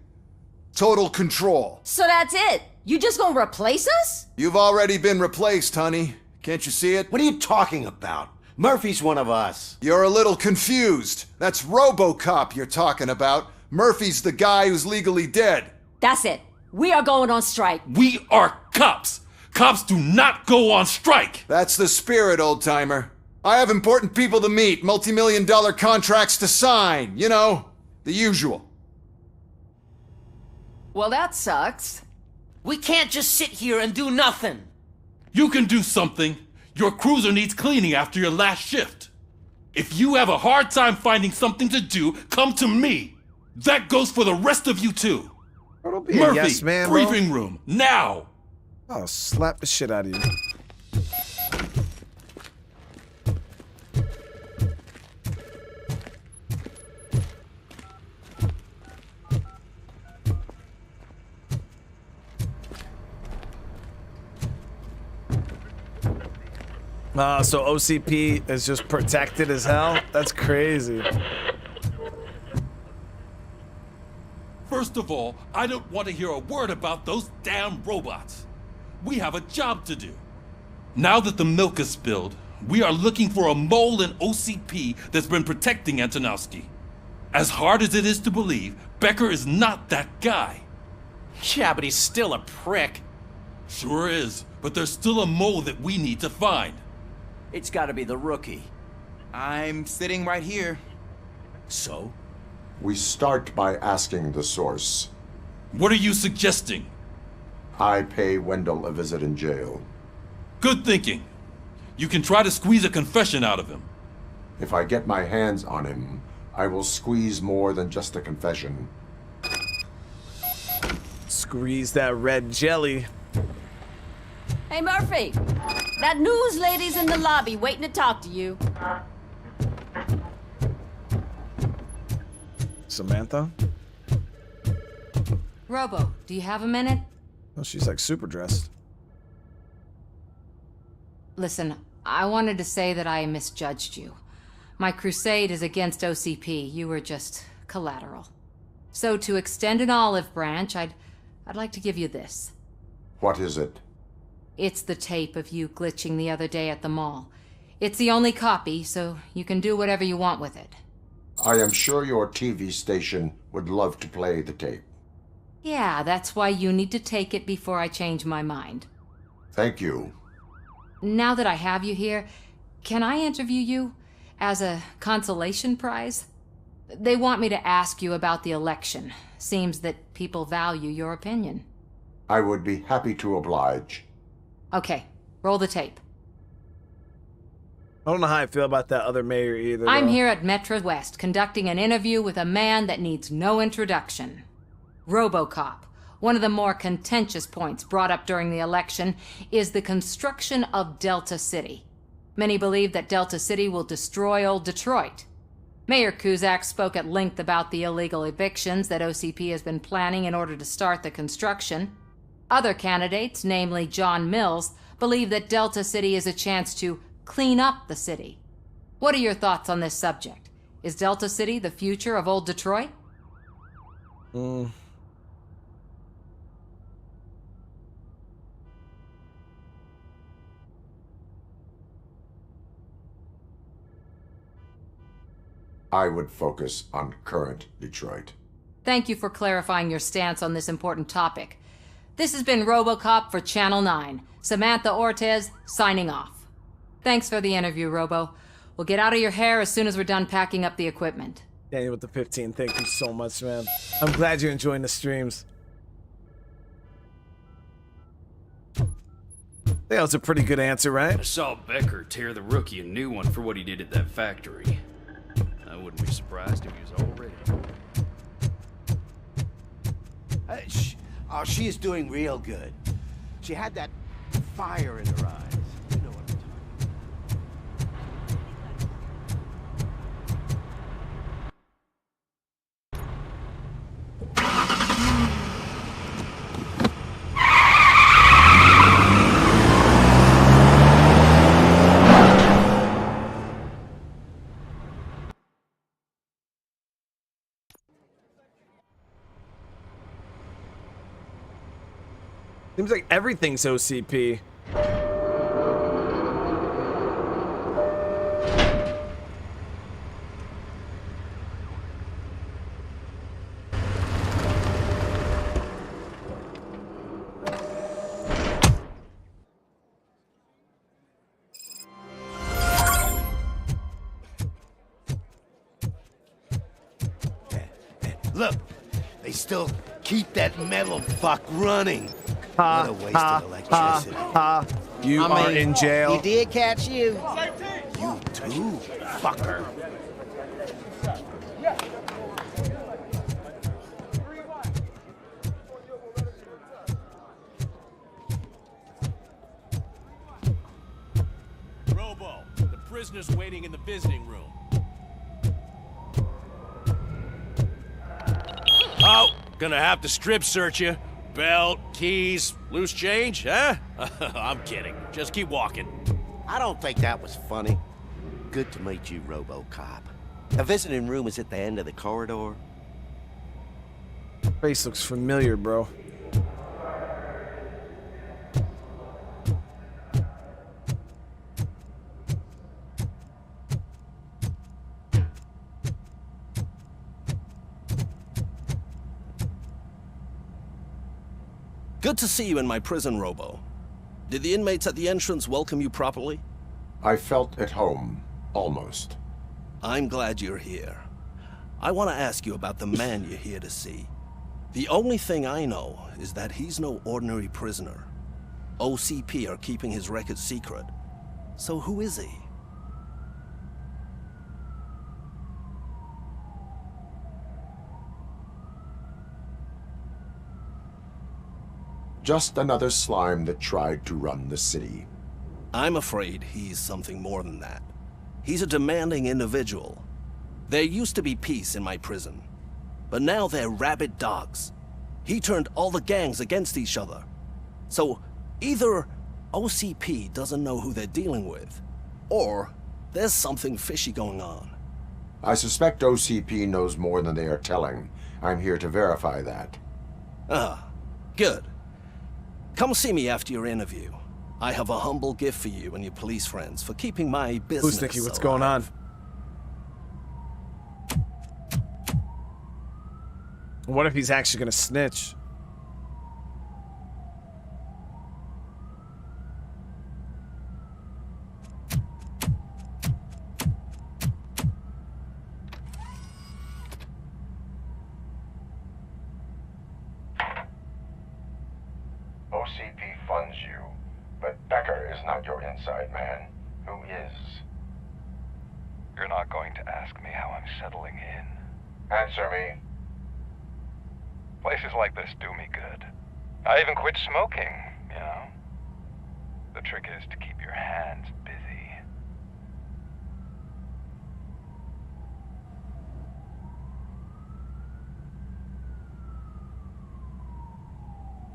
total control. So that's it? You just gonna replace us? You've already been replaced, honey. Can't you see it? What are you talking about? Murphy's one of us. You're a little confused. That's RoboCop you're talking about. Murphy's the guy who's legally dead. That's it. We are going on strike. We are cops. Cops do not go on strike. That's the spirit, old-timer. I have important people to meet, multi-million-dollar contracts to sign. You know, the usual. Well, that sucks. We can't just sit here and do nothing. You can do something. Your cruiser needs cleaning after your last shift. If you have a hard time finding something to do, come to me. That goes for the rest of you too. Bro, don't be a Murphy, yes man, bro. briefing room, now! I'll slap the shit out of you. So OCP is just protected as hell? That's crazy. First of all, I don't want to hear a word about those damn robots. We have a job to do. Now that the milk is spilled, we are looking for a mole in OCP that's been protecting Antonowski. As hard as it is to believe, Becker is not that guy. Yeah, but he's still a prick. Sure is, but there's still a mole that we need to find. It's gotta be the rookie. I'm sitting right here. So? We start by asking the source. What are you suggesting? I pay Wendell a visit in jail. Good thinking. You can try to squeeze a confession out of him. If I get my hands on him, I will squeeze more than just a confession. Squeeze that red jelly. Hey, Murphy. That news lady's in the lobby waiting to talk to you. Samantha? Robo, do you have a minute? Oh, she's like super dressed. Listen, I wanted to say that I misjudged you. My crusade is against OCP. You were just collateral. So to extend an olive branch, I'd like to give you this. What is it? It's the tape of you glitching the other day at the mall. It's the only copy, so you can do whatever you want with it. I am sure your TV station would love to play the tape. Yeah, that's why you need to take it before I change my mind. Thank you. Now that I have you here, can I interview you as a consolation prize? They want me to ask you about the election. Seems that people value your opinion. I would be happy to oblige. Okay, roll the tape. I don't know how I feel about that other mayor either. I'm though. here at Metro West conducting an interview with a man that needs no introduction. RoboCop. One of the more contentious points brought up during the election is the construction of Delta City. Many believe that Delta City will destroy old Detroit. Mayor Cusack spoke at length about the illegal evictions that OCP has been planning in order to start the construction. Other candidates, namely John Mills, believe that Delta City is a chance to clean up the city. What are your thoughts on this subject? Is Delta City the future of old Detroit? I would focus on current Detroit. Thank you for clarifying your stance on this important topic. This has been RoboCop for Channel 9. Samantha Ortez, signing off. Thanks for the interview, Robo. We'll get out of your hair as soon as we're done packing up the equipment. Daniel with the 15, thank you so much, man. I'm glad you're enjoying the streams. I think that was a pretty good answer, right? I saw Becker tear the rookie a new one for what he did at that factory. I wouldn't be surprised if he was already. Oh, she is doing real good. She had that fire in her eyes. You know what I'm talking Seems like everything's OCP. Look, they still keep that metal fuck running. Ha, What a waste ha, of electricity. You are in jail. He did catch you. You too, fucker. prisoners waiting in the visiting room. Oh, gonna have to strip search you. Belt, keys, loose change, huh? I'm kidding. Just keep walking. I don't think that was funny. Good to meet you, RoboCop. The visiting room is at the end of the corridor. Face looks familiar, bro. Good to see you in my prison, Robo. Did the inmates at the entrance welcome you properly? I felt at home, almost. I'm glad you're here. I want to ask you about the man you're here to see. The only thing I know is that he's no ordinary prisoner. OCP are keeping his record secret. So who is he? Just another slime that tried to run the city. I'm afraid he's something more than that. He's a demanding individual. There used to be peace in my prison, but now they're rabid dogs. He turned all the gangs against each other. So either OCP doesn't know who they're dealing with, or there's something fishy going on. I suspect OCP knows more than they are telling. I'm here to verify that. Ah, good. Come see me after your interview. I have a humble gift for you and your police friends for keeping my business Who's Nicky? What's alive. going on? What if he's actually gonna snitch? OCP funds you, but Becker is not your inside man. Who is? You're not going to ask me how I'm settling in. Answer me. Places like this do me good. I even quit smoking, you know? The trick is to keep your hands busy.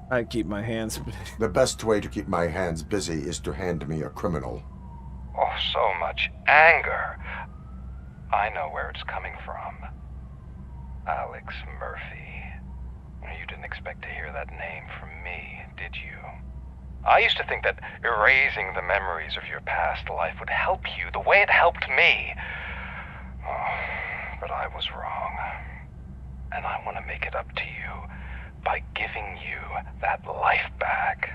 I keep my hands. The best way to keep my hands busy is to hand me a criminal. Oh, so much anger. I know where it's coming from. Alex Murphy. You didn't expect to hear that name from me, did you? I used to think that erasing the memories of your past life would help you the way it helped me. Oh, but I was wrong. And I want to make it up to you by giving you that life back.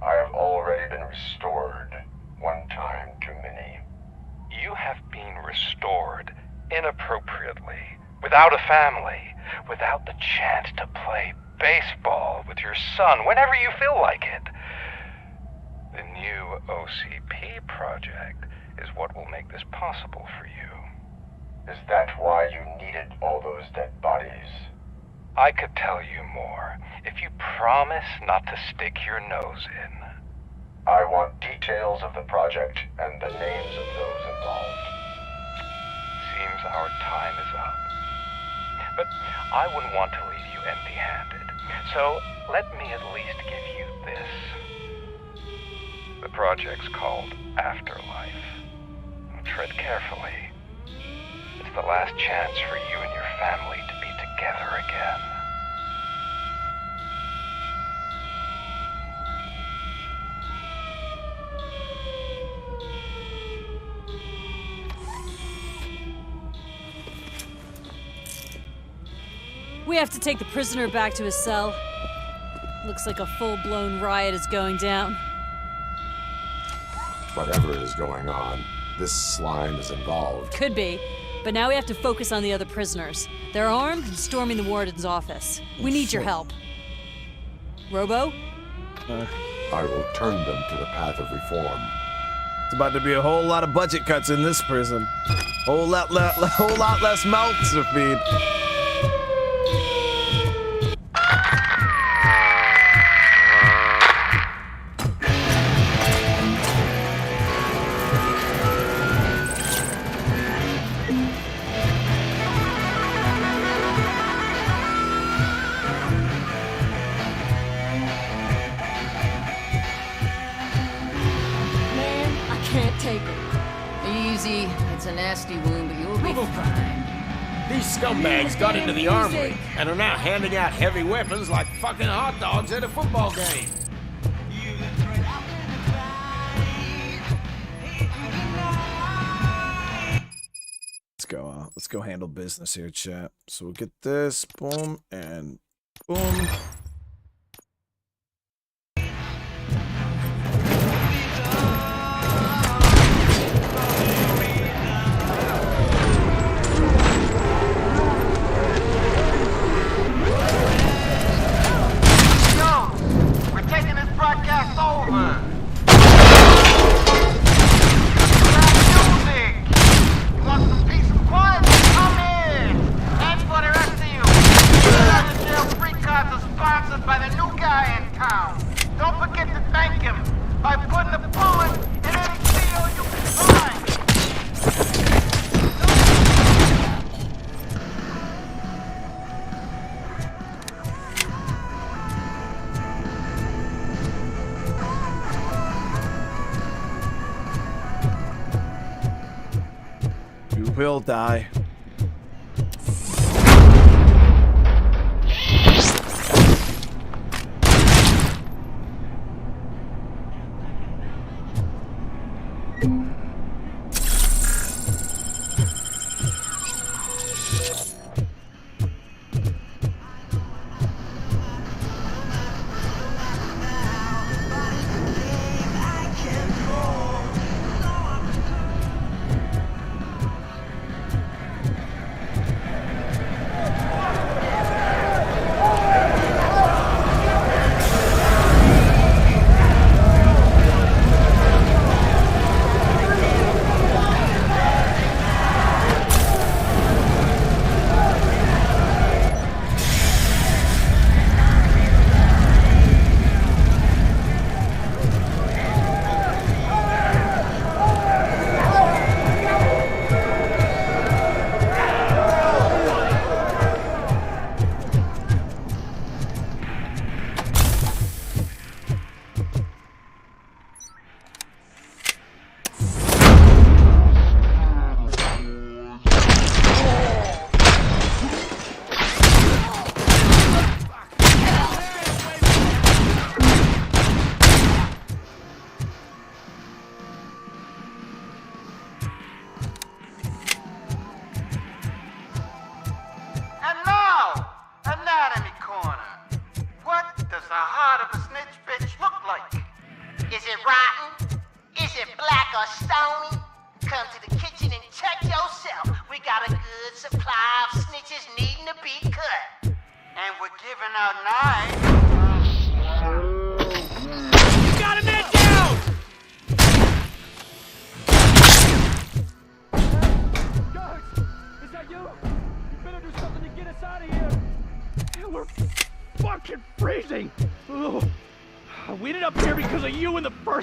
I have already been restored. One time too many. You have been restored inappropriately, without a family, without the chance to play baseball with your son whenever you feel like it. The new OCP project is what will make this possible for you. Is that why you needed all those dead bodies? I could tell you more if you promise not to stick your nose in. I want details of the project and the names of those involved. Seems our time is up. But I wouldn't want to leave you empty-handed. So let me at least give you this. The project's called Afterlife. Tread carefully. It's the last chance for you and your family to be together again. We have to take the prisoner back to his cell. Looks like a full-blown riot is going down. Whatever is going on, this slime is involved. Could be, but now we have to focus on the other prisoners. They're armed and storming the warden's office. We need your help. Robo? I will turn them to the path of reform. It's about to be a whole lot of budget cuts in this prison. Whole lot less mouths to feed. nasty wound, but you'll be fine. These scumbags got into the armory and are now handing out heavy weapons like fucking hot dogs at a football game. Let's go handle business here, chat. So we'll get this, boom, and boom. We're taking this broadcast over. You want some peace and quiet? Come in. And for the rest of you, the jail free cards are sponsored by the new guy in town. Don't forget to thank him by putting a bullet in any deal you can find. You will die.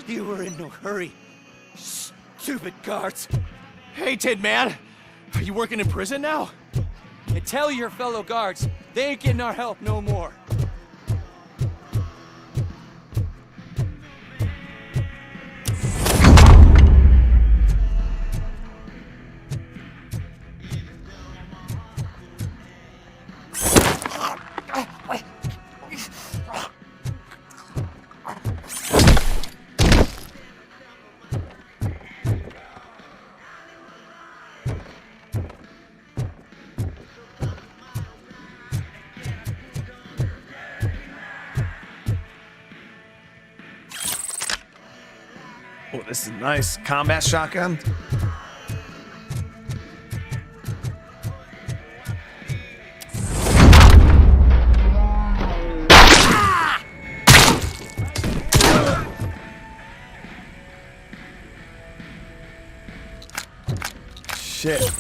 You were in no hurry. Stupid guards. Hey, Tin Man. Are you working in prison now? And tell your fellow guards, they ain't getting our help no more. Oh, this is nice. Combat shotgun. Shit.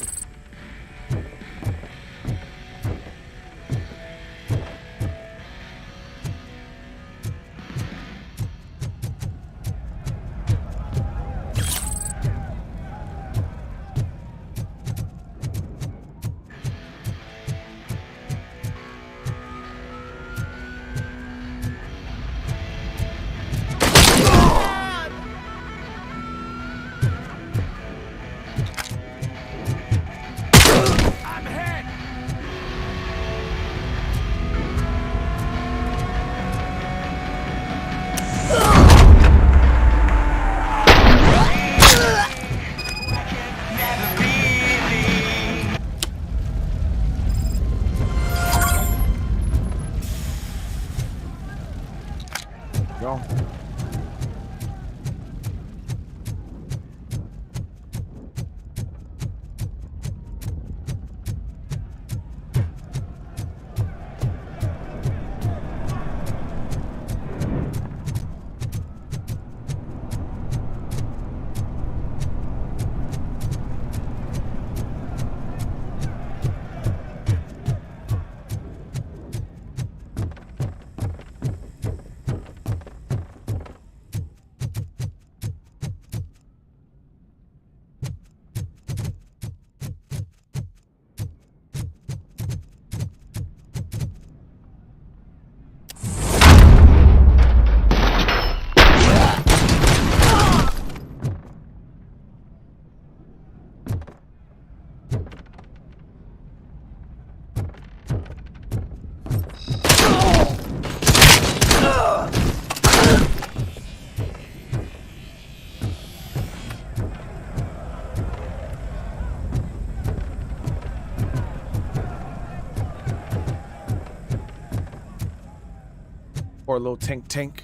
Or a little tink tink.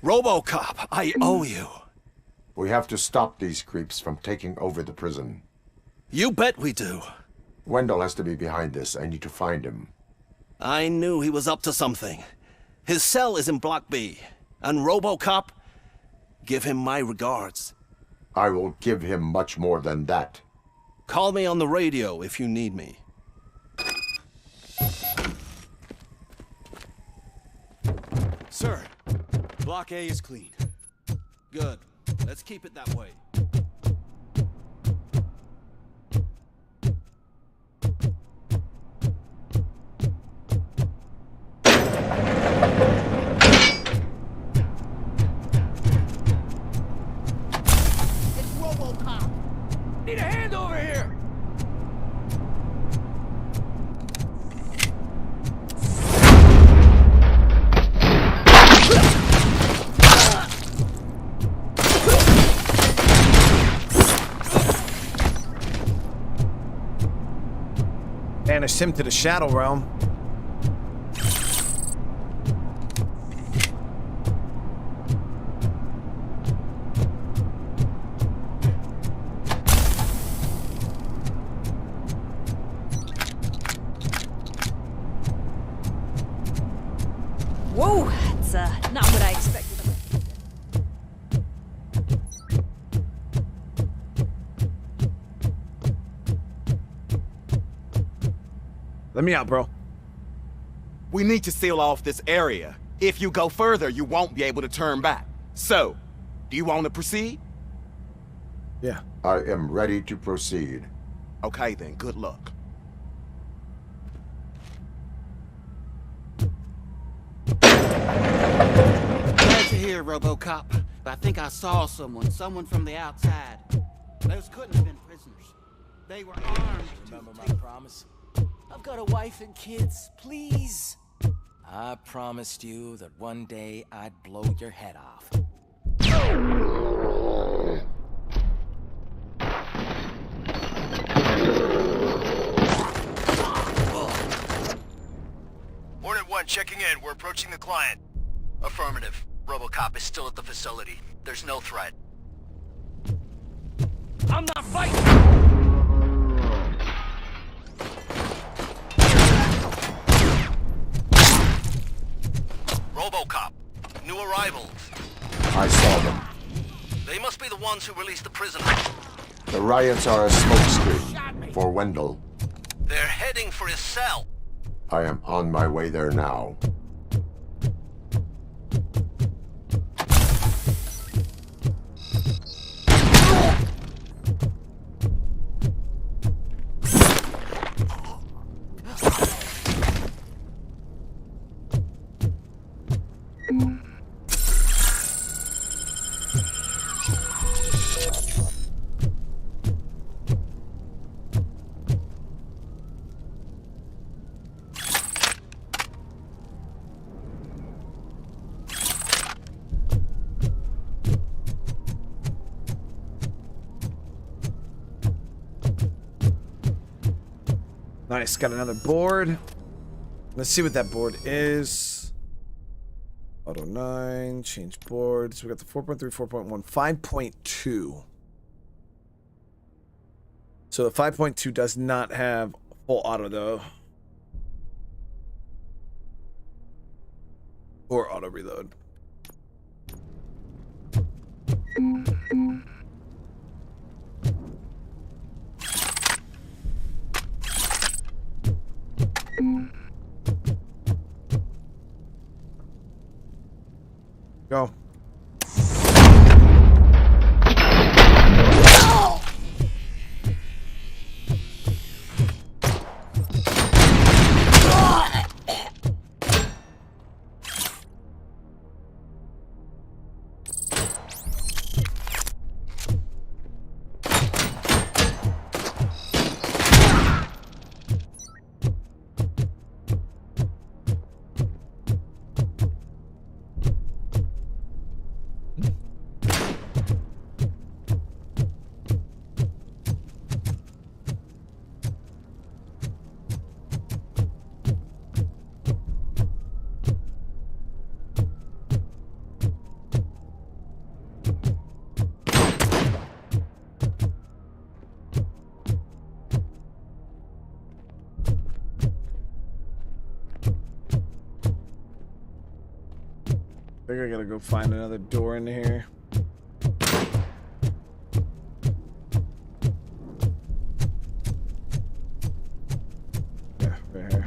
RoboCop, I owe you. We have to stop these creeps from taking over the prison. You bet we do. Wendell has to be behind this. I need to find him. I knew he was up to something. His cell is in Block B. And RoboCop, give him my regards. I will give him much more than that. Call me on the radio if you need me. Sir, Block A is clean. Good. Let's keep it that way. It's RoboCop. Need a hand over here! Banished him to the Shadow Realm. Whoa, that's not what I expected. Let me out, bro. We need to seal off this area. If you go further, you won't be able to turn back. So, do you want to proceed? Yeah. I am ready to proceed. Okay then, good luck. Glad to hear, RoboCop. But I think I saw someone from the outside. Those couldn't have been prisoners. They were armed. Remember my promise? I've got a wife and kids, please. I promised you that one day I'd blow your head off. Hornet 1 checking in. We're approaching the client. Affirmative. RoboCop is still at the facility. There's no threat. I'm not fighting! RoboCop. New arrivals. I saw them. They must be the ones who released the prisoner. The riots are a smokescreen for Wendell. They're heading for his cell. I am on my way there now. Nice, got another board. Let's see what that board is. Auto 9, change boards. We got the 4.3, 4.1, 5.2. So the 5.2 does not have full auto though. Or auto reload. Go. think I gotta go find another door in here. Yeah, right here.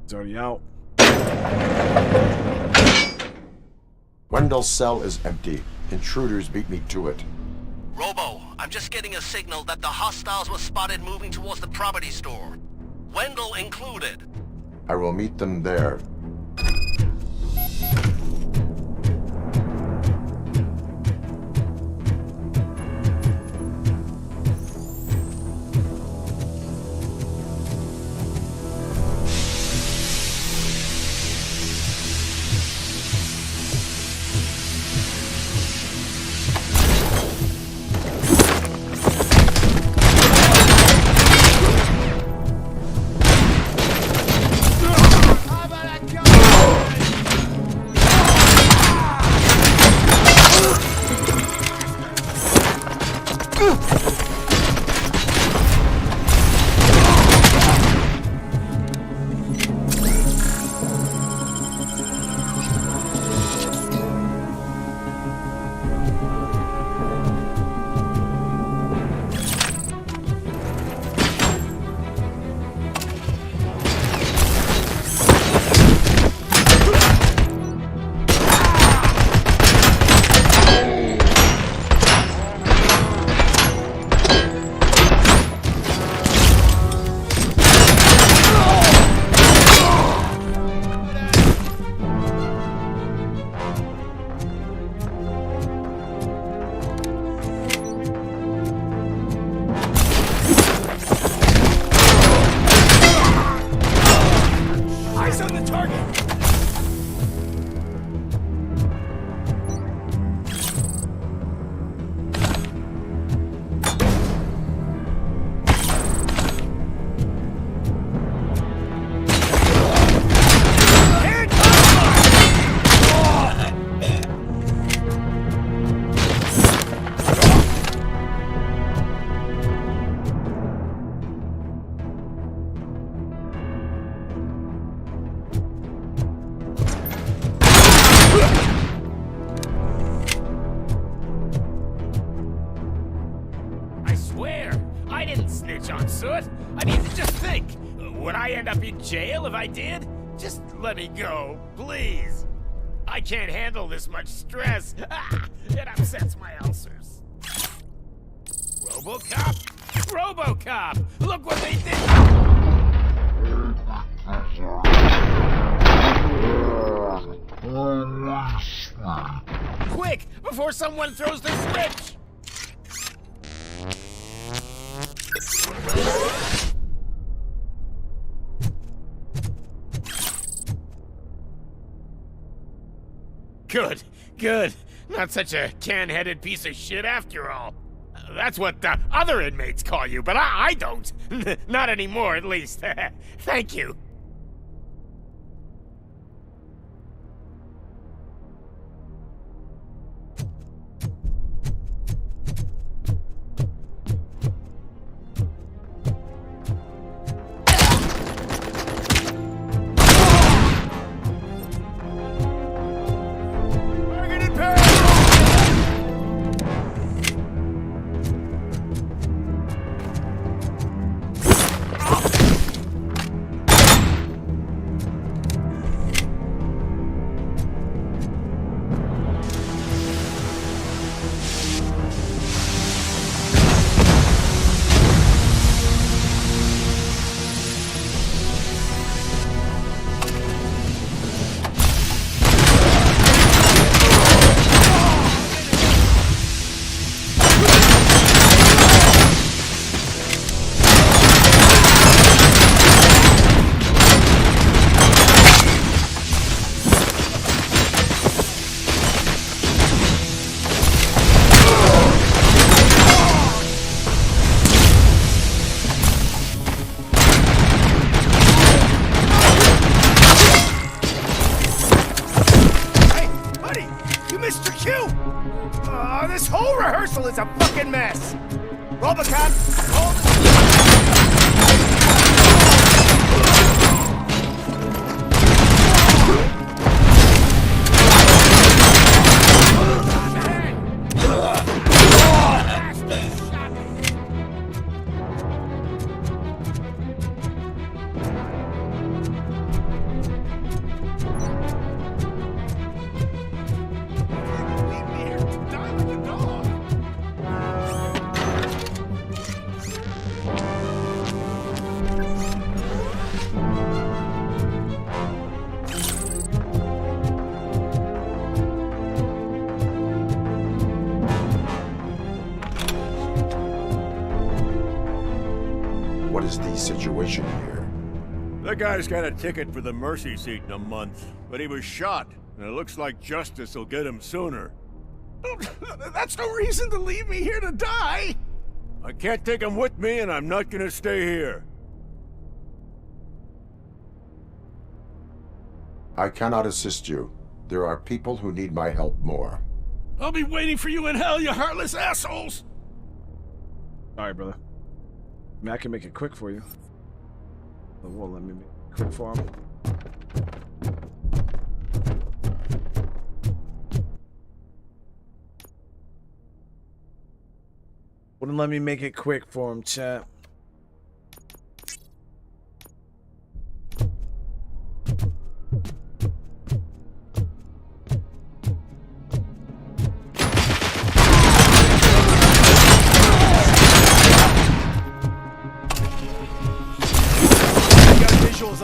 It's already out. Wendell's cell is empty. Intruders beat me to it. Robo, I'm just getting a signal that the hostiles were spotted moving towards the property store. Wendell included. I will meet them there. Would I end up in jail if I did? Just let me go, please. I can't handle this much stress. It upsets my ulcers. RoboCop? RoboCop! Look what they did! Quick, before someone throws the switch! Good, good. Not such a can-headed piece of shit after all. That's what the other inmates call you, but I don't. Not anymore, at least. Thank you. is a fucking mess! RoboCop, hold What is the situation here? That guy's got a ticket for the mercy seat in a month, but he was shot, and it looks like justice will get him sooner. That's no reason to leave me here to die! I can't take him with me, and I'm not gonna stay here. I cannot assist you. There are people who need my help more. I'll be waiting for you in hell, you heartless assholes! Alright, brother. I mean, I can make it quick for you. But won't let me make it quick for him. Wouldn't let me make it quick for him, chat.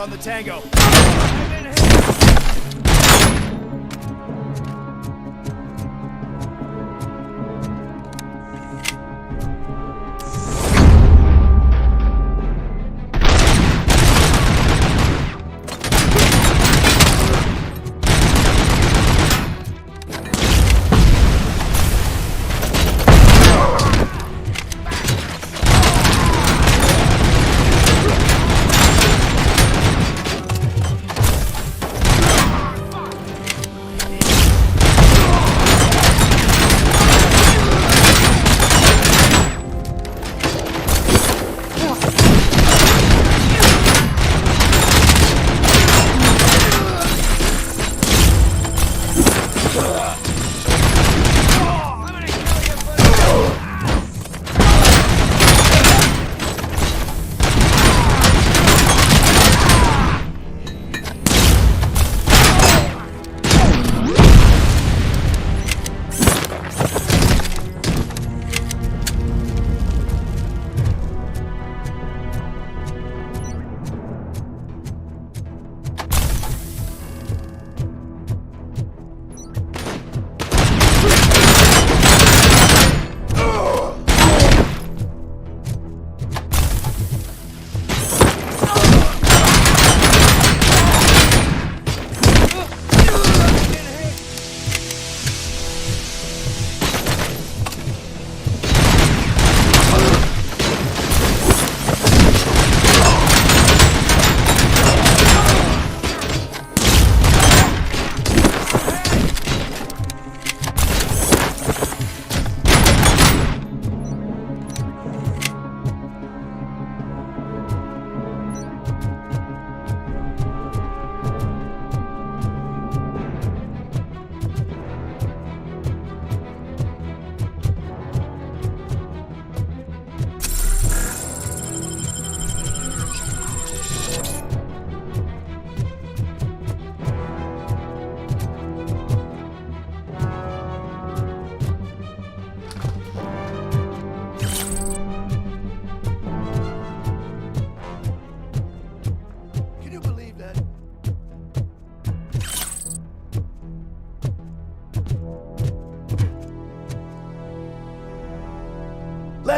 on the tango.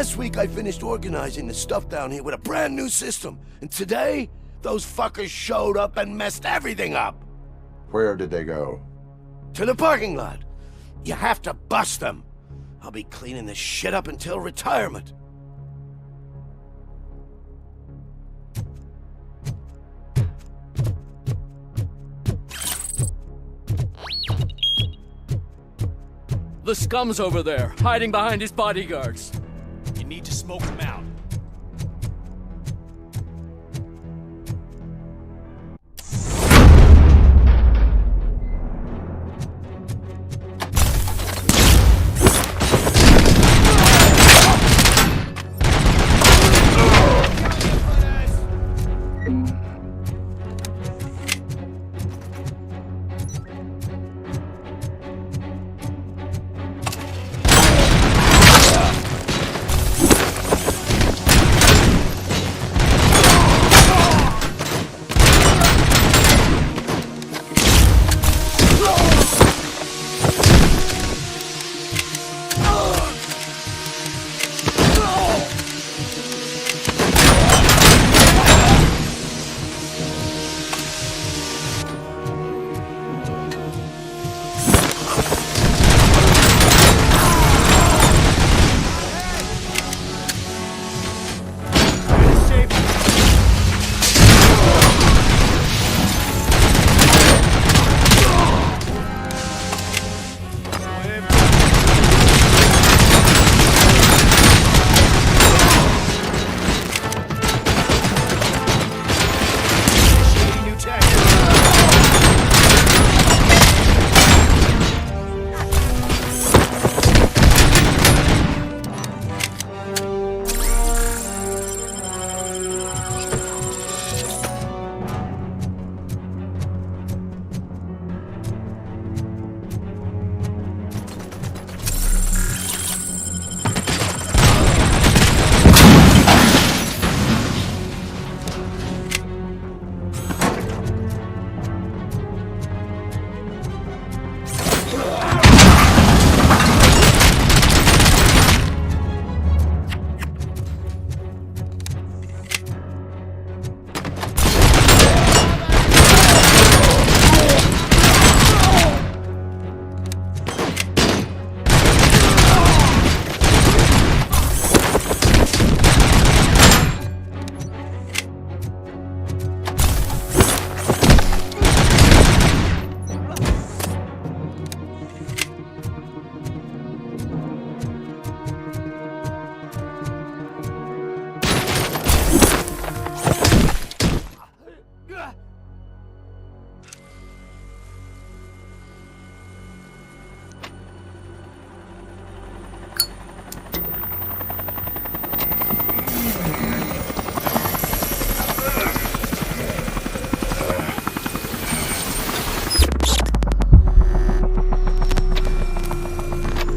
Last week I finished organizing the stuff down here with a brand new system. And today, those fuckers showed up and messed everything up. Where did they go? To the parking lot. You have to bust them. I'll be cleaning this shit up until retirement. The the scum's over there, hiding behind his bodyguards. You need to smoke them out.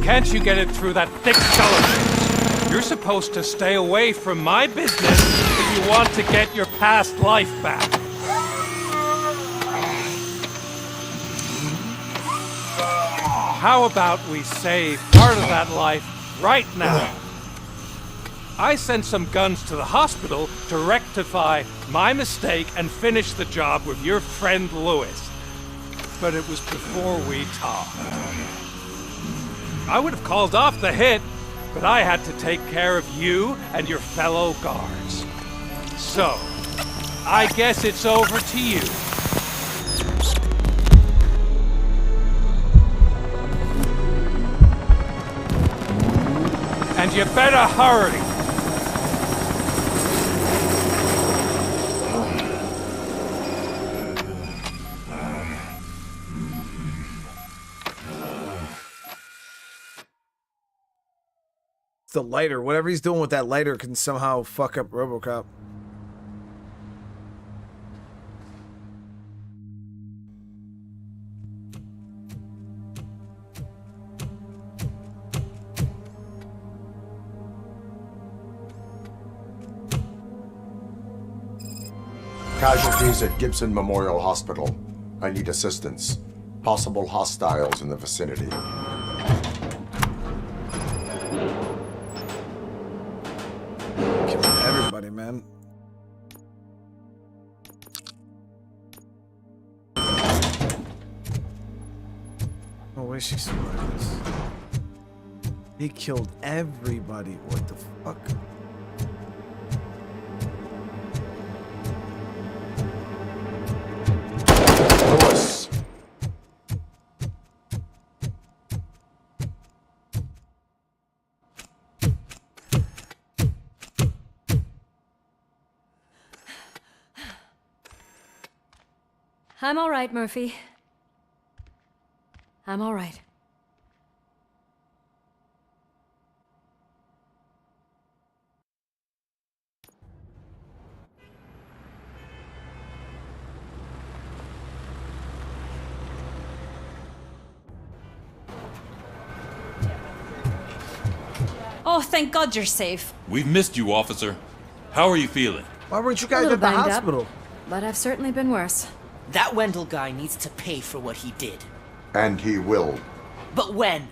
Can't you get it through that thick skeleton? You're supposed to stay away from my business if you want to get your past life back. How about we save part of that life right now? I sent some guns to the hospital to rectify my mistake and finish the job with your friend Lewis. But it was before we talked. I would have called off the hit, but I had to take care of you and your fellow guards. So, I guess it's over to you. And you better hurry. The lighter, whatever he's doing with that lighter can somehow fuck up RoboCop. Casualties at Gibson Memorial Hospital. I need assistance. Possible hostiles in the vicinity. Everybody, man. No way she survived this. He killed everybody. What the fuck? Lewis. I'm all right, Murphy. I'm all right. Oh, thank God you're safe. We've missed you, officer. How are you feeling? Why weren't you A guys little at the banged hospital? up, but I've certainly been worse. That Wendell guy needs to pay for what he did. And he will. But when?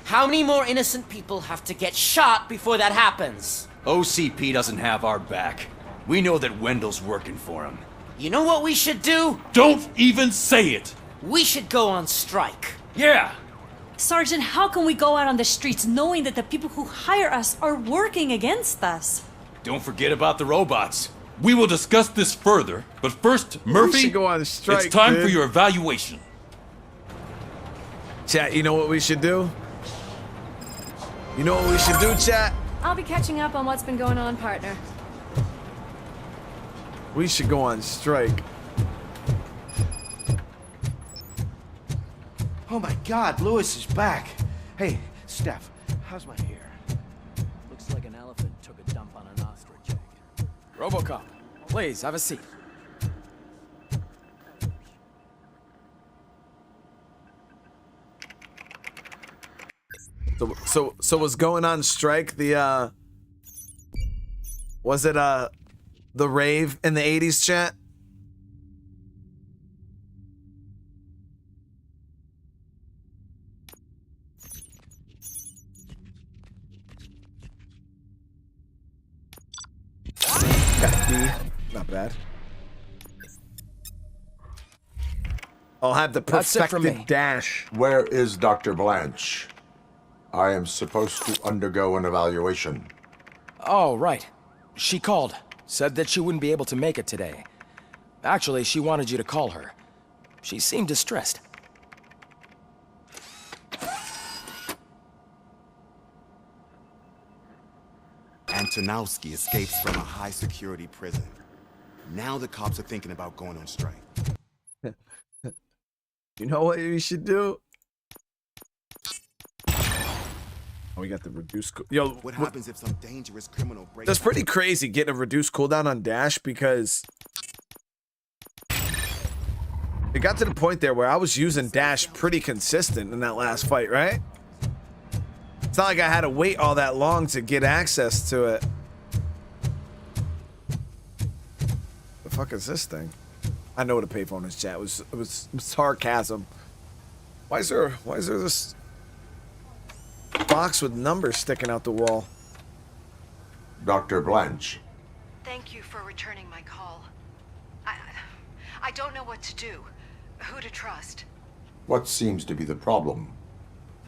How many more innocent people have to get shot before that happens? OCP doesn't have our back. We know that Wendell's working for him. You know what we should do? Don't even say it! We should go on strike. Yeah! Sergeant, how can we go out on the streets knowing that the people who hire us are working against us? Don't forget about the robots. We will discuss this further, but first, Murphy, We should go on strike, it's time dude. for your evaluation. Chat, you know what we should do? You know what we should do, chat? I'll be catching up on what's been going on, partner. We should go on strike. Oh my God, Lewis is back. Hey, Steph, how's my hair? Looks like an elephant took a dump on an ostrich egg. RoboCop, please, have a seat. So was going on strike the was it the rave in the 80s, chat? Got B. Not bad. I'll have the That's it from perfected me. dash. Where is Dr. Blanche? I am supposed to undergo an evaluation. Oh, right. She called. Said that she wouldn't be able to make it today. Actually, she wanted you to call her. She seemed distressed. Antonowski escapes from a high-security prison. Now the cops are thinking about going on strike. You know what we should do? Oh, we got the reduced. Yo, What happens if some dangerous criminal breaks? that's pretty crazy getting a reduced cooldown on dash because it got to the point there where I was using dash pretty consistent in that last fight, right? It's not like I had to wait all that long to get access to it. The fuck is this thing? I know what a payphone is, chat. It was sarcasm. Why is there this box with numbers sticking out the wall? Dr. Blanche. Thank you for returning my call. I don't know what to do, who to trust. What seems to be the problem?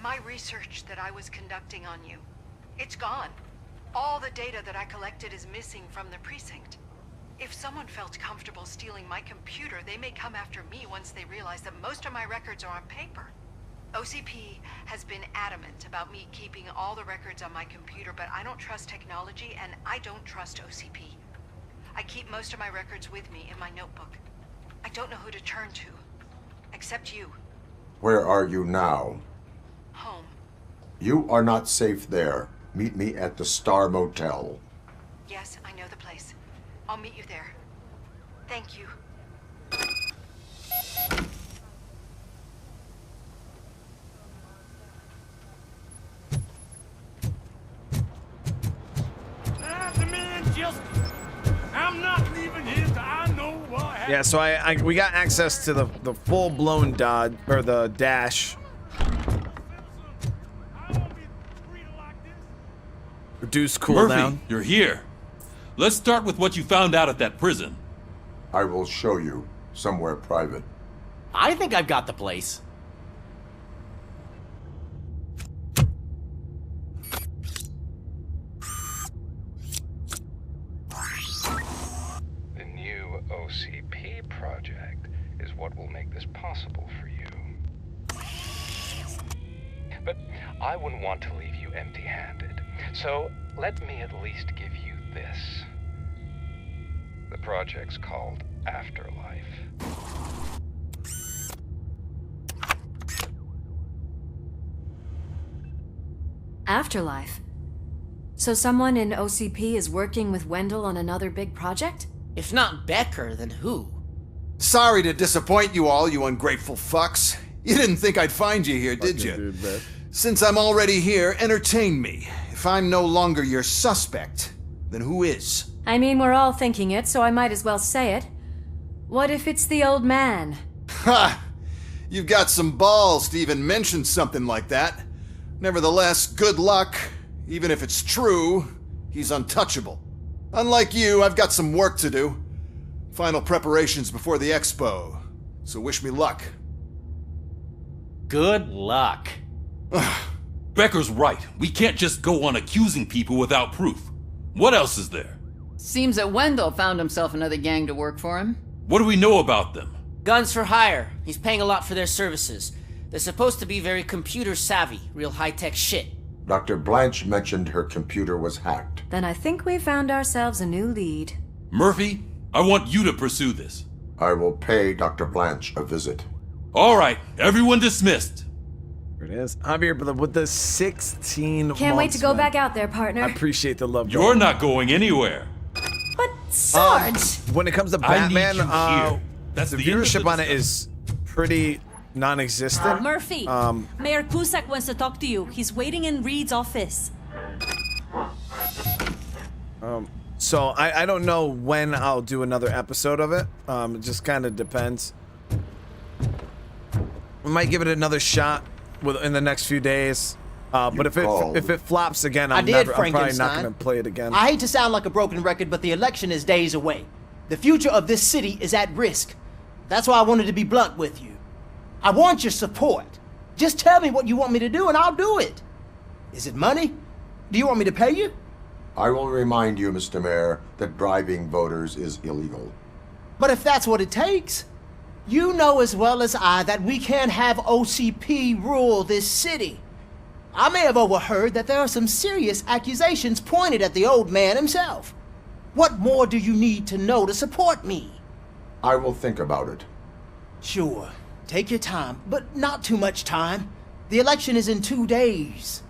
My research that I was conducting on you, it's gone. All the data that I collected is missing from the precinct. If someone felt comfortable stealing my computer, they may come after me once they realize that most of my records are on paper. OCP has been adamant about me keeping all the records on my computer, but I don't trust technology and I don't trust OCP. I keep most of my records with me in my notebook. I don't know who to turn to, except you. Where are you now? Home. You are not safe there. Meet me at the Star Motel. Yes, I know the place. I'll meet you there. Thank you. The man just... I'm not leaving here till I know what happened. Yeah, so we got access to the full-blown dodge or the dash. Reduced cooldown. Murphy, you're here. Let's start with what you found out at that prison. I will show you somewhere private. I think I've got the place. The new OCP project is what will make this possible for you. But I wouldn't want to leave you empty-handed, so let me at least give you this. The project's called Afterlife. Afterlife. So someone in OCP is working with Wendell on another big project? If not Becker, then who? Sorry to disappoint you all, you ungrateful fucks. You didn't think I'd find you here, did you? Since I'm already here, entertain me. If I'm no longer your suspect, then who is? I mean, we're all thinking it, so I might as well say it. What if it's the old man? Ha! You've got some balls to even mention something like that. Nevertheless, good luck. Even if it's true, he's untouchable. Unlike you, I've got some work to do. Final preparations before the expo. So wish me luck. Good luck. Becker's right. We can't just go on accusing people without proof. What else is there? Seems that Wendell found himself another gang to work for him. What do we know about them? Guns for hire. He's paying a lot for their services. They're supposed to be very computer savvy, real high-tech shit. Dr. Blanche mentioned her computer was hacked. Then I think we found ourselves a new lead. Murphy, I want you to pursue this. I will pay Dr. Blanche a visit. All right, everyone dismissed. There it is. I'm here with the 16 Can't wait to go back out there, partner. I appreciate the love. You're not going anywhere. But Sarge! When it comes to I need Batman, you here. That's the the end of viewership the on it is pretty non-existent. Murphy, Mayor Cusack wants to talk to you. He's waiting in Reed's office. So I don't know when I'll do another episode of it. It just kind of depends. We might give it another shot in the next few days. But if it flops again, I'm probably not going to play it again. I hate to sound like a broken record, but the election is days away. The future of this city is at risk. That's why I wanted to be blunt with you. I want your support. Just tell me what you want me to do and I'll do it. Is it money? Do you want me to pay you? I will remind you, Mr. Mayor, that bribing voters is illegal. But if that's what it takes, you know as well as I that we can't have OCP rule this city. I may have overheard that there are some serious accusations pointed at the old man himself. What more do you need to know to support me? I will think about it. Sure. Take your time, but not too much time. The election is in 2 days.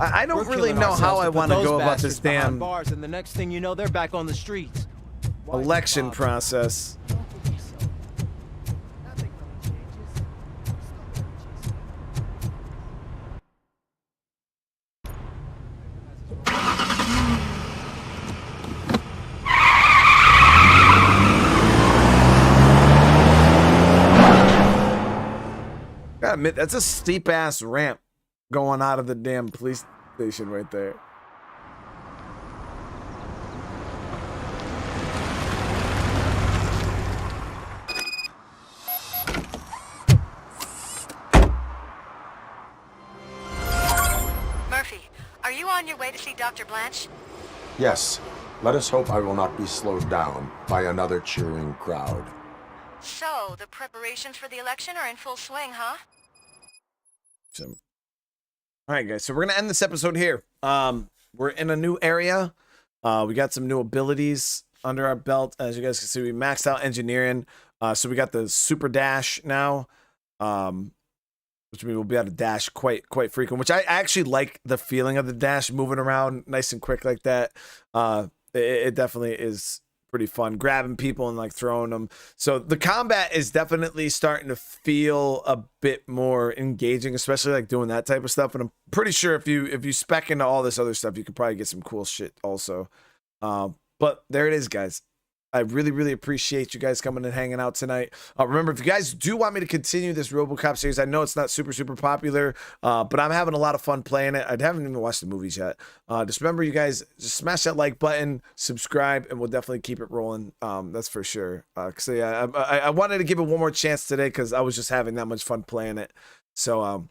I don't really know how I want to go about this damn bars, and the next thing you know, they're back on the streets. election process. Gotta admit, that's a steep ass ramp going out of the damn police station right there. Murphy, are you on your way to see Dr. Blanche? Yes. Let us hope I will not be slowed down by another cheering crowd. So, the preparations for the election are in full swing, huh? All right, guys. So we're gonna end this episode here. We're in a new area. We got some new abilities under our belt. As you guys can see, we maxed out engineering. So we got the super dash now, which means we'll be able to dash quite frequent. Which I actually like the feeling of the dash, moving around nice and quick like that. It definitely is pretty fun, grabbing people and like throwing them. So the combat is definitely starting to feel a bit more engaging, especially like doing that type of stuff. And I'm pretty sure if you spec into all this other stuff, you could probably get some cool shit also. But there it is, guys. I really appreciate you guys coming and hanging out tonight. Remember, if you guys do want me to continue this RoboCop series, I know it's not super popular, but I'm having a lot of fun playing it. I haven't even watched the movies yet. Just remember, you guys, just smash that like button, subscribe, and we'll definitely keep it rolling. That's for sure. So yeah, I wanted to give it one more chance today because I was just having that much fun playing it. So I'll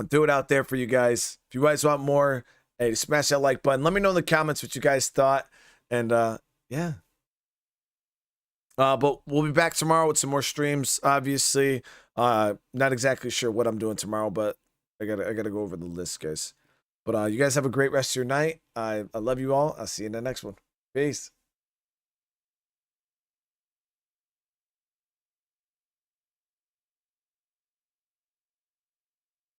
do it out there for you guys. If you guys want more, hey, smash that like button. Let me know in the comments what you guys thought, and yeah. But we'll be back tomorrow with some more streams, obviously. Not exactly sure what I'm doing tomorrow, but I gotta go over the list, guys. But you guys have a great rest of your night. I love you all. I'll see you in the next one. Peace.